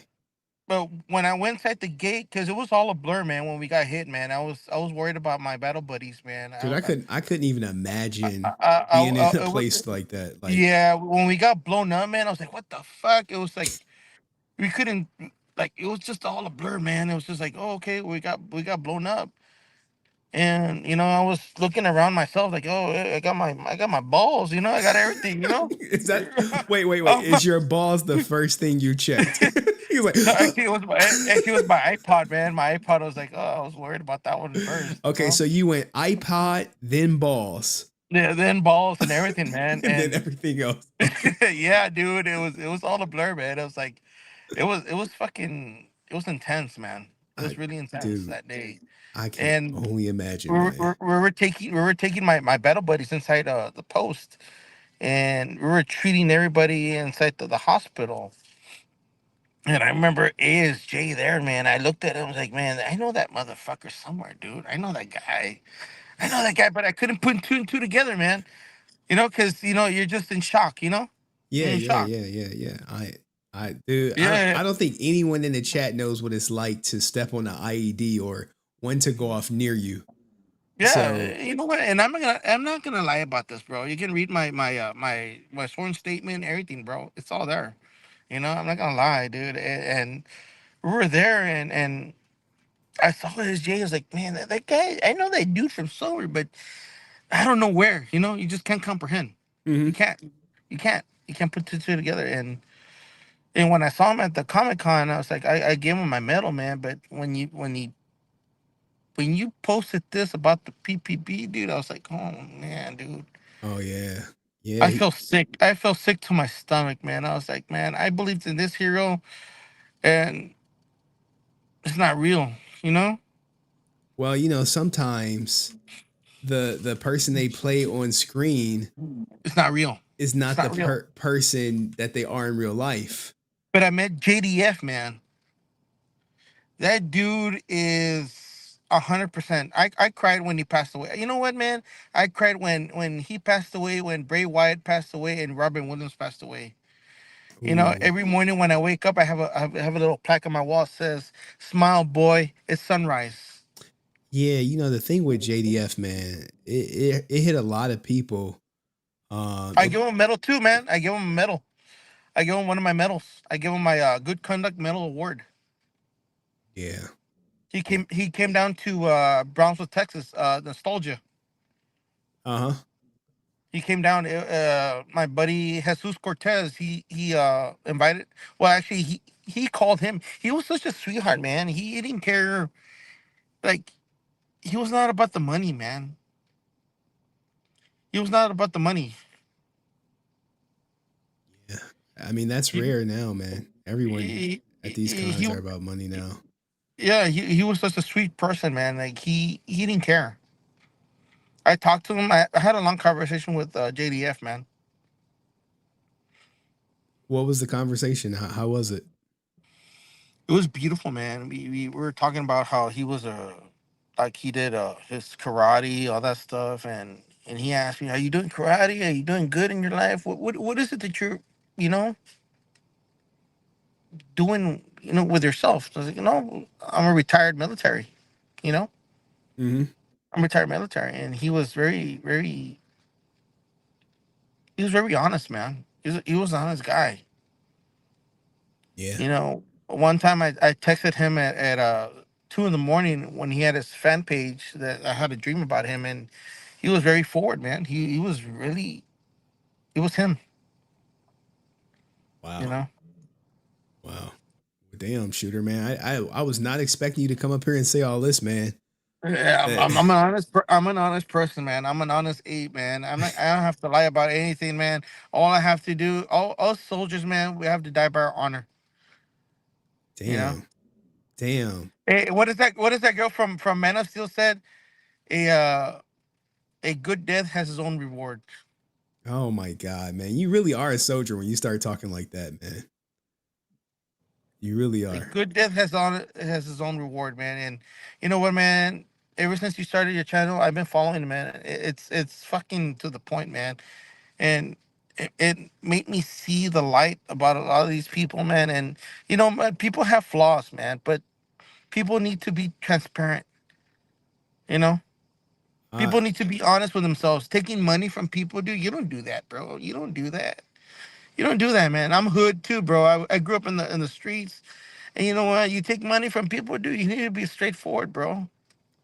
But when I went inside the gate, because it was all a blur, man. When we got hit, man, I was worried about my battle buddies, man. Dude, I couldn't even imagine being in a place like that. Like, yeah, when we got blown up, man, I was like, what the fuck? It was like we couldn't, like, it was just all a blur, man. It was just like, oh, okay, we got blown up. And I was looking around myself like, oh, I got my balls, I got everything, Is that wait? Is your balls the first thing you checked? He was like, no, actually, it was my iPod, man. My iPod, I was like, oh, I was worried about that one first. Okay, so you went iPod, then balls. Yeah, then balls and everything, man. and then everything else. Yeah, dude, it was all a blur, man. It was like, it was intense, man. It was really intense that day. I can only imagine. We were taking my battle buddies inside the post, and we were treating everybody inside the hospital. And I remember ASJ there, man. I looked at him, I was like, man, I know that motherfucker somewhere, dude. I know that guy, but I couldn't put 2 and 2 together, man. Because you're just in shock, Yeah. Dude, Yeah. I don't think anyone in the chat knows what it's like to step on an IED or one to go off near you. Yeah, So, you know what? And I'm not gonna lie about this, bro. You can read my sworn statement, everything, bro. It's all there. I'm not gonna lie, dude. And we were there, and I saw his Jay. I was like, man, that guy. I know that dude from somewhere, but I don't know where. You know, you just can't comprehend. Mm-hmm. You can't. You can't. You can't put two together. And when I saw him at the Comic Con, I was like, I gave him my medal, man. But when you posted this about the PPP, dude, I was like, oh man, dude. Oh yeah, yeah. I felt sick. I felt sick to my stomach, man. I was like, man, I believed in this hero, and it's not real, you know. Well, sometimes the person they play on screen, it's not real. Is not the person that they are in real life. But I met JDF, man. That dude is 100%. I cried when he passed away. You know what, man? I cried when he passed away, when Bray Wyatt passed away, and Robin Williams passed away. You know, every morning when I wake up, I have a little plaque on my wall that says, "Smile, boy, it's sunrise." Yeah, the thing with JDF, man, it hit a lot of people. I give him a medal too, man. I give him a medal. I give him one of my medals. I give him my Good Conduct Medal Award. Yeah. He came down to Brownsville, Texas, Nostalgia. Uh-huh. He came down. My buddy Jesus Cortez. He invited. Well, actually, he called him. He was such a sweetheart, man. He didn't care. Like, he was not about the money, man. He was not about the money. Yeah, I mean that's rare now, man. Everyone at these cons are about money now. Yeah, he was such a sweet person, man. Like he didn't care. I talked to him. I had a long conversation with JDF, man. What was the conversation? How was it? It was beautiful, man. We were talking about how he was like he did his karate, all that stuff, and he asked me, "Are you doing karate? Are you doing good in your life? What is it that you're, you know, doing, with yourself?" I was like, I'm a retired military, you know. Mm-hmm. I'm retired military, and he was very, very. He was very honest, man. He was an honest guy. Yeah. One time I texted him at 2 a.m. when he had his fan page that I had a dream about him, and he was very forward, man. He was really, it was him. Wow. Wow. Damn, Shooter, man. I was not expecting you to come up here and say all this, man. Yeah, I'm an honest person, man. I'm an honest ape, man. I don't have to lie about anything, man. All I have to do, all us soldiers, man, we have to die by our honor. Damn. Damn. Hey, what is that? What is that girl from Man of Steel said? A good death has its own reward. Oh my God, man. You really are a soldier when you start talking like that, man. You really are. A good death has its own reward, man. And you know what, man? Ever since you started your channel, I've been following, man. It's fucking to the point, man. And it made me see the light about a lot of these people, man. And man, people have flaws, man, but people need to be transparent. People need to be honest with themselves. Taking money from people, dude, you don't do that, bro. You don't do that. You don't do that, man. I'm hood too, bro. I grew up in the streets, and you know what? You take money from people, dude. You need to be straightforward, bro.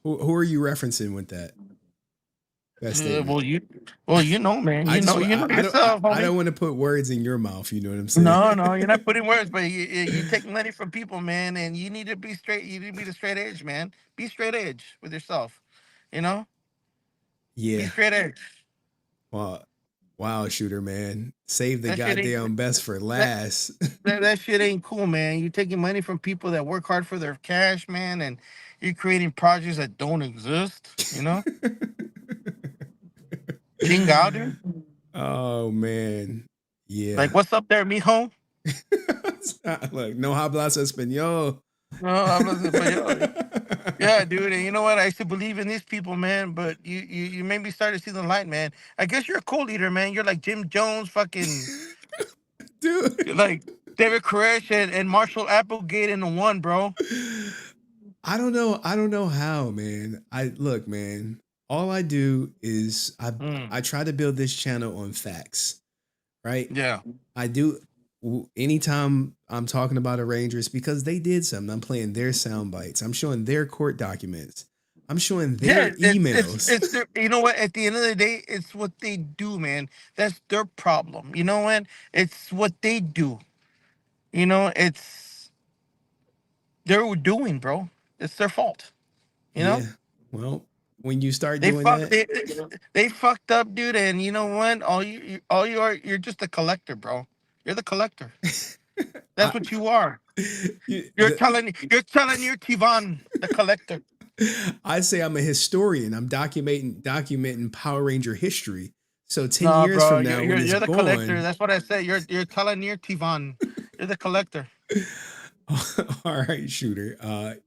Who are you referencing with that? That statement. Well, man. You know yourself, homie. I don't want to put words in your mouth. You know what I'm saying? No, you're not putting words, but you take money from people, man, and you need to be straight. You need to be the straight edge, man. Be straight edge with yourself. Yeah. Be straight edge. Wow, Shooter, man. Save the goddamn best for last. That shit ain't cool, man. You're taking money from people that work hard for their cash, man, and you're creating projects that don't exist, Chingao, dude. Oh, man. Yeah. Like, what's up there, mijo? Look, no hablas español. No hablas español. Yeah, dude. And you know what? I used to believe in these people, man, but you made me start to see the light, man. I guess you're a co-leader, man. You're like Jim Jones, fucking... Dude. You're like David Koresh and Marshall Applegate in the one, bro. I don't know how, man. Look, man. All I do is I try to build this channel on facts, right? Yeah. I do anytime I'm talking about a Ranger, it's because they did something. I'm playing their sound bites. I'm showing their court documents. I'm showing their emails. It's their, you know what? At the end of the day, it's what they do, man. That's their problem. You know what? It's what they do. You know, it's they're doing, bro. It's their fault. You know? Yeah. Well, when you start They doing fuck that, they fucked up, dude, and you know what? All you are, you're just a collector, bro. You're the collector. That's what you are. You're telling your Tivan, the collector. I say I'm a historian. I'm documenting Power Ranger history. So 10 No, years bro, from now, when it's you're the collector. gone, That's what I say. You're telling your Tivan. You're the collector. all right, Shooter.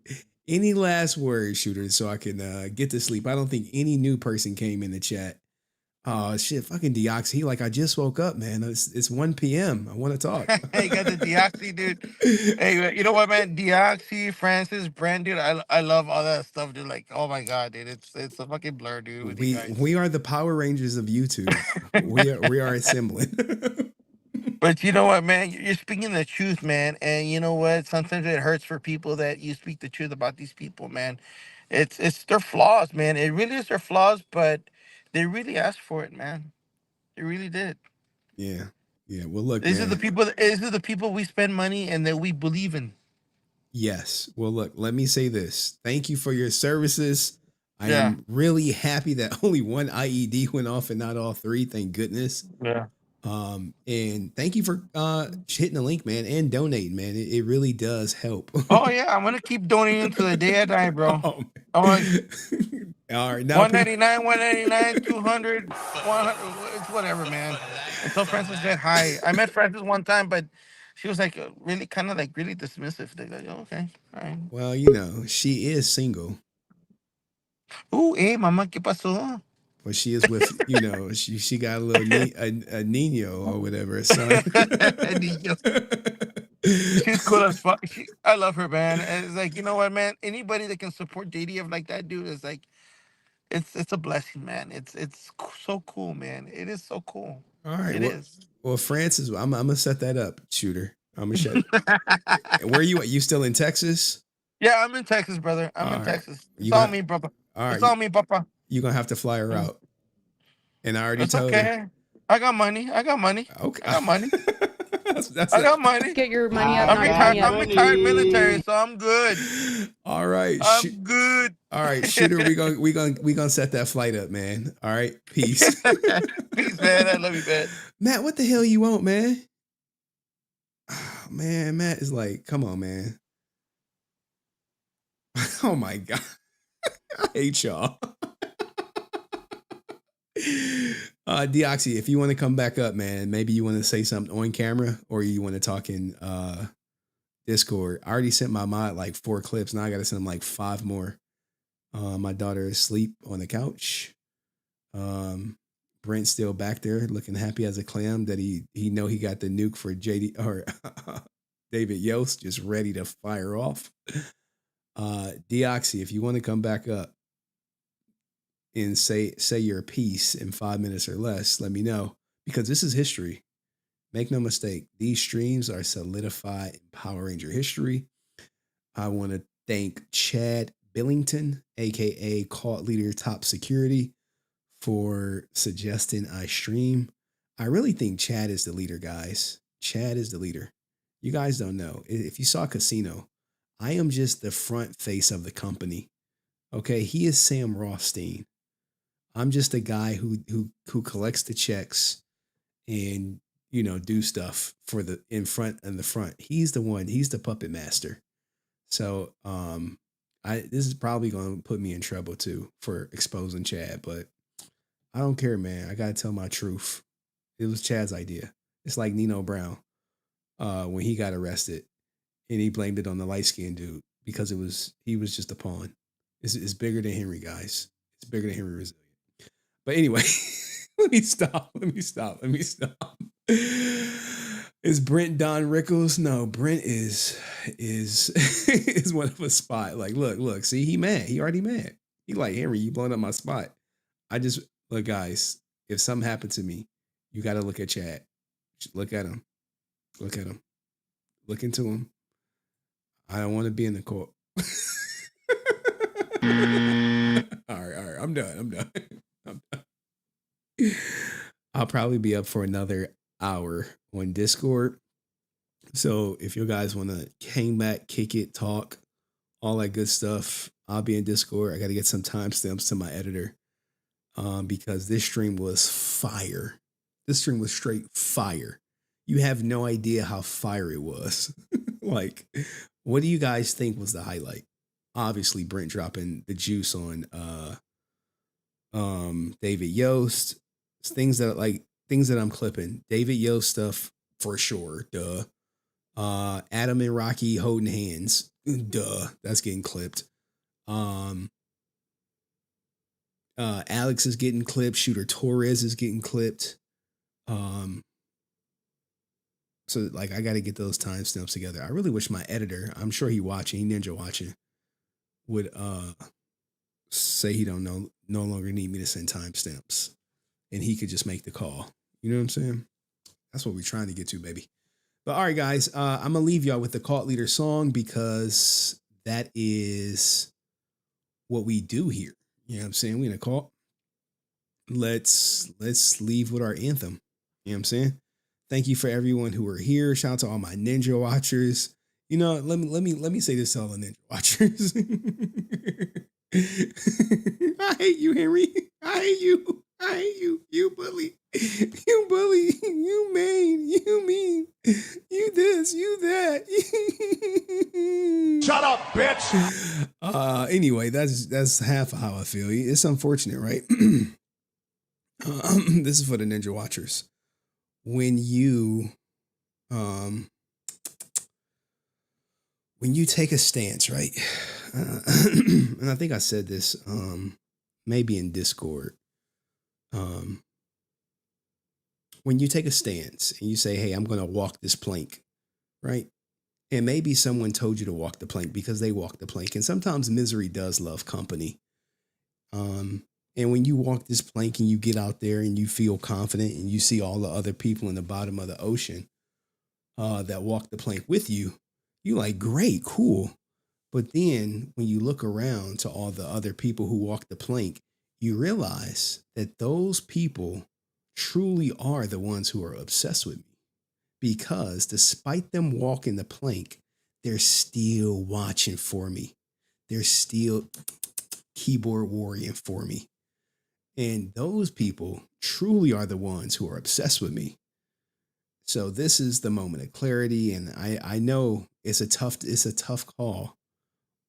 Any last words, Shooter, so I can get to sleep? I don't think any new person came in the chat. Oh shit, fucking Deoxy. He like, I just woke up, man. It's 1 p.m. I want to talk. Hey, you got the Deoxy, dude. Hey, you know what, man? Deoxy, Francis, Brent, dude. I love all that stuff, dude. Like, oh my god, dude. It's a fucking blur, dude. With you guys. We are the Power Rangers of YouTube. we are assembling. But you know what, man? You're speaking the truth, man. And you know what? Sometimes it hurts for people that you speak the truth about these people, man. It's their flaws, man. It really is their flaws, but they really asked for it, man. They really did. Yeah. Yeah. Well, look, These man. are the people. These are the people we spend money and that we believe in. Yes. Well, look, let me say this. Thank you for your services. I Yeah. am really happy that only one IED went off and not all three. Thank goodness. Yeah. And thank you for hitting the link, man, and donating, man. It really does help. Oh yeah, I'm gonna keep donating to the day I die, bro. Oh, all right, now 199, 199, 200, 100. It's whatever, man. Until Francis said hi. I met Francis one time, but she was like really kind of like really dismissive. Like, oh, okay, all right. Well, you know, she is single. Ooh, hey, mama, ¿qué pasó? Well, she is with, you know, she got a little a Nino or whatever, son. She's cool as fuck. I love her, man. And it's like, you know what, man? Anybody that can support JDF like that, dude, is like, it's a blessing, man. It's so cool, man. It is so cool. All right, it is. Well, Francis, I'm gonna set that up, Shooter. I'm gonna shut. Where are you at? You still in Texas? Yeah, I'm in Texas, brother. I'm in Texas. It's all me, brother. It's all me, papa. You're gonna have to fly her out. And I already It's told okay. her. I got money. Okay. I got money. That's I got money. Get your money up. I'm retired military, so I'm good. All right. I'm good. All right, Shooter. We gonna set that flight up, man. All right. Peace. Peace, man. I love you, man. Matt, what the hell you want, man? Oh, man, Matt is like, come on, man. Oh my god. I hate y'all. Deoxy, if you want to come back up, man, maybe you want to say something on camera or you want to talk in Discord. I already sent my mod like 4 clips. Now I got to send them like 5 more. My daughter is asleep on the couch. Brent's still back there looking happy as a clam that he know he got the nuke for JD or David Yost just ready to fire off. Deoxy, if you want to come back up and say your piece in 5 minutes or less, let me know, because this is history. Make no mistake, these streams are solidified in Power Ranger history. I want to thank Chad Billington, aka Cult Leader Top Security, for suggesting I stream. I really think Chad is the leader, guys. Chad is the leader. You guys don't know. If you saw Casino, I am just the front face of the company. Okay, he is Sam Rothstein. I'm just a guy who collects the checks and, you know, do stuff for the in front and the front. He's the one. He's the puppet master. So this is probably going to put me in trouble too for exposing Chad, but I don't care, man. I gotta tell my truth. It was Chad's idea. It's like Nino Brown when he got arrested and he blamed it on the light skinned dude because he was just a pawn. It's bigger than Henry, guys. It's bigger than HenryResilient. But anyway, let me stop. Is Brent Don Rickles? No, Brent is one of a spot. Like, look, see, he mad. He already mad. He like, Henry, you blowing up my spot. Look, guys, if something happened to me, you got to look at Chad. Look at him. Look at him. Look into him. I don't want to be in the court. All right. I'm done. I'll probably be up for another hour on Discord. So if you guys want to hang back, kick it, talk, all that good stuff, I'll be in Discord. I got to get some timestamps to my editor because this stream was fire. This stream was straight fire. You have no idea how fire it was. Like, what do you guys think was the highlight? Obviously, Brent dropping the juice on David Yost. Things that I'm clipping. David Yost stuff for sure. Duh. Adam and Rocky holding hands. Duh. That's getting clipped. Alex is getting clipped. Shooter Torres is getting clipped. So like I got to get those timestamps together. I really wish my editor, I'm sure he ninja watching, would say he don't no longer need me to send timestamps, and he could just make the call. You know what I'm saying? That's what we're trying to get to, baby. But all right, guys, I'm gonna leave y'all with the Cult Leader song because that is what we do here. You know what I'm saying? We in a cult. Let's leave with our anthem. You know what I'm saying? Thank you for everyone who are here. Shout out to all my ninja watchers. You know, let me say this to all the ninja watchers. I hate you, Henry. I hate you. I hate you. You bully. You bully. You mean. You mean. You this. You that. Shut up, bitch. Anyway, that's half of how I feel. It's unfortunate, right? This is for the ninja watchers. When you take a stance, right? And I think I said this maybe in Discord. When you take a stance and you say, hey, I'm going to walk this plank, right? And maybe someone told you to walk the plank because they walked the plank. And sometimes misery does love company. And when you walk this plank and you get out there and you feel confident and you see all the other people in the bottom of the ocean that walk the plank with you, you're like, great, cool. But then when you look around to all the other people who walk the plank, you realize that those people truly are the ones who are obsessed with me. Because despite them walking the plank, they're still watching for me. They're still keyboard warrior for me. And those people truly are the ones who are obsessed with me. So this is the moment of clarity. And I know it's a tough call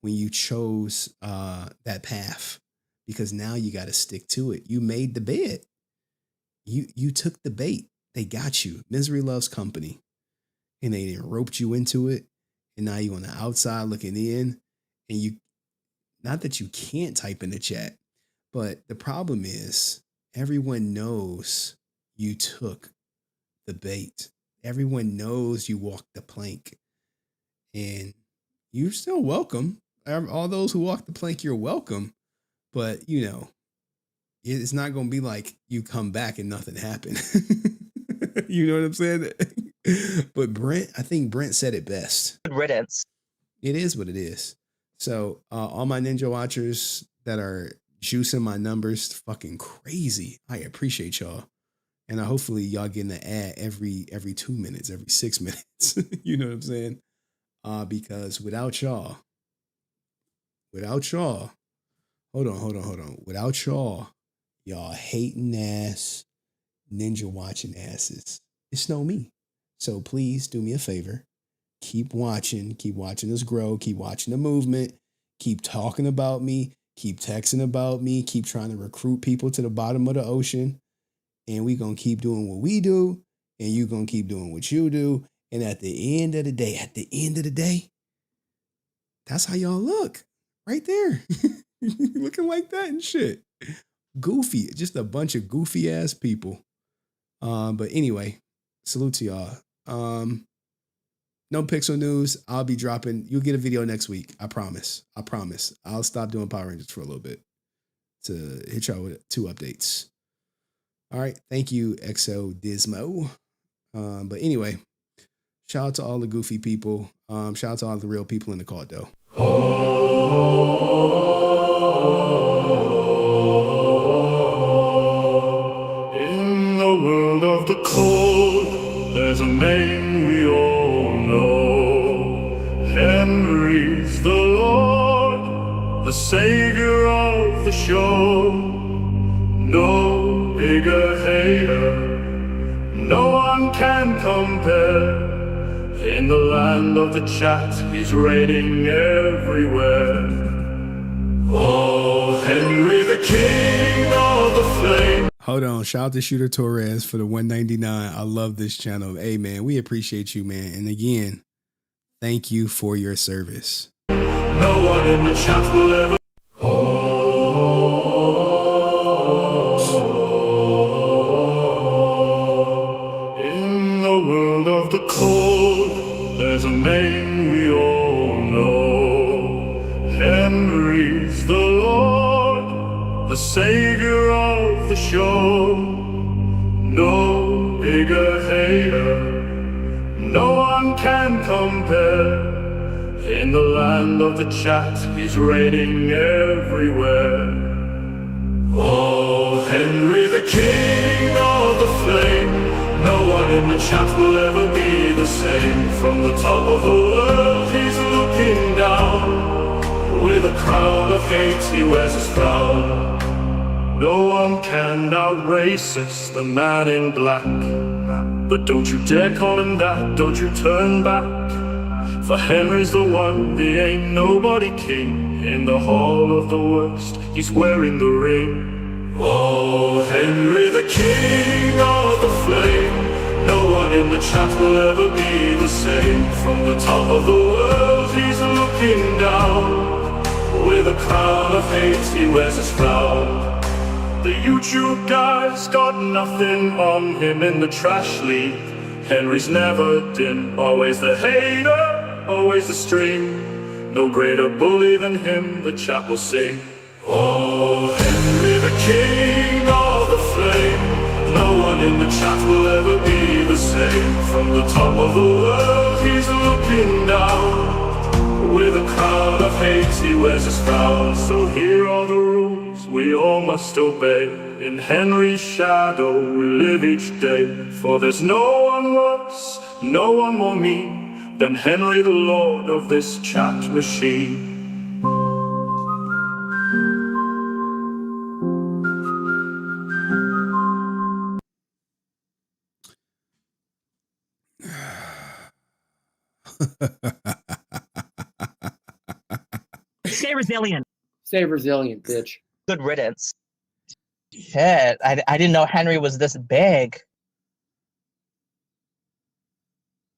when you chose that path, because now you got to stick to it. You made the bed. You took the bait. They got you. Misery loves company. And they roped you into it. And now you're on the outside looking in. And you, not that you can't type in the chat, but the problem is everyone knows you took the bait. Everyone knows you walked the plank. And you're still welcome. All those who walk the plank, you're welcome. But, you know, it's not going to be like you come back and nothing happened. You know what I'm saying? But I think Brent said it best. Good riddance. It is what it is. So all my ninja watchers that are juicing my numbers fucking crazy, I appreciate y'all. And hopefully y'all getting an ad every 2 minutes, every 6 minutes. You know what I'm saying? Because without y'all, hold on. Without y'all hating ass, ninja watching asses, it's no me. So please do me a favor. Keep watching us grow, keep watching the movement, keep talking about me, keep texting about me, keep trying to recruit people to the bottom of the ocean. And we going to keep doing what we do, and you going to keep doing what you do. And at the end of the day, that's how y'all look right there. Looking like that and shit. Goofy, just a bunch of goofy ass people. But anyway, salute to y'all. No Pixel news. I'll be dropping. You'll get a video next week. I promise. I'll stop doing Power Rangers for a little bit to hit y'all with 2 updates. All right. Thank you, Exo Dismo. But anyway, Shout out to all the goofy people. Shout out to all the real people in the cult, though. In the world of the cold, there's a name we all know. Henry's the Lord, the savior of the show. No bigger hater, no one can compare. In the land of the chat, he's reigning everywhere. Oh, Henry the king of the flame. Hold on. Shout out to Shooter Torres for the 199. I love this channel. Hey, man, we appreciate you, man. And again, thank you for your service. No one in the chat will ever. In the world of the cold, there's a name we all know. Henry's the Lord, the savior of the show. No bigger hater, no one can compare. In the land of the chat, he's reigning everywhere. Oh, Henry the king of the flame. No one in the chat will ever be the same. From the top of the world, he's looking down. With a crown of hate, he wears his crown. No one can outrace us, the man in black. But don't you dare call him that, don't you turn back. For Henry's the one, he ain't nobody king. In the hall of the worst, he's wearing the ring. Oh, Henry the king of the flame. No one in the chat will ever be the same. From the top of the world, he's looking down. With a crown of hate, he wears his crown. The YouTube guy's got nothing on him in the trash league. Henry's never dim, always the hater, always the stream. No greater bully than him, the chat will sing. Oh, Henry the king of the flame. No one in the chat will ever be the same. From the top of the world, he's looking down. With a crown of hate, he wears his crown. So here are the rules we all must obey. In Henry's shadow we live each day. For there's no one worse, no one more mean than Henry the Lord of this chat machine. Stay resilient. Stay resilient, bitch. Good riddance. Shit, I didn't know Henry was this big.